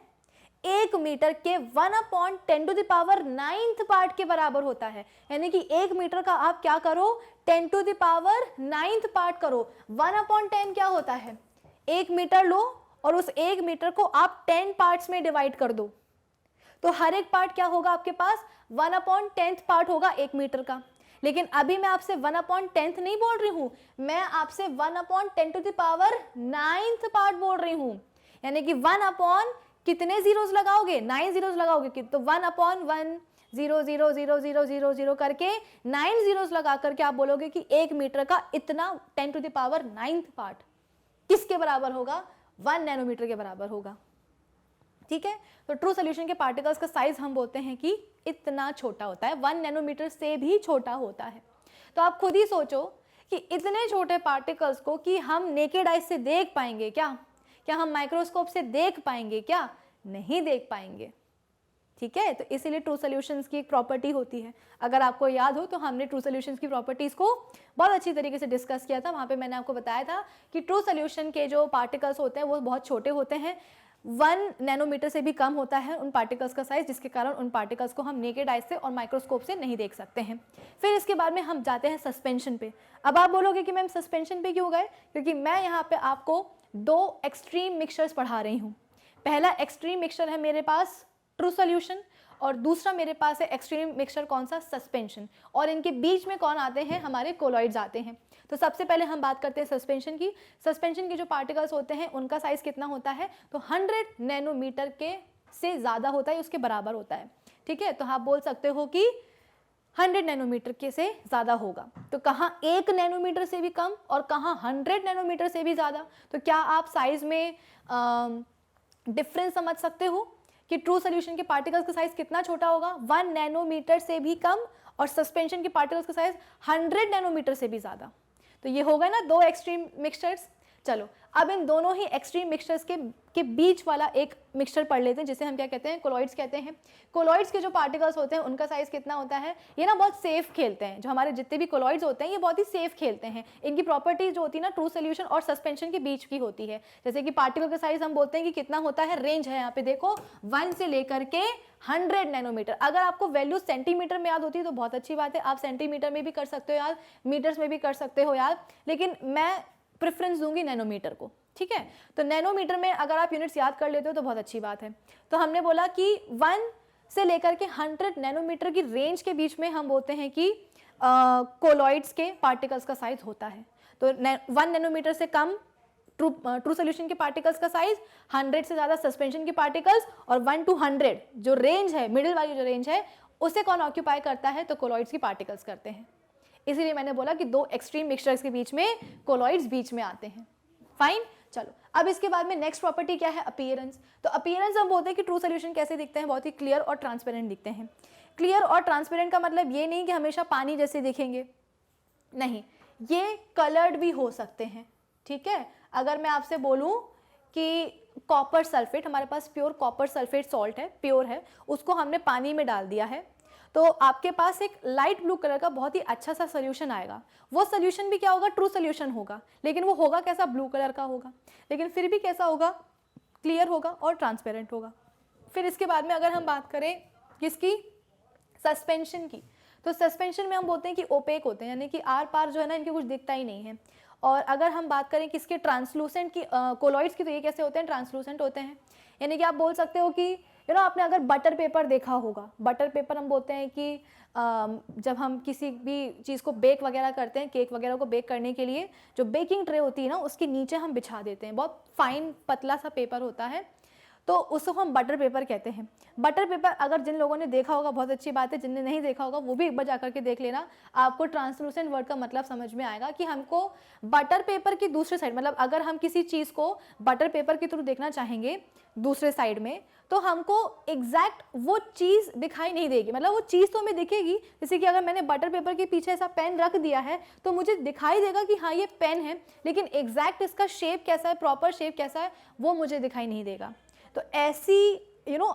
1 मीटर के 1/10 to the power 9th part के बराबर होता है। यानी कि 1 मीटर का आप क्या करो, 10 to the power 9th part करो। 1/10 क्या होता है, 1 मीटर लो और उस 1 मीटर को आप 10 पार्ट्स में डिवाइड कर दो, तो हर एक पार्ट क्या होगा आपके पास, 1/10 पार्ट होगा 1 मीटर का। लेकिन अभी मैं आपसे 1/10 नहीं बोल रही हूं, मैं आपसे 1/10 to the power 9th part बोल रही हूं। यानी कि 1 कितने जीरोस लगाओगे, 9 जीरोस लगाओगे, तो 1/1 0 0 0 0 0 0 करके 9 जीरोस लगा करके आप बोलोगे कि 1 मीटर का इतना 10 to the power 9th part किसके बराबर होगा, 1 नैनोमीटर के बराबर होगा। ठीक है, तो ट्रू सोल्यूशन के पार्टिकल्स का साइज हम बोलते हैं कि इतना छोटा होता है, 1 नैनोमीटर से भी छोटा होता है। तो आप खुद ही सोचो कि इतने छोटे पार्टिकल्स को कि हम नेकेड आई से देख पाएंगे क्या, क्या हम माइक्रोस्कोप से देख पाएंगे क्या, नहीं देख पाएंगे। ठीक है, तो इसीलिए ट्रू सॉल्यूशंस की एक प्रॉपर्टी होती है। अगर आपको याद हो तो हमने ट्रू सॉल्यूशंस की प्रॉपर्टीज को बहुत अच्छी तरीके से डिस्कस किया था। वहाँ पे मैंने आपको बताया था कि ट्रू सॉल्यूशन के जो पार्टिकल्स होते हैं वो बहुत छोटे होते हैं, 1 नैनोमीटर से भी कम होता है उन पार्टिकल्स का साइज, जिसके कारण उन पार्टिकल्स को हम नेकेड आई से और माइक्रोस्कोप से नहीं देख सकते हैं। फिर इसके बाद में हम जाते हैं सस्पेंशन पे। अब आप बोलोगे कि मैम सस्पेंशन पे क्यों गए, क्योंकि मैं यहाँ पे आपको 2 एक्सट्रीम मिक्सचर्स पढ़ा रही हूँ। पहला एक्सट्रीम मिक्सचर है मेरे पास ट्रू सॉल्यूशन, और दूसरा मेरे पास है एक्सट्रीम मिक्सचर कौन सा, सस्पेंशन। और इनके बीच में कौन आते हैं, हमारे कोलॉइड्स आते हैं। तो सबसे पहले हम बात करते हैं सस्पेंशन की। सस्पेंशन के जो पार्टिकल्स होते हैं उनका साइज कितना होता है, तो 100 नैनोमीटर के से ज़्यादा होता है, उसके बराबर होता है। ठीक है, तो आप बोल सकते हो कि 100 नैनोमीटर के से ज़्यादा होगा। तो कहाँ 1 नैनोमीटर से भी कम और कहाँ 100 नैनोमीटर से भी ज़्यादा। तो क्या आप साइज में डिफरेंस समझ सकते हो कि ट्रू सॉल्यूशन के पार्टिकल्स का साइज कितना छोटा होगा, 1 नैनोमीटर से भी कम, और सस्पेंशन के पार्टिकल्स का साइज 100 नैनोमीटर से भी ज़्यादा। तो ये हो गए ना 2 एक्सट्रीम मिक्सचर्स। चलो अब इन दोनों ही एक्सट्रीम मिक्सचर्स के बीच वाला एक मिक्सचर पढ़ लेते हैं, जिसे हम क्या कहते हैं, कोलॉइड्स कहते हैं। कोलॉइड्स के जो पार्टिकल्स होते हैं उनका साइज कितना होता है, ये ना बहुत सेफ खेलते हैं। जो हमारे जितने भी कोलॉइड्स होते हैं ये बहुत ही सेफ खेलते हैं। इनकी प्रॉपर्टीज जो होती है ना ट्रू सोल्यूशन और सस्पेंशन के बीच की होती है। जैसे कि पार्टिकल का साइज हम बोलते हैं कि कितना होता है, रेंज है यहाँ पे देखो 1 से लेकर के 100 नैनोमीटर। अगर आपको वैल्यू सेंटीमीटर में याद होती है तो बहुत अच्छी बात है, आप सेंटीमीटर में भी कर सकते हो याद, मीटर्स में भी कर सकते हो याद, लेकिन मैं प्रेफरेंस दूंगी नैनोमीटर को। ठीक है, तो नैनोमीटर में अगर आप यूनिट्स याद कर लेते हो तो बहुत अच्छी बात है। तो हमने बोला कि 1 से लेकर के 100 नैनोमीटर की रेंज के बीच में हम बोलते हैं कि कोलॉइड्स के पार्टिकल्स का साइज होता है। तो 1 नैनोमीटर से कम ट्रू सोल्यूशन के पार्टिकल्स का साइज, 100 से ज़्यादा सस्पेंशन के पार्टिकल्स, और 1 to 100 जो रेंज है, मिडिल वाली जो रेंज है, उसे कौन ऑक्यूपाई करता है, तो कोलॉइड्स की पार्टिकल्स करते हैं। इसीलिए मैंने बोला कि 2 एक्सट्रीम मिक्सचर्स के बीच में कोलॉइड्स बीच में आते हैं। फाइन, चलो अब इसके बाद में नेक्स्ट प्रॉपर्टी क्या है, अपीयरेंस। तो अपीयरेंस हम बोलते हैं कि ट्रू सोल्यूशन कैसे दिखते हैं, बहुत ही क्लियर और ट्रांसपेरेंट दिखते हैं। क्लियर और ट्रांसपेरेंट का मतलब ये नहीं कि हमेशा पानी जैसे दिखेंगे, नहीं, ये कलर्ड भी हो सकते हैं। ठीक है, अगर मैं आपसे बोलूं कि कॉपर सल्फेट, हमारे पास प्योर कॉपर सल्फेट सॉल्ट है, प्योर है, उसको हमने पानी में डाल दिया है, तो आपके पास एक लाइट ब्लू कलर का बहुत ही अच्छा सा सोल्यूशन आएगा। वो सोल्यूशन भी क्या होगा, ट्रू सोल्यूशन होगा, लेकिन वो होगा कैसा, ब्लू कलर का होगा, लेकिन फिर भी कैसा होगा, क्लियर होगा और ट्रांसपेरेंट होगा। फिर इसके बाद में अगर हम बात करें किसकी, सस्पेंशन की, तो सस्पेंशन में हम बोलते हैं कि ओपेक होते हैं, यानी कि आर पार जो है ना इनके कुछ दिखता ही नहीं है। और अगर हम बात करें किसके, ट्रांसलूसेंट की, कोलॉइड्स की, तो ये कैसे होते हैं, ट्रांसलूसेंट होते हैं। यानी कि आप बोल सकते हो कि आपने अगर बटर पेपर देखा होगा, बटर पेपर हम बोलते हैं कि जब हम किसी भी चीज़ को बेक वगैरह करते हैं, केक वगैरह को बेक करने के लिए जो बेकिंग ट्रे होती है ना, उसके नीचे हम बिछा देते हैं, बहुत फाइन पतला सा पेपर होता है। तो उसको हम बटर पेपर कहते हैं। बटर पेपर अगर जिन लोगों ने देखा होगा बहुत अच्छी बात है, जिनने नहीं देखा होगा वो भी एक बार जा करके देख लेना, आपको ट्रांसलूसेंट वर्ड का मतलब समझ में आएगा कि हमको बटर पेपर की दूसरे साइड, मतलब अगर हम किसी चीज़ को बटर पेपर के थ्रू देखना चाहेंगे दूसरे साइड में, तो हमको एग्जैक्ट वो चीज़ दिखाई नहीं देगी। मतलब वो चीज़ तो हमें दिखेगी, जैसे कि अगर मैंने बटर पेपर के पीछे ऐसा पेन रख दिया है तो मुझे दिखाई देगा कि हाँ ये पेन है, लेकिन एग्जैक्ट इसका शेप कैसा है, प्रॉपर शेप कैसा है, वो मुझे दिखाई नहीं देगा। तो ऐसी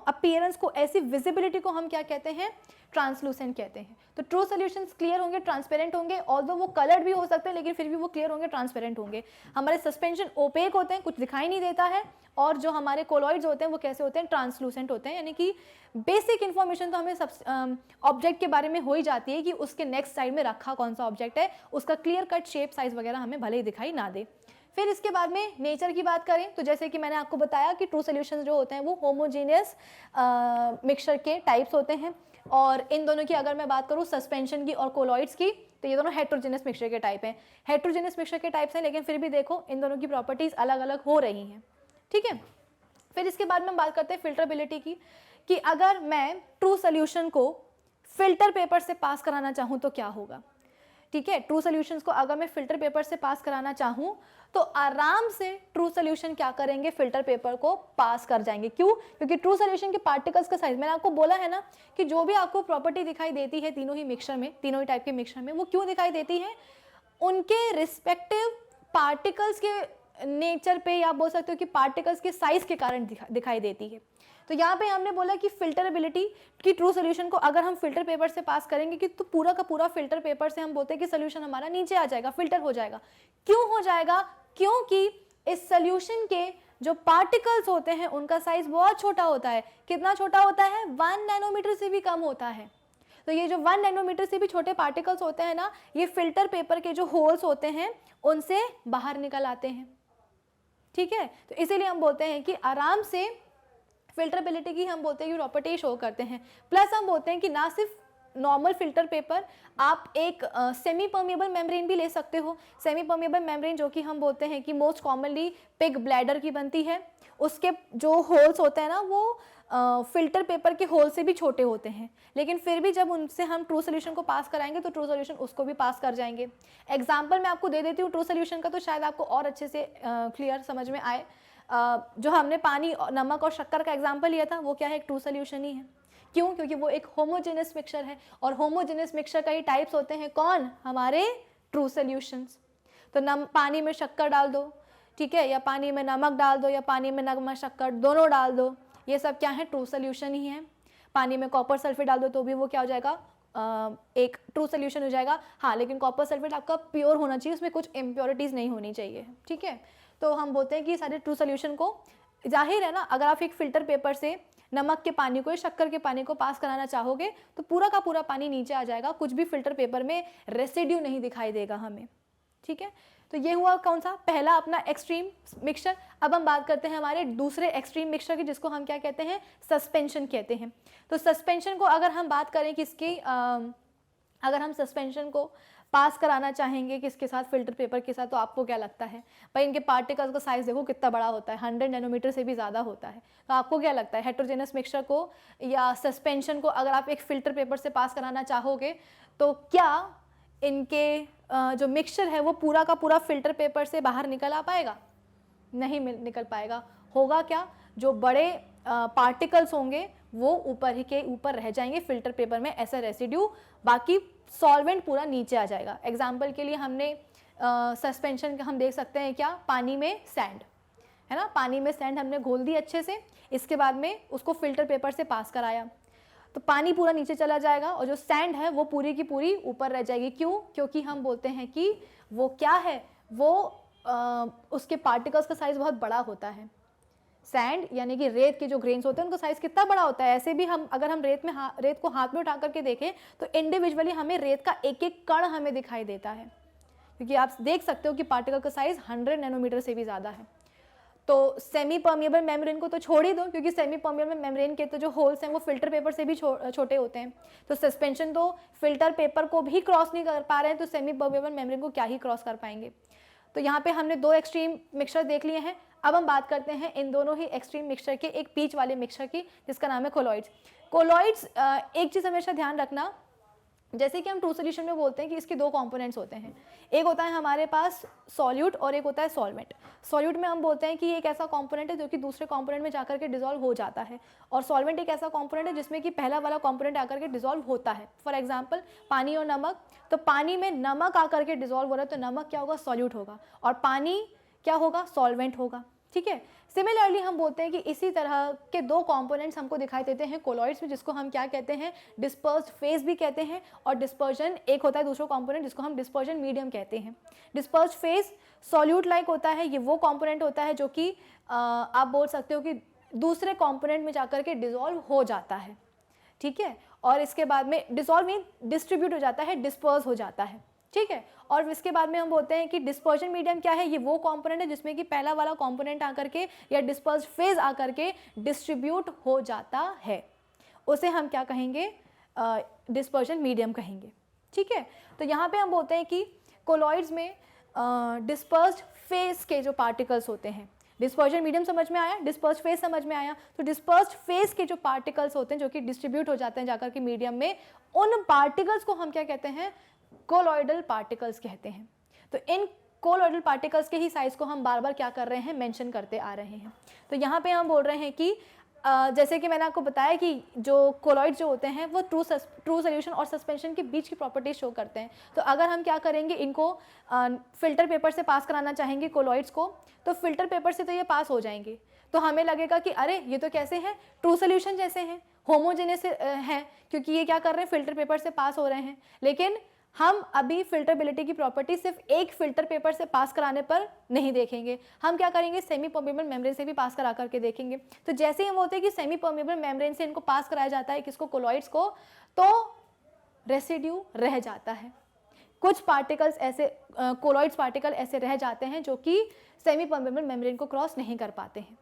अपीयरेंस को, ऐसी विजिबिलिटी को हम क्या कहते हैं, ट्रांसलूसेंट कहते हैं। तो ट्रू सॉल्यूशंस क्लियर होंगे, ट्रांसपेरेंट होंगे, ऑल्दो वो कलर्ड भी हो सकते हैं लेकिन फिर भी वो क्लियर होंगे, ट्रांसपेरेंट होंगे। हमारे सस्पेंशन ओपेक होते हैं, कुछ दिखाई नहीं देता है, और जो हमारे कोलॉइड्स होते हैं वो कैसे होते हैं, ट्रांसलूसेंट होते हैं। यानी कि बेसिक इन्फॉर्मेशन तो हमें ऑब्जेक्ट के बारे में हो ही जाती है कि उसके नेक्स्ट साइड में रखा कौन सा ऑब्जेक्ट है, उसका क्लियर कट शेप साइज वगैरह हमें भले ही दिखाई ना दे। फिर इसके बाद में नेचर की बात करें तो जैसे कि मैंने आपको बताया कि ट्रू सॉल्यूशंस जो होते हैं वो होमोजेनियस मिक्सचर के टाइप्स होते हैं, और इन दोनों की अगर मैं बात करूँ सस्पेंशन की और कोलॉइड्स की, तो ये दोनों हेट्रोजेनस मिक्सचर के टाइप हैं। हेट्रोजेनस मिक्सचर के टाइप्स हैं, लेकिन फिर भी देखो इन दोनों की प्रॉपर्टीज अलग अलग हो रही हैं, ठीक है। फिर इसके बाद में हम बात करते हैं फिल्टरेबिलिटी की, कि अगर मैं ट्रू सॉल्यूशन को फिल्टर पेपर से पास कराना चाहूँ तो क्या होगा, ठीक है। ट्रू सॉल्यूशंस को अगर मैं फिल्टर पेपर से पास कराना चाहूँ तो आराम से ट्रू सॉल्यूशन क्या करेंगे, फिल्टर पेपर को पास कर जाएंगे। क्यों? क्योंकि ट्रू सॉल्यूशन के पार्टिकल्स का साइज, मैंने आपको बोला है ना कि जो भी आपको प्रॉपर्टी दिखाई देती है तीनों ही मिक्सचर में, तीनों ही टाइप के मिक्सचर में, वो क्यों दिखाई देती है, उनके रिस्पेक्टिव पार्टिकल्स के नेचर पे, या बोल सकते हो कि पार्टिकल्स के साइज के कारण दिखाई देती है। तो यहाँ पे हमने बोला कि फिल्टरेबिलिटी की ट्रू सोल्यूशन को अगर हम फिल्टर पेपर से पास करेंगे कि तो पूरा का पूरा फिल्टर पेपर से हम बोलते हैं कि सोल्यूशन हमारा नीचे आ जाएगा, फिल्टर हो जाएगा। क्यों हो जाएगा? क्योंकि इस सोल्यूशन के जो पार्टिकल्स होते हैं उनका साइज बहुत छोटा होता है। कितना छोटा होता है? 1 नैनोमीटर से भी कम होता है। तो ये जो 1 नैनोमीटर से भी छोटे पार्टिकल्स होते हैं ना, ये फिल्टर पेपर के जो होल्स होते हैं उनसे बाहर निकल आते हैं, ठीक है। तो इसीलिए हम बोलते हैं कि आराम से फिल्टरेबिलिटी की हम बोलते हैं कि प्रॉपर्टी शो करते हैं। प्लस हम बोलते हैं कि ना सिर्फ नॉर्मल फिल्टर पेपर, आप एक सेमी परमिएबल मेम्ब्रेन भी ले सकते हो। सेमी परमिएबल मेम्ब्रेन जो कि हम बोलते हैं कि मोस्ट कॉमनली पिग ब्लैडर की बनती है, उसके जो होल्स होते हैं ना वो फिल्टर पेपर के होल से भी छोटे होते हैं, लेकिन फिर भी जब उनसे हम ट्रू सोल्यूशन को पास कराएंगे तो ट्रू सोल्यूशन उसको भी पास कर जाएंगे। एग्जाम्पल मैं आपको दे देती हूँ ट्रू सोल्यूशन का, तो शायद आपको और अच्छे से क्लियर समझ में आए। जो हमने पानी, नमक और शक्कर का एग्जाम्पल लिया था, वो क्या है? एक ट्रू सोल्यूशन ही है। क्यों? क्योंकि वो एक होमोजेनस मिक्सचर है, और होमोजेनस मिक्सचर का ही टाइप्स होते हैं कौन? हमारे ट्रू सोल्यूशंस। तो पानी में शक्कर डाल दो, ठीक है, या पानी में नमक डाल दो, या पानी में नमक शक्कर दोनों डाल दो, ये सब क्या है? ट्रू सोल्यूशन ही है। पानी में कॉपर सल्फेट डाल दो तो भी वो क्या हो जाएगा? एक ट्रू सोल्यूशन हो जाएगा। हाँ, लेकिन कॉपर सल्फेट आपका प्योर होना चाहिए, उसमें कुछ इम्प्योरिटीज़ नहीं होनी चाहिए, ठीक है। तो हम बोलते हैं कि सारे ट्रू सोल्यूशन को, जाहिर है ना, अगर आप एक फिल्टर पेपर से नमक के पानी को या शक्कर के पानी को पास कराना चाहोगे तो पूरा का पूरा पानी नीचे आ जाएगा, कुछ भी फिल्टर पेपर में रेसिड्यू नहीं दिखाई देगा हमें, ठीक है। तो ये हुआ कौन सा? पहला अपना एक्सट्रीम मिक्सचर। अब हम बात करते हैं हमारे दूसरे एक्सट्रीम मिक्सचर की, जिसको हम क्या कहते हैं? सस्पेंशन कहते हैं। तो सस्पेंशन को अगर हम बात करें किसकी, अगर हम सस्पेंशन को पास कराना चाहेंगे किसके साथ? फिल्टर पेपर के साथ, तो आपको क्या लगता है भाई? इनके पार्टिकल्स का साइज देखो कितना बड़ा होता है, 100 नैनोमीटर से भी ज़्यादा होता है। तो आपको क्या लगता है, हेट्रोजेनस मिक्सचर को या सस्पेंशन को अगर आप एक फिल्टर पेपर से पास कराना चाहोगे तो क्या इनके जो मिक्सचर है वो पूरा का पूरा फिल्टर पेपर से बाहर निकल आ पाएगा? नहीं निकल पाएगा। होगा क्या? जो बड़े पार्टिकल्स होंगे वो ऊपर ही के ऊपर रह जाएंगे फिल्टर पेपर में, ऐसा रेसिड्यू, बाकी सॉल्वेंट पूरा नीचे आ जाएगा। एग्जाम्पल के लिए हमने सस्पेंशन का हम देख सकते हैं क्या? पानी में सैंड है ना, पानी में सैंड हमने घोल दी अच्छे से, इसके बाद में उसको फिल्टर पेपर से पास कराया तो पानी पूरा नीचे चला जाएगा और जो सैंड है वो पूरी की पूरी ऊपर रह जाएगी। क्यों? क्योंकि हम बोलते हैं कि वो क्या है, वो उसके पार्टिकल्स का साइज बहुत बड़ा होता है। सैंड यानी कि रेत के जो ग्रेन्स होते हैं उनका साइज कितना बड़ा होता है। ऐसे भी हम अगर हम रेत को हाथ में उठा करके देखें तो इंडिविजुअली हमें रेत का एक एक कण हमें दिखाई देता है, क्योंकि आप देख सकते हो कि पार्टिकल का साइज 100 नैनोमीटर से भी ज़्यादा है। तो सेमी परमिएबल मेम्ब्रेन को तो छोड़ ही दो, क्योंकि सेमी परमिएबल मेम्ब्रेन के तो जो होल्स हैं वो फिल्टर पेपर से भी छोटे होते हैं। तो सस्पेंशन तो फिल्टर पेपर को भी क्रॉस नहीं कर पा रहे हैं, तो सेमी परमिएबल मेम्ब्रेन को क्या ही क्रॉस कर पाएंगे। तो यहाँ पे हमने दो एक्सट्रीम मिक्सचर देख लिए हैं। अब हम बात करते हैं इन दोनों ही एक्सट्रीम मिक्सचर के एक बीच वाले मिक्सचर की, जिसका नाम है कोलॉइड्स। कोलॉइड्स, एक चीज़ हमेशा ध्यान रखना, जैसे कि हम ट्रू सोल्यूशन में बोलते हैं कि इसके दो कंपोनेंट्स होते हैं, एक होता है हमारे पास सॉल्यूट और एक होता है सॉल्वेंट। सॉल्यूट में हम बोलते हैं कि एक ऐसा कंपोनेंट है जो कि दूसरे कंपोनेंट में जाकर के डिसॉल्व हो जाता है, और सॉल्वेंट एक ऐसा कंपोनेंट है जिसमें कि पहला वाला कंपोनेंट आकर के डिसॉल्व होता है। फॉर एग्जांपल पानी और नमक, तो पानी में नमक आकर के डिसॉल्व हो रहा है तो नमक क्या होगा, सॉल्यूट होगा, और पानी क्या होगा, सॉल्वेंट होगा। ठीक है, सिमिलरली हम बोलते हैं कि इसी तरह के दो कंपोनेंट्स हमको दिखाई देते हैं कोलॉइड्स में, जिसको हम क्या कहते हैं, डिस्पर्स्ड फेज भी कहते हैं, और डिस्पर्जन एक होता है दूसरा कंपोनेंट जिसको हम डिस्पर्जन मीडियम कहते हैं। डिस्पर्स्ड फेज सॉल्यूट लाइक होता है, ये वो कंपोनेंट होता है जो कि आप बोल सकते हो कि दूसरे कंपोनेंट में जाकर के डिसॉल्व हो जाता है। ठीक है, और इसके बाद में डिसॉल्व मीन डिस्ट्रीब्यूट हो जाता है, डिस्पर्स हो जाता है। ठीक है, और इसके बाद में हम बोलते हैं कि डिस्पर्जन मीडियम क्या है, ये वो कंपोनेंट है जिसमें कि पहला वाला कंपोनेंट आकर के या डिस्पर्स फेज आकर के डिस्ट्रीब्यूट हो जाता है, उसे हम क्या कहेंगे, डिस्पर्जन मीडियम कहेंगे। ठीक है, तो यहाँ पे हम बोलते हैं कि कोलॉइड्स में डिस्पर्स्ड फेज के जो पार्टिकल्स होते हैं, डिस्पर्जन मीडियम समझ में आया, डिस्पर्स्ड फेज समझ में आया, तो डिस्पर्स्ड फेज के जो पार्टिकल्स होते हैं जो कि डिस्ट्रीब्यूट हो जाते हैं जाकर के मीडियम में, उन पार्टिकल्स को हम क्या कहते हैं, कोलॉइडल पार्टिकल्स कहते हैं। तो इन कोलॉइडल पार्टिकल्स के ही साइज को हम बार बार क्या कर रहे हैं, मेंशन करते आ रहे हैं। तो यहाँ पे हम बोल रहे हैं कि जैसे कि मैंने आपको बताया कि जो कोलॉइड जो होते हैं वो ट्रू सोल्यूशन और सस्पेंशन के बीच की प्रॉपर्टीज शो करते हैं। तो अगर हम क्या करेंगे, इनको फिल्टर पेपर से पास कराना चाहेंगे कोलॉइड्स को, तो फिल्टर पेपर से तो ये पास हो जाएंगे, तो हमें लगेगा कि अरे ये तो कैसे हैं, ट्रू सोल्यूशन जैसे हैं, होमोजेनियस हैं, क्योंकि ये क्या कर रहे हैं, फिल्टर पेपर से पास हो रहे हैं। लेकिन हम अभी फिल्टरबिलिटी की प्रॉपर्टी सिर्फ एक फिल्टर पेपर से पास कराने पर नहीं देखेंगे, हम क्या करेंगे, सेमी परमेबल मेम्ब्रेन से भी पास करा करके देखेंगे। तो जैसे ही हम बोलते हैं कि सेमी परमेबल मेम्ब्रेन से इनको पास कराया जाता है किसको, कोलॉइड्स को, तो रेसिड्यू रह जाता है। कुछ पार्टिकल्स ऐसे कोलॉइड्स पार्टिकल ऐसे रह जाते हैं जो कि सेमी परमेबल मेम्ब्रेन को क्रॉस नहीं कर पाते हैं।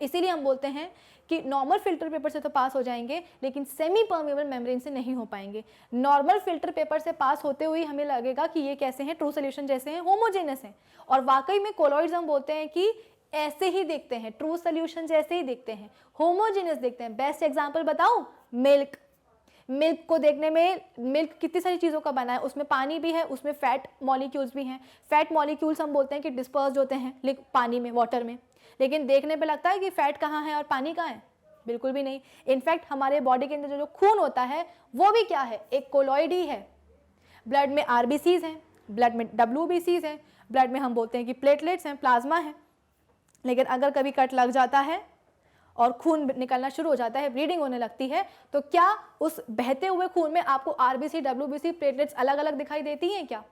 इसीलिए हम बोलते हैं कि नॉर्मल फिल्टर पेपर से तो पास हो जाएंगे लेकिन सेमी परमेबल मेम्ब्रेन से नहीं हो पाएंगे। नॉर्मल फिल्टर पेपर से पास होते हुए हमें लगेगा कि ये कैसे हैं, ट्रू सोल्यूशन जैसे हैं, होमोजेनस हैं, और वाकई में कोलॉइड्स हम बोलते हैं कि ऐसे ही दिखते हैं, ट्रू सोल्यूशन जैसे ही दिखते हैं, होमोजेनस दिखते हैं। बेस्ट एग्जाम्पल बताऊं, मिल्क। मिल्क को देखने में, मिल्क कितनी सारी चीज़ों का बना है, उसमें पानी भी है, उसमें फैट मॉलिक्यूल्स भी हैं। फैट मॉलिक्यूल्स हम बोलते हैं कि डिस्पर्स्ड होते हैं पानी में, वाटर में, लेकिन देखने पे लगता है कि फैट कहाँ है और पानी कहाँ है, बिल्कुल भी नहीं। इनफैक्ट हमारे बॉडी के अंदर जो खून होता है वो भी क्या है, एक कोलॉइड ही है। ब्लड में आरबीसीज हैं, ब्लड में डब्ल्यूबीसीज हैं, ब्लड में हम बोलते हैं कि प्लेटलेट्स हैं, प्लाज्मा है। लेकिन अगर कभी कट लग जाता है और खून निकलना शुरू हो जाता है, ब्लीडिंग होने लगती है, तो क्या उस बहते हुए खून में आपको आरबीसी, डब्ल्यूबीसी, प्लेटलेट्स अलग अलग दिखाई देती हैं क्या?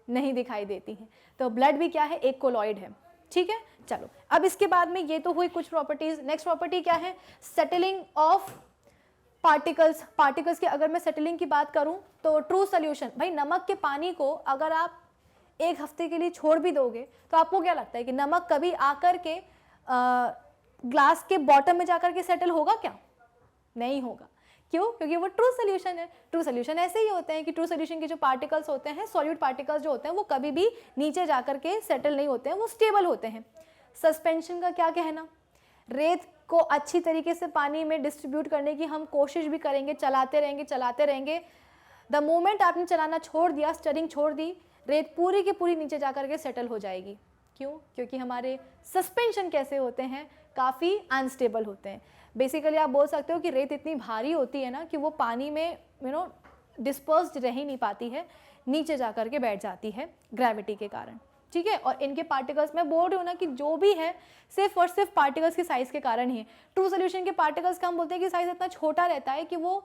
नहीं दिखाई देती हैं। तो ब्लड भी क्या है, एक कोलॉइड है। ठीक है, चलो अब इसके बाद में ये तो हुई कुछ प्रॉपर्टीज। नेक्स्ट प्रॉपर्टी क्या है, सेटलिंग ऑफ पार्टिकल्स। पार्टिकल्स की अगर मैं सेटलिंग की बात करूं तो ट्रू सोल्यूशन, भाई नमक के पानी को अगर आप एक हफ्ते के लिए छोड़ भी दोगे तो आपको क्या लगता है कि नमक कभी आकर के ग्लास के बॉटम में जाकर के सेटल होगा क्या? नहीं होगा। क्यों? क्योंकि वो ट्रू सोल्यूशन है। ट्रू सोल्यूशन ऐसे ही होते हैं कि ट्रू सोल्यूशन के जो पार्टिकल्स होते हैं, सॉल्यूट पार्टिकल्स जो होते हैं, वो कभी भी नीचे जाकर के सेटल नहीं होते हैं, वो स्टेबल होते हैं। सस्पेंशन का क्या कहना, रेत को अच्छी तरीके से पानी में डिस्ट्रीब्यूट करने की हम कोशिश भी करेंगे, चलाते रहेंगे। द मोमेंट आपने चलाना छोड़ दिया, स्टरिंग छोड़ दी, रेत पूरी की पूरी नीचे जाकर के सेटल हो जाएगी। क्यों? क्योंकि हमारे सस्पेंशन कैसे होते हैं, काफ़ी अनस्टेबल होते हैं। बेसिकली आप बोल सकते हो कि रेत इतनी भारी होती है ना कि वो पानी में डिस्पर्स्ड रह ही नहीं पाती है, नीचे जाकर के बैठ जाती है ग्रेविटी के कारण। ठीक है, और इनके पार्टिकल्स, मैं बोल रही हूँ ना कि जो भी है सिर्फ और सिर्फ पार्टिकल्स के साइज के कारण ही है। ट्रू सोल्यूशन के पार्टिकल्स का हम बोलते हैं कि साइज इतना छोटा रहता है कि वो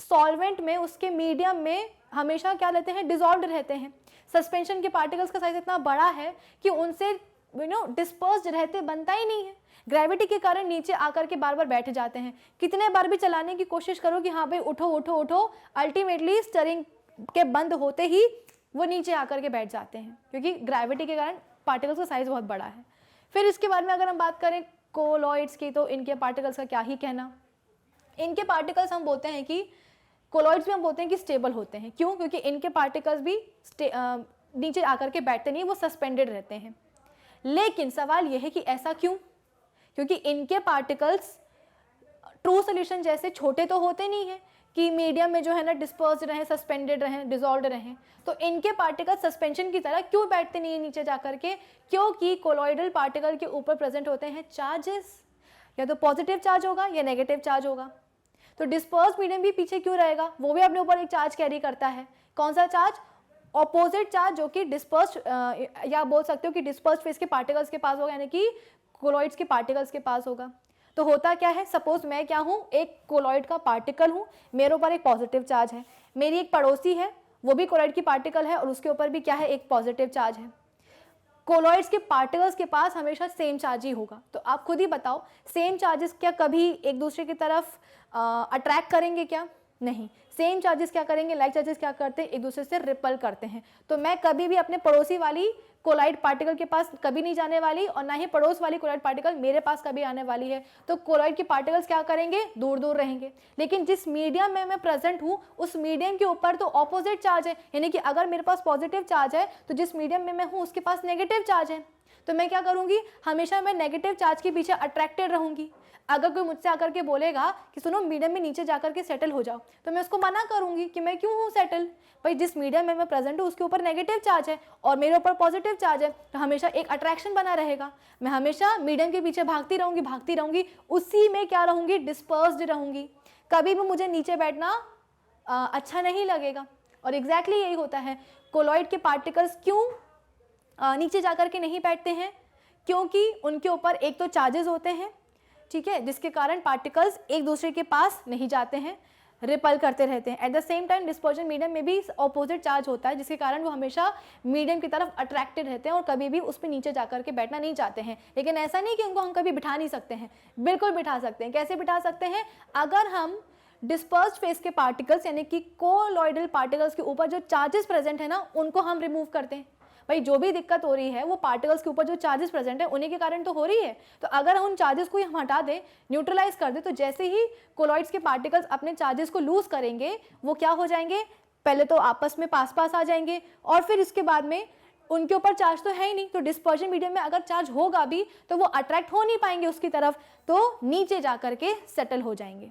सॉल्वेंट में, उसके मीडियम में हमेशा क्या रहते हैं, डिसॉल्व्ड रहते हैं। सस्पेंशन के पार्टिकल्स का साइज इतना बड़ा है कि उनसे डिस्पर्स्ड रहते बनता ही नहीं है, ग्रेविटी के कारण नीचे आकर के बार बार बैठ जाते हैं। कितने बार भी चलाने की कोशिश करो कि हाँ भाई उठो उठो उठो, अल्टीमेटली स्टरिंग के बंद होते ही वो नीचे आकर के बैठ जाते हैं, क्योंकि ग्रेविटी के कारण पार्टिकल्स का साइज बहुत बड़ा है। फिर इसके बाद में अगर हम बात करें कोलॉइड्स की, तो इनके पार्टिकल्स का क्या ही कहना। इनके पार्टिकल्स हम बोलते हैं कि कोलॉइड्स में हम बोलते हैं कि स्टेबल होते हैं। क्यों? क्योंकि इनके पार्टिकल्स भी नीचे आकर के बैठते नहीं, वो सस्पेंडेड रहते हैं। लेकिन सवाल यह है कि ऐसा क्यों? क्योंकि इनके पार्टिकल्स ट्रू सोल्यूशन जैसे छोटे तो होते नहीं हैं कि मीडियम में जो है ना डिस्पर्स्ड रहें, सस्पेंडेड रहें, डिजॉल्व रहें। तो इनके पार्टिकल सस्पेंशन की तरह क्यों बैठते नहीं है नीचे जाकर के? क्योंकि कोलॉइडल पार्टिकल के ऊपर प्रेजेंट होते हैं चार्जेस, या तो पॉजिटिव चार्ज होगा या नेगेटिव चार्ज होगा। तो डिस्पर्स मीडियम भी पीछे क्यों रहेगा? वो भी अपने ऊपर एक चार्ज कैरी करता है। कौन सा चार्ज? ऑपोजिट चार्ज, जो कि डिस्पर्स्ड या बोल सकते हो कि डिस्पर्स्ड फेस के पार्टिकल्स के पास होगा, यानी कि कोलॉइड्स के पार्टिकल्स के पास होगा। तो होता क्या है, सपोज मैं क्या हूँ, एक कोलॉइड का पार्टिकल हूँ, मेरे ऊपर एक पॉजिटिव चार्ज है, मेरी एक पड़ोसी है वो भी कोलॉइड की पार्टिकल है और उसके ऊपर भी क्या है, एक पॉजिटिव चार्ज है। कोलॉइड्स के पार्टिकल्स के पास हमेशा सेम चार्ज ही होगा। तो आप खुद ही बताओ, सेम चार्जेस क्या कभी एक दूसरे की तरफ अट्रैक्ट करेंगे क्या? नहीं। सेम चार्जेस क्या करेंगे, लाइक चार्जेस क्या करते हैं, एक दूसरे से रिपल करते हैं। तो मैं कभी भी अपने पड़ोसी वाली कोलॉइड पार्टिकल के पास कभी नहीं जाने वाली और ना ही पड़ोस वाली कोलॉइड पार्टिकल मेरे पास कभी आने वाली है। तो कोलॉइड के पार्टिकल्स क्या करेंगे, दूर दूर रहेंगे। लेकिन जिस मीडियम में मैं प्रेजेंट हूँ उस मीडियम के ऊपर तो ऑपोजिट चार्ज है, यानी कि अगर मेरे पास पॉजिटिव चार्ज है तो जिस मीडियम में मैं हूँ उसके पास नेगेटिव चार्ज है। तो मैं क्या करूँगी, हमेशा मैं नेगेटिव चार्ज के पीछे अट्रैक्टेड रहूँगी। अगर कोई मुझसे आकर के बोलेगा कि सुनो मीडियम में नीचे जाकर के सेटल हो जाओ, तो मैं उसको मना करूंगी कि मैं क्यों हूँ सेटल, भाई जिस मीडियम में मैं प्रेजेंट हूँ उसके ऊपर नेगेटिव चार्ज है और मेरे ऊपर पॉजिटिव चार्ज है, तो हमेशा एक अट्रैक्शन बना रहेगा। मैं हमेशा मीडियम के पीछे भागती रहूंगी, उसी में क्या रहूंगी, डिस्पर्स्ड रहूंगी। कभी भी मुझे नीचे बैठना अच्छा नहीं लगेगा। और एग्जैक्टली यही होता है, कोलॉइड के पार्टिकल्स क्यों नीचे जाकर के नहीं बैठते हैं? क्योंकि उनके ऊपर एक तो चार्जेस होते हैं, ठीक है, जिसके कारण पार्टिकल्स एक दूसरे के पास नहीं जाते हैं, रिपल करते रहते हैं। At the same time dispersion medium में भी ऑपोजिट चार्ज होता है, जिसके कारण वो हमेशा मीडियम की तरफ अट्रैक्टेड रहते हैं और कभी भी उस पर नीचे जाकर के बैठना नहीं चाहते हैं। लेकिन ऐसा नहीं कि उनको हम कभी बिठा नहीं सकते हैं, बिल्कुल बिठा सकते हैं। कैसे बिठा सकते हैं? अगर हम डिस्पर्स्ड फेस के पार्टिकल्स यानी कि कोलॉइडल पार्टिकल्स के ऊपर जो चार्जेस प्रेजेंट है ना, उनको हम रिमूव करते हैं। भाई जो भी दिक्कत हो रही है वो पार्टिकल्स के ऊपर जो चार्जेस प्रेजेंट है उन्हीं के कारण तो हो रही है। तो अगर हम उन चार्जेस को हम हटा दें, न्यूट्रलाइज कर दें, तो जैसे ही कोलॉइड्स के पार्टिकल्स अपने चार्जेस को लूज करेंगे वो क्या हो जाएंगे, पहले तो आपस में पास पास आ जाएंगे और फिर इसके बाद में उनके ऊपर चार्ज तो है ही नहीं, तो डिस्पर्जन मीडियम में अगर चार्ज होगा भी तो वो अट्रैक्ट हो नहीं पाएंगे उसकी तरफ, तो नीचे जा करके सेटल हो जाएंगे।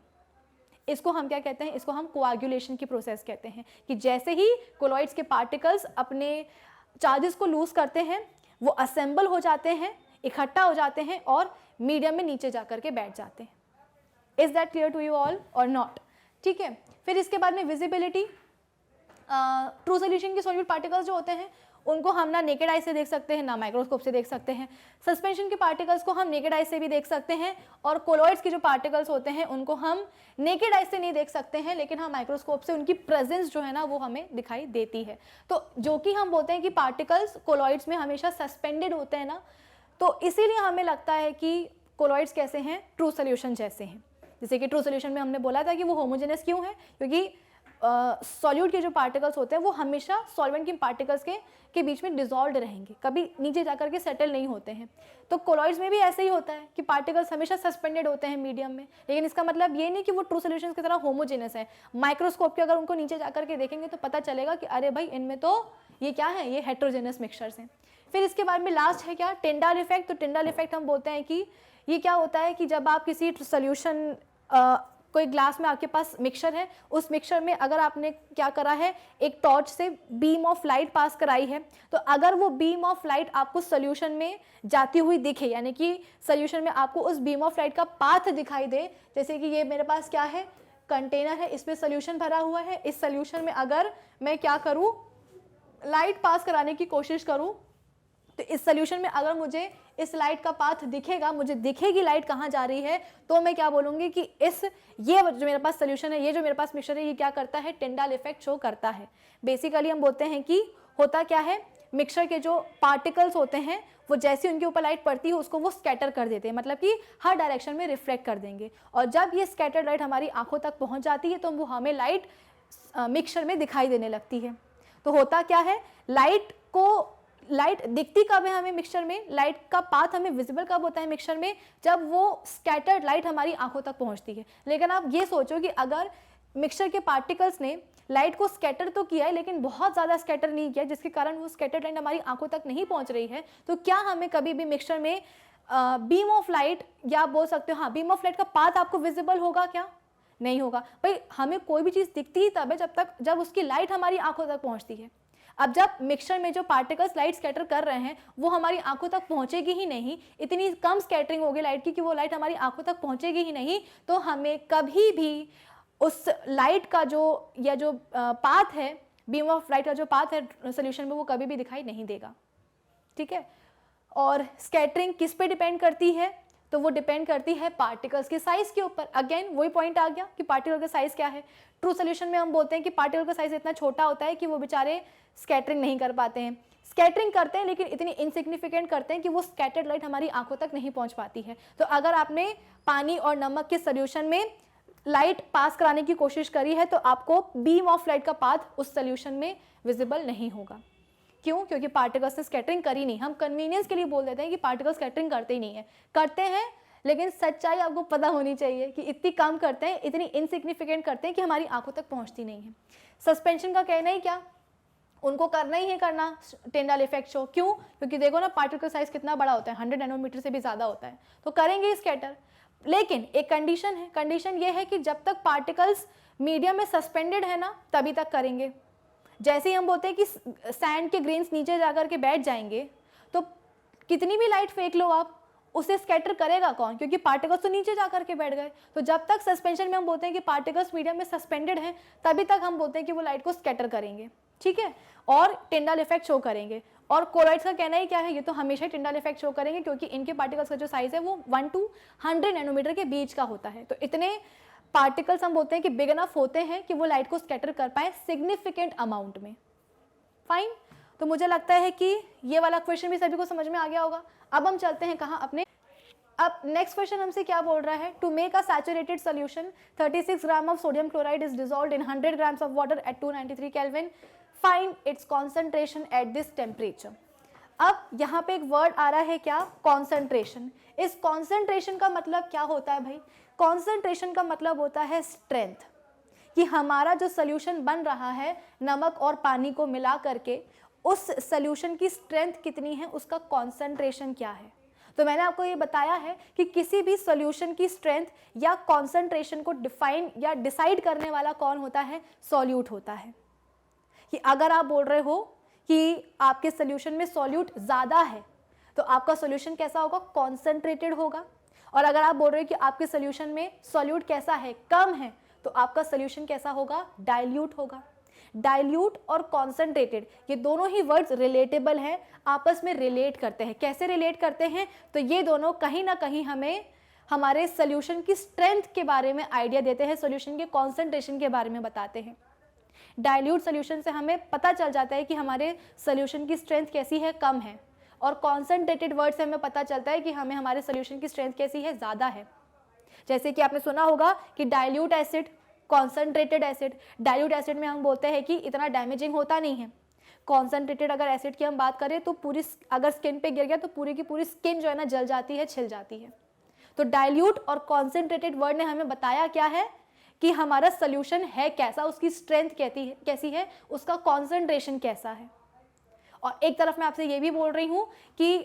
इसको हम क्या कहते हैं? इसको हम कोआगुलेशन की प्रोसेस कहते हैं कि जैसे ही कोलॉइड्स के पार्टिकल्स अपने चार्जेस को लूज करते हैं वो असेंबल हो जाते हैं, इकट्ठा हो जाते हैं और मीडियम में नीचे जाकर के बैठ जाते हैं। Is that clear to you all or not? ठीक है। फिर इसके बाद में विजिबिलिटी, ट्रू सोल्यूशन के सॉल्यूट पार्टिकल्स जो होते हैं उनको हम ना नेकेड आई से देख सकते हैं ना माइक्रोस्कोप से देख सकते हैं। सस्पेंशन के पार्टिकल्स को हम नेकेड आई से भी देख सकते हैं और कोलॉइड्स के जो पार्टिकल्स होते हैं उनको हम नेकेड आई से नहीं देख सकते हैं, लेकिन हम माइक्रोस्कोप से उनकी प्रेजेंस जो है ना वो हमें दिखाई देती है। तो जो कि हम बोलते हैं कि पार्टिकल्स कोलॉइड्स में हमेशा सस्पेंडेड होते हैं ना, तो इसीलिए हमें लगता है कि कोलॉइड्स कैसे हैं, ट्रू सोल्यूशन जैसे हैं। जैसे कि ट्रू सोल्यूशन में हमने बोला था कि वो होमोजेनस क्यों है, क्योंकि सॉल्यूट के जो पार्टिकल्स होते हैं वो हमेशा सॉल्वेंट के पार्टिकल्स के बीच में डिजॉल्व रहेंगे, कभी नीचे जाकर के सेटल नहीं होते हैं। तो कोलॉइड्स में भी ऐसे ही होता है कि पार्टिकल्स हमेशा सस्पेंडेड होते हैं मीडियम में, लेकिन इसका मतलब ये नहीं कि वो ट्रू सोल्यूशंस की तरह होमोजेनस है। माइक्रोस्कोप के अगर उनको नीचे जाकर के देखेंगे तो पता चलेगा कि अरे भाई इनमें तो ये क्या है, ये हेट्रोजेनस मिक्सचर्स हैं। फिर इसके बाद में लास्ट है क्या, टिंडाल इफेक्ट। तो टिंडाल इफेक्ट हम बोलते हैं कि ये क्या होता है कि जब आप किसी सोल्यूशन कोई ग्लास में आपके पास मिक्सचर है, उस मिक्सचर में अगर आपने क्या करा है, एक टॉर्च से बीम ऑफ लाइट पास कराई है, तो अगर वो बीम ऑफ लाइट आपको सोल्यूशन में जाती हुई दिखे, यानी कि सोल्यूशन में आपको उस बीम ऑफ लाइट का पाथ दिखाई दे, जैसे कि ये मेरे पास क्या है, कंटेनर है, इसमें सोल्यूशन भरा हुआ है, इस सोल्यूशन में अगर मैं क्या करूँ, लाइट पास कराने की कोशिश करूँ, तो इस सोल्यूशन में अगर मुझे इस लाइट का पाथ दिखेगा, मुझे दिखेगी लाइट कहाँ जा रही है, तो मैं क्या बोलूँगी कि ये जो मेरे पास सोल्यूशन है, ये जो मेरे पास मिक्सचर है, ये क्या करता है, टिंडाल इफेक्ट शो करता है। बेसिकली हम बोलते हैं कि होता क्या है, मिक्सचर के जो पार्टिकल्स होते हैं वो जैसे उनके ऊपर लाइट पड़ती है उसको वो स्कैटर कर देते हैं, मतलब कि हर डायरेक्शन में रिफ्लेक्ट कर देंगे, और जब ये स्कैटर्ड लाइट हमारी आंखों तक पहुँच जाती है तो वो हमें लाइट मिक्सचर में दिखाई देने लगती है। तो होता क्या है, लाइट दिखती कब है हमें मिक्सचर में, लाइट का पाथ हमें विजिबल कब होता है मिक्सचर में, जब वो स्कैटर्ड लाइट हमारी आंखों तक पहुंचती है। लेकिन आप ये सोचो कि अगर मिक्सचर के पार्टिकल्स ने लाइट को स्कैटर तो किया है लेकिन बहुत ज़्यादा स्कैटर नहीं किया, जिसके कारण वो स्कैटर्ड लाइट हमारी आंखों तक नहीं पहुंच रही है, तो क्या हमें कभी भी मिक्सचर में बीम ऑफ लाइट, या आप बोल सकते हो हाँ बीम ऑफ लाइट का पाथ आपको विजिबल होगा क्या? नहीं होगा। भाई हमें कोई भी चीज़ दिखती ही तब है जब उसकी लाइट हमारी आंखों तक पहुंचती है। अब जब मिक्सचर में जो पार्टिकल्स लाइट स्कैटर कर रहे हैं वो हमारी आंखों तक पहुंचेगी ही नहीं, इतनी कम स्कैटरिंग होगी लाइट की कि वो लाइट हमारी आंखों तक पहुंचेगी ही नहीं, तो हमें कभी भी उस लाइट का जो पाथ है, बीम ऑफ लाइट का जो पाथ है सोल्यूशन में, वो कभी भी दिखाई नहीं देगा। ठीक है। और स्कैटरिंग किस पे डिपेंड करती है? तो वो डिपेंड करती है पार्टिकल्स के साइज के ऊपर। अगेन वही पॉइंट आ गया कि पार्टिकल का साइज क्या है। ट्रू सोल्यूशन में हम बोलते हैं कि पार्टिकल का साइज इतना छोटा होता है कि वो बेचारे स्कैटरिंग नहीं कर पाते हैं, स्कैटरिंग करते हैं लेकिन इतनी इनसिग्निफिकेंट करते हैं कि वो स्कैटर्ड लाइट हमारी आंखों तक नहीं पहुंच पाती है। तो अगर आपने पानी और नमक के सोल्यूशन में लाइट पास कराने की कोशिश करी है तो आपको बीम ऑफ लाइट का पाथ उस सोल्यूशन में विजिबल नहीं होगा। क्यों? क्योंकि पार्टिकल्स ने स्कैटरिंग करी नहीं। हम कन्वीनियंस के लिए बोल देते हैं कि पार्टिकल्स स्कैटरिंग करते ही नहीं है, करते हैं लेकिन सच्चाई आपको पता होनी चाहिए कि इतनी कम करते हैं, इतनी इनसिग्निफिकेंट करते हैं कि हमारी आंखों तक पहुंचती नहीं है। सस्पेंशन का कहना ही क्या, उनको करना ही है करना टिंडाल इफेक्ट शो। क्यों? क्योंकि देखो ना पार्टिकल साइज कितना बड़ा होता है, 100 नैनोमीटर से भी ज़्यादा होता है, तो करेंगे स्कैटर। लेकिन एक कंडीशन है, कंडीशन ये है कि जब तक पार्टिकल्स मीडियम में सस्पेंडेड है ना तभी तक करेंगे। जैसे ही हम बोलते हैं कि सैंड के ग्रेन्स नीचे जाकर के बैठ जाएंगे तो कितनी भी लाइट फेंक लो आप, उसे स्कैटर करेगा कौन? क्योंकि पार्टिकल्स तो नीचे जाकर के बैठ गए। तो जब तक सस्पेंशन में हम बोलते हैं कि पार्टिकल्स मीडियम में सस्पेंडेड हैं तभी तक हम बोलते हैं कि वो लाइट को स्कैटर करेंगे। ठीक है। और टिंडाल इफेक्ट शो करेंगे। और कोलॉइड्स का कहना ही क्या है, ये तो हमेशा ही टिंडाल इफेक्ट शो करेंगे क्योंकि इनके पार्टिकल्स का जो साइज है वो 1 to 100 नैनोमीटर के बीच का होता है। तो इतने पार्टिकल्स हम बोलते हैं कि बिग इनफ होते हैं कि वो लाइट को स्कैटर कर पाए सिग्निफिकेंट अमाउंट में। फाइन। तो मुझे लगता है कि ये वाला क्वेश्चन भी सभी को समझ में आ गया होगा। अब हम चलते हैं कहाँ अपने, अब नेक्स्ट क्वेश्चन हमसे क्या बोल रहा है, to make a saturated solution 36 gram of sodium chloride is dissolved in 100 grams of water at 293 kelvin, find its concentration at this temperature. अब यहाँ पे एक वर्ड आ रहा है क्या, कॉन्सेंट्रेशन। इस कॉन्सेंट्रेशन का मतलब क्या होता है भाई? कॉन्सेंट्रेशन का मतलब होता है स्ट्रेंथ, कि हमारा जो सोल्यूशन बन रहा है नमक और पानी को मिला करके, उस सोल्यूशन की स्ट्रेंथ कितनी है, उसका कॉन्सेंट्रेशन क्या है। तो मैंने आपको ये बताया है कि किसी भी सॉल्यूशन की स्ट्रेंथ या कॉन्सेंट्रेशन को डिफाइन या डिसाइड करने वाला कौन होता है, सॉल्यूट होता है। कि अगर आप बोल रहे हो कि आपके सॉल्यूशन में सॉल्यूट ज़्यादा है तो आपका सॉल्यूशन कैसा होगा, कॉन्सेंट्रेटेड होगा। और अगर आप बोल रहे हो कि आपके सॉल्यूशन में सॉल्यूट कैसा है, कम है, तो आपका सॉल्यूशन कैसा होगा, डाइल्यूट होगा। डाइल्यूट और कॉन्सेंट्रेटेड ये दोनों ही वर्ड्स रिलेटेबल हैं, आपस में रिलेट करते हैं। कैसे रिलेट करते हैं? तो ये दोनों कहीं ना कहीं हमें हमारे सॉल्यूशन की स्ट्रेंथ के बारे में आइडिया देते हैं, सॉल्यूशन के कॉन्सेंट्रेशन के बारे में बताते हैं। डाइल्यूट सॉल्यूशन से हमें पता चल जाता है कि हमारे सॉल्यूशन की स्ट्रेंथ कैसी है, कम है। और कॉन्सेंट्रेटेड वर्ड से हमें पता चलता है कि हमें हमारे सॉल्यूशन की स्ट्रेंथ कैसी है, ज़्यादा है। जैसे कि आपने सुना होगा कि dilute acid, concentrated acid. Dilute acid में हम बोलते हैं कि इतना डैमेजिंग होता नहीं है। कॉन्सेंट्रेटेड अगर एसिड की हम बात करें तो पूरी, अगर स्किन पे गिर गया तो पूरी की पूरी स्किन जो है ना जल जाती है, छिल जाती है। तो डाइल्यूट और कॉन्सेंट्रेटेड वर्ड ने हमें बताया क्या है कि हमारा सोल्यूशन है कैसा, उसकी स्ट्रेंथ कैसी है, उसका कॉन्सेंट्रेशन कैसा है। और एक तरफ मैं आपसे ये भी बोल रही हूँ कि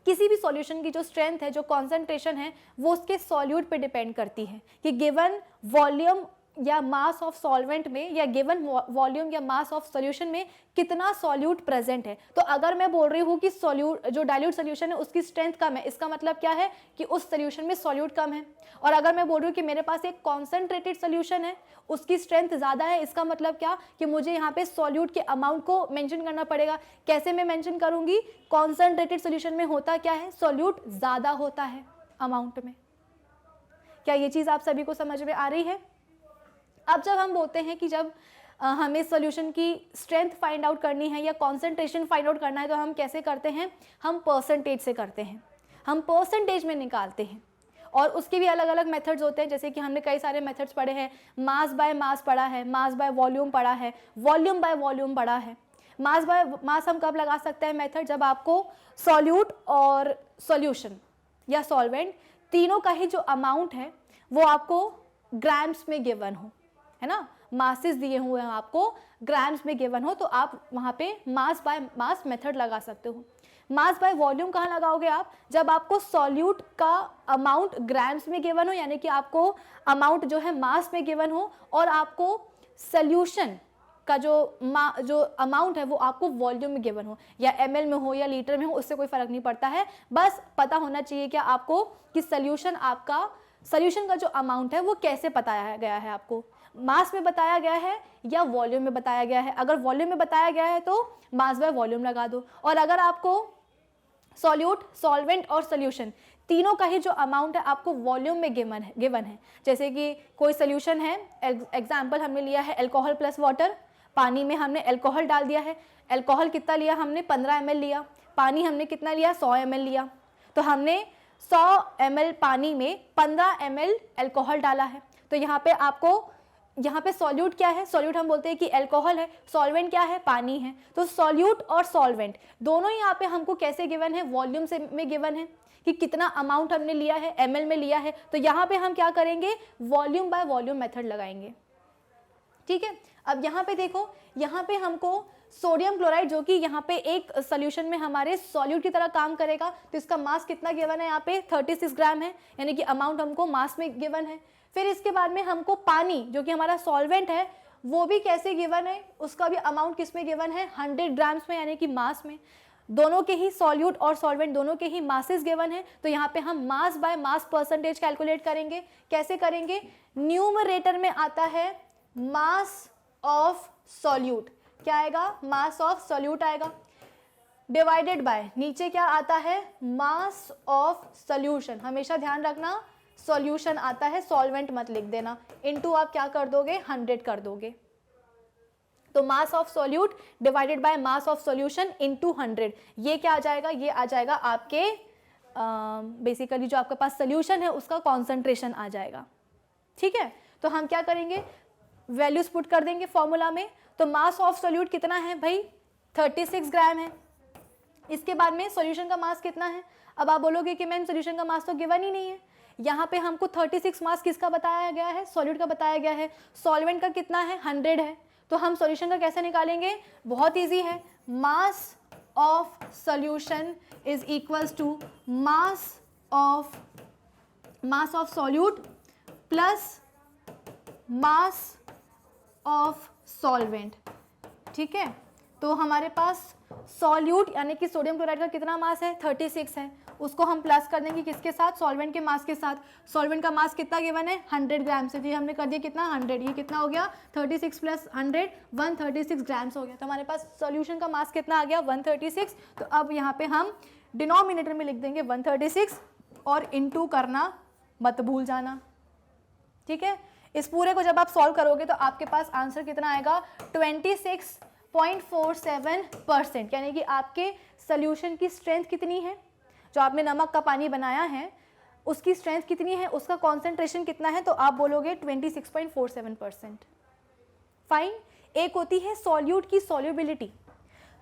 किसी भी सॉल्यूशन की जो स्ट्रेंथ है, जो कॉन्सेंट्रेशन है, वो उसके सॉल्यूट पे डिपेंड करती है कि गिवन वॉल्यूम या मास ऑफ सॉल्वेंट में या गिवन वॉल्यूम या मास ऑफ सॉल्यूशन में कितना सॉल्यूट प्रेजेंट है। तो अगर मैं बोल रही हूँ कि सॉल्यूट, जो डाइल्यूट सॉल्यूशन है उसकी स्ट्रेंथ कम है, इसका मतलब क्या है कि उस सॉल्यूशन में सॉल्यूट कम है। और अगर मैं बोल रही हूँ कि मेरे पास एक कॉन्सेंट्रेटेड सॉल्यूशन है, उसकी स्ट्रेंथ ज़्यादा है, इसका मतलब क्या कि मुझे यहाँ पे सॉल्यूट के अमाउंट को मेंशन करना पड़ेगा। कैसे मैं मेंशन करूँगी? कॉन्सेंट्रेटेड सॉल्यूशन में होता क्या है, सॉल्यूट ज़्यादा होता है अमाउंट में। क्या ये चीज़ आप सभी को समझ में आ रही है? अब जब हम बोलते हैं कि जब हमें सॉल्यूशन की स्ट्रेंथ फाइंड आउट करनी है या कॉन्सेंट्रेशन फाइंड आउट करना है तो हम कैसे करते हैं, हम परसेंटेज से करते हैं, हम परसेंटेज में निकालते हैं। और उसके भी अलग अलग मेथड्स होते हैं, जैसे कि हमने कई सारे मेथड्स पढ़े हैं। मास बाय मास पढ़ा है, मास बाय वॉल्यूम पढ़ा है, वॉल्यूम बाय वॉल्यूम पढ़ा है। मास बाय मास हम कब लगा सकते हैं मेथड, जब आपको सॉल्यूट और सॉल्यूशन या सॉल्वेंट तीनों का ही जो अमाउंट है वो आपको ग्राम्स में गिवन हो, है ना। मासेस दिए हुए हैं आपको, ग्राम्स में गिवन हो, तो आप वहाँ पे मास बाय मास मेथड लगा सकते हो। मास बाय वॉल्यूम कहाँ लगाओगे आप? जब आपको सॉल्यूट का अमाउंट ग्राम्स में गिवन हो, यानी कि आपको अमाउंट जो है मास में गिवन हो, और आपको सॉल्यूशन का जो अमाउंट है वो आपको वॉल्यूम में गिवन हो, या ml में हो या लीटर में हो, उससे कोई फर्क नहीं पड़ता है। बस पता होना चाहिए क्या आपको कि सॉल्यूशन का जो अमाउंट है वो कैसे बताया गया है, आपको मास में बताया गया है या वॉल्यूम में बताया गया है। अगर वॉल्यूम में बताया गया है तो मास बाय वॉल्यूम लगा दो, और अगर आपको सॉल्यूट, सॉल्वेंट और सॉल्यूशन तीनों का ही जो अमाउंट है आपको वॉल्यूम में गिवन है, जैसे कि कोई सॉल्यूशन है, एग्जांपल हमने लिया है अल्कोहल प्लस वाटर, पानी में हमने अल्कोहल डाल दिया है, अल्कोहल कितना लिया हमने 15 ml लिया, पानी हमने कितना लिया 100 ml लिया, तो हमने 100 ml पानी में 15 ml अल्कोहल डाला है। तो यहाँ पे आपको, यहाँ पे सॉल्यूट क्या है, सॉल्यूट हम बोलते हैं कि अल्कोहल है, सॉल्वेंट क्या है, पानी है। तो सॉल्यूट और सॉल्वेंट दोनों ही यहाँ पे हमको कैसे गिवन है, वॉल्यूम से में गिवन है कि कितना अमाउंट हमने लिया है, ml में लिया है। तो यहाँ पे हम क्या करेंगे, वॉल्यूम बाय वॉल्यूम मेथड लगाएंगे, ठीक है। अब यहाँ पे देखो, यहाँ पे हमको सोडियम क्लोराइड जो कि यहाँ पे एक सॉल्यूशन में हमारे सॉल्यूट की तरह काम करेगा, तो इसका मास कितना गिवन है यहाँ पे 36 ग्राम है, यानी कि अमाउंट हमको मास में गिवन है। फिर इसके बाद में हमको पानी जो कि हमारा सॉल्वेंट है वो भी कैसे गिवन है, उसका भी अमाउंट किस में गिवन है 100 ग्राम्स में, यानी कि मास में। दोनों के ही सॉल्यूट और सॉल्वेंट दोनों के ही मासेस गिवन है, तो यहाँ पे हम mass by mass percentage calculate करेंगे। कैसे करेंगे, न्यूमरेटर में आता है मास ऑफ सॉल्यूट, क्या आएगा, मास ऑफ सॉल्यूट आएगा, डिवाइडेड बाय नीचे क्या आता है, मास ऑफ सॉल्यूशन। हमेशा ध्यान रखना सॉल्यूशन आता है, सॉल्वेंट मत लिख देना, इनटू आप क्या कर दोगे 100 कर दोगे। तो मास of solute divided by mass of solution into 100, ये क्या आ जाएगा, ये आ जाएगा आपके बेसिकली जो आपके पास सॉल्यूशन है उसका कॉन्सेंट्रेशन आ जाएगा, ठीक है। तो हम क्या करेंगे, वैल्यूज पुट कर देंगे फॉर्मूला में। तो मास ऑफ सॉल्यूट कितना है भाई 36 ग्राम है। इसके बाद में सॉल्यूशन का मास कितना है, अब आप बोलोगे कि मैम सॉल्यूशन का मास तो गिवन ही नहीं है, यहाँ पे हमको 36 मास किसका बताया गया है, सॉल्यूट का बताया गया है, सॉल्वेंट का कितना है 100 है। तो हम सॉल्यूशन का कैसे निकालेंगे, बहुत इजी है, mass of solution is equals to mass of solute plus mass of solvent, ठीक है। तो हमारे पास सॉल्यूट यानी कि सोडियम क्लोराइड का कितना मास है 36 है, उसको हम प्लस कर देंगे किसके साथ, सॉल्वेंट के मास के साथ। सॉल्वेंट का मास कितना गिवन है 100 ग्राम से, जी हमने कर दिया कितना 100, ये कितना हो गया 36 प्लस 100 136 ग्राम्स हो गया। तो हमारे पास सॉल्यूशन का मास कितना आ गया 136। तो अब यहाँ पे हम डिनोमिनेटर में लिख देंगे 136 और इनटू करना मत भूल जाना, ठीक है। इस पूरे को जब आप सॉल्व करोगे तो आपके पास आंसर कितना आएगा 26.47%, यानी कि आपके सॉल्यूशन की स्ट्रेंथ कितनी है, जो आपने नमक का पानी बनाया है उसकी स्ट्रेंथ कितनी है, उसका कॉन्सेंट्रेशन कितना है, तो आप बोलोगे 26.47%। फाइन। एक होती है सॉल्यूट की सॉल्युबिलिटी।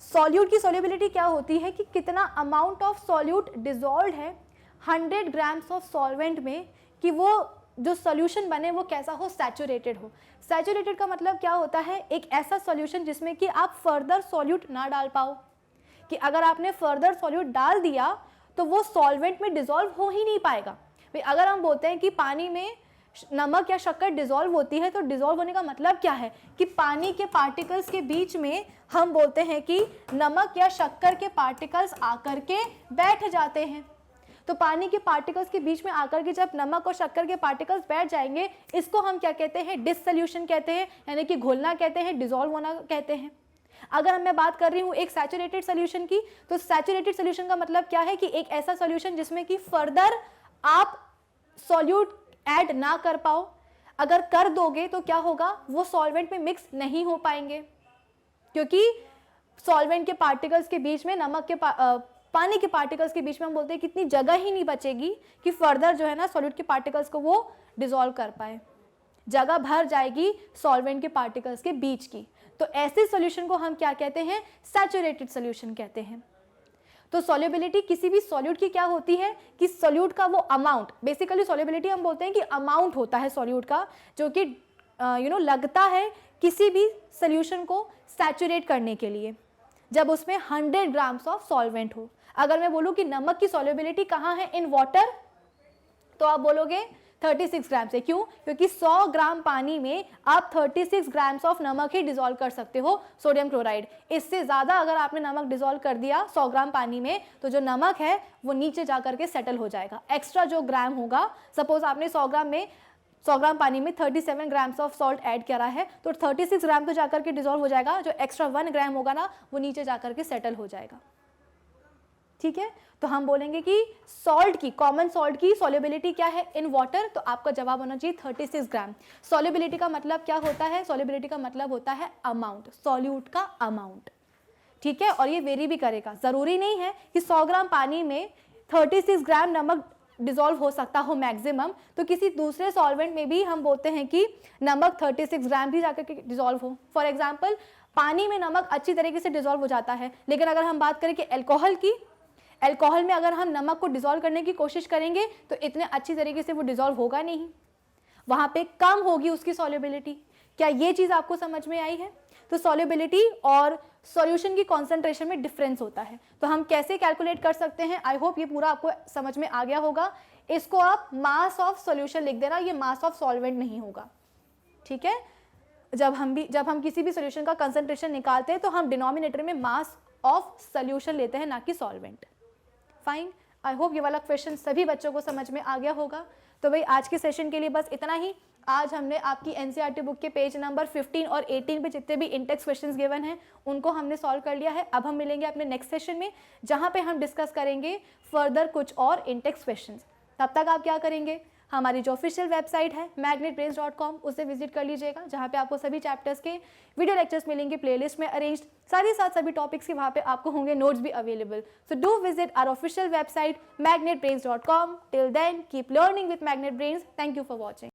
सॉल्यूट की सॉल्युबिलिटी क्या होती है कि कितना अमाउंट ऑफ सॉल्यूट डिजॉल्व्ड है 100 ग्राम्स ऑफ सॉल्वेंट में, कि वो जो सॉल्यूशन बने वो कैसा हो, सैचुरेटेड हो। सैचुरेटेड का मतलब क्या होता है, एक ऐसा सॉल्यूशन जिसमें कि आप फर्दर सॉल्यूट ना डाल पाओ, कि अगर आपने फर्दर सॉल्यूट डाल दिया तो वो सॉल्वेंट में डिसॉल्व हो ही नहीं पाएगा। भाई अगर हम बोलते हैं कि पानी में नमक या शक्कर डिसॉल्व होती है, तो डिसॉल्व होने का मतलब क्या है कि पानी के पार्टिकल्स के बीच में हम बोलते हैं कि नमक या शक्कर के पार्टिकल्स आकर के बैठ जाते हैं। तो पानी के पार्टिकल्स के बीच में आकर के जब नमक और शक्कर के पार्टिकल्स बैठ जाएंगे, इसको हम क्या कहते हैं, डिसोल्यूशन कहते हैं, यानी कि घुलना कहते हैं, डिसॉल्व होना कहते हैं। अगर मैं बात कर रही हूँ एक सैचुरेटेड सोल्यूशन की, तो सैचुरेटेड सोल्यूशन का मतलब क्या है कि एक ऐसा सोल्यूशन जिसमें कि फर्दर आप सॉल्यूट ऐड ना कर पाओ। अगर कर दोगे तो क्या होगा, वो सॉल्वेंट में मिक्स नहीं हो पाएंगे, क्योंकि सॉल्वेंट के पार्टिकल्स के बीच में पानी के पार्टिकल्स के बीच में हम बोलते हैं कितनी जगह ही नहीं बचेगी कि फर्दर जो है ना सॉल्यूट के पार्टिकल्स को वो डिसॉल्व कर पाए, जगह भर जाएगी सॉल्वेंट के पार्टिकल्स के बीच की। तो ऐसे सॉल्यूशन को हम क्या कहते हैं, सैचुरेटेड सॉल्यूशन कहते हैं। तो सॉल्युबिलिटी किसी भी सॉल्यूट की क्या होती है कि सॉल्यूट का वो अमाउंट, बेसिकली सॉल्युबिलिटी हम बोलते हैं कि अमाउंट होता है सॉल्यूट का, जो कि लगता है किसी भी सोल्यूशन को सैचुरेट करने के लिए, जब उसमें 100 ग्राम्स ऑफ सॉल्वेंट हो। अगर मैं बोलूँ कि नमक की सॉल्युबिलिटी कहाँ है इन वाटर, तो आप बोलोगे 36 ग्राम से। क्यों? क्योंकि 100 ग्राम पानी में आप 36 ग्राम्स ऑफ नमक ही डिसॉल्व कर सकते हो, सोडियम क्लोराइड। इससे ज़्यादा अगर आपने नमक डिसॉल्व कर दिया 100 ग्राम पानी में, तो जो नमक है वो नीचे जा करके सेटल हो जाएगा। एक्स्ट्रा जो ग्राम होगा, सपोज आपने 100 ग्राम पानी में 37 ग्राम्स ऑफ सॉल्ट ऐड करा है, तो 36 ग्राम तो जाकर के डिसॉल्व हो जाएगा, जो एक्स्ट्रा 1 ग्राम होगा ना वो नीचे जाकर के सेटल हो जाएगा। ठीक है, तो हम बोलेंगे कि सॉल्ट की, कॉमन सॉल्ट की सॉल्युबिलिटी क्या है इन वाटर, तो आपका जवाब होना चाहिए 36 ग्राम। सॉल्युबिलिटी का मतलब क्या होता है? सॉल्युबिलिटी का मतलब होता है अमाउंट, सॉल्यूट का अमाउंट। ठीक है, और ये वेरी भी करेगा, जरूरी नहीं है कि 100 ग्राम पानी में 36 ग्राम नमक डिसॉल्व हो सकता हो मैक्सिमम, तो किसी दूसरे सॉल्वेंट में भी हम बोलते हैं कि नमक 36 ग्राम भी जाकर के डिसॉल्व हो। फॉर एग्जाम्पल, पानी में नमक अच्छी तरीके से डिसॉल्व हो जाता है, लेकिन अगर हम बात करें कि अल्कोहल की, अल्कोहल में अगर हम नमक को डिसॉल्व करने की कोशिश करेंगे तो इतने अच्छी तरीके से वो डिसॉल्व होगा नहीं, वहां पे कम होगी उसकी सॉल्युबिलिटी। क्या ये चीज आपको समझ में आई है? तो सॉल्युबिलिटी और सॉल्यूशन की कॉन्सेंट्रेशन में डिफरेंस होता है। तो हम कैसे कैलकुलेट कर सकते हैं? आई होप ये पूरा आपको समझ में आ गया होगा। इसको आप मास ऑफ सॉल्यूशन लिख देना, ये मास ऑफ सॉल्वेंट नहीं होगा। ठीक है, जब हम किसी भी सॉल्यूशन का कंसंट्रेशन निकालते हैं तो हम डिनोमिनेटर में मास ऑफ सॉल्यूशन लेते हैं, ना कि सॉल्वेंट। फाइन, आई होप ये वाला क्वेश्चन सभी बच्चों को समझ में आ गया होगा। तो भाई आज के सेशन के लिए बस इतना ही। आज हमने आपकी एनसीईआरटी बुक के पेज नंबर 15 और 18 पे जितने भी इंटेक्स क्वेश्चंस गिवन हैं उनको हमने सॉल्व कर लिया है। अब हम मिलेंगे अपने नेक्स्ट सेशन में, जहां पे हम डिस्कस करेंगे फर्दर कुछ और इंटेक्स क्वेश्चंस। तब तक आप क्या करेंगे, हमारी जो ऑफिशियल वेबसाइट है magnetbrains.com उसे विजिट कर लीजिएगा, जहाँ पे आपको सभी चैप्टर्स के वीडियो लेक्चर्स मिलेंगे प्लेलिस्ट में अरेंज्ड, साथ ही साथ सभी टॉपिक्स के वहाँ पे आपको होंगे नोट्स भी available. So do visit our official website magnetbrains.com। Till then keep learning with Magnet Brains. Thank you for watching.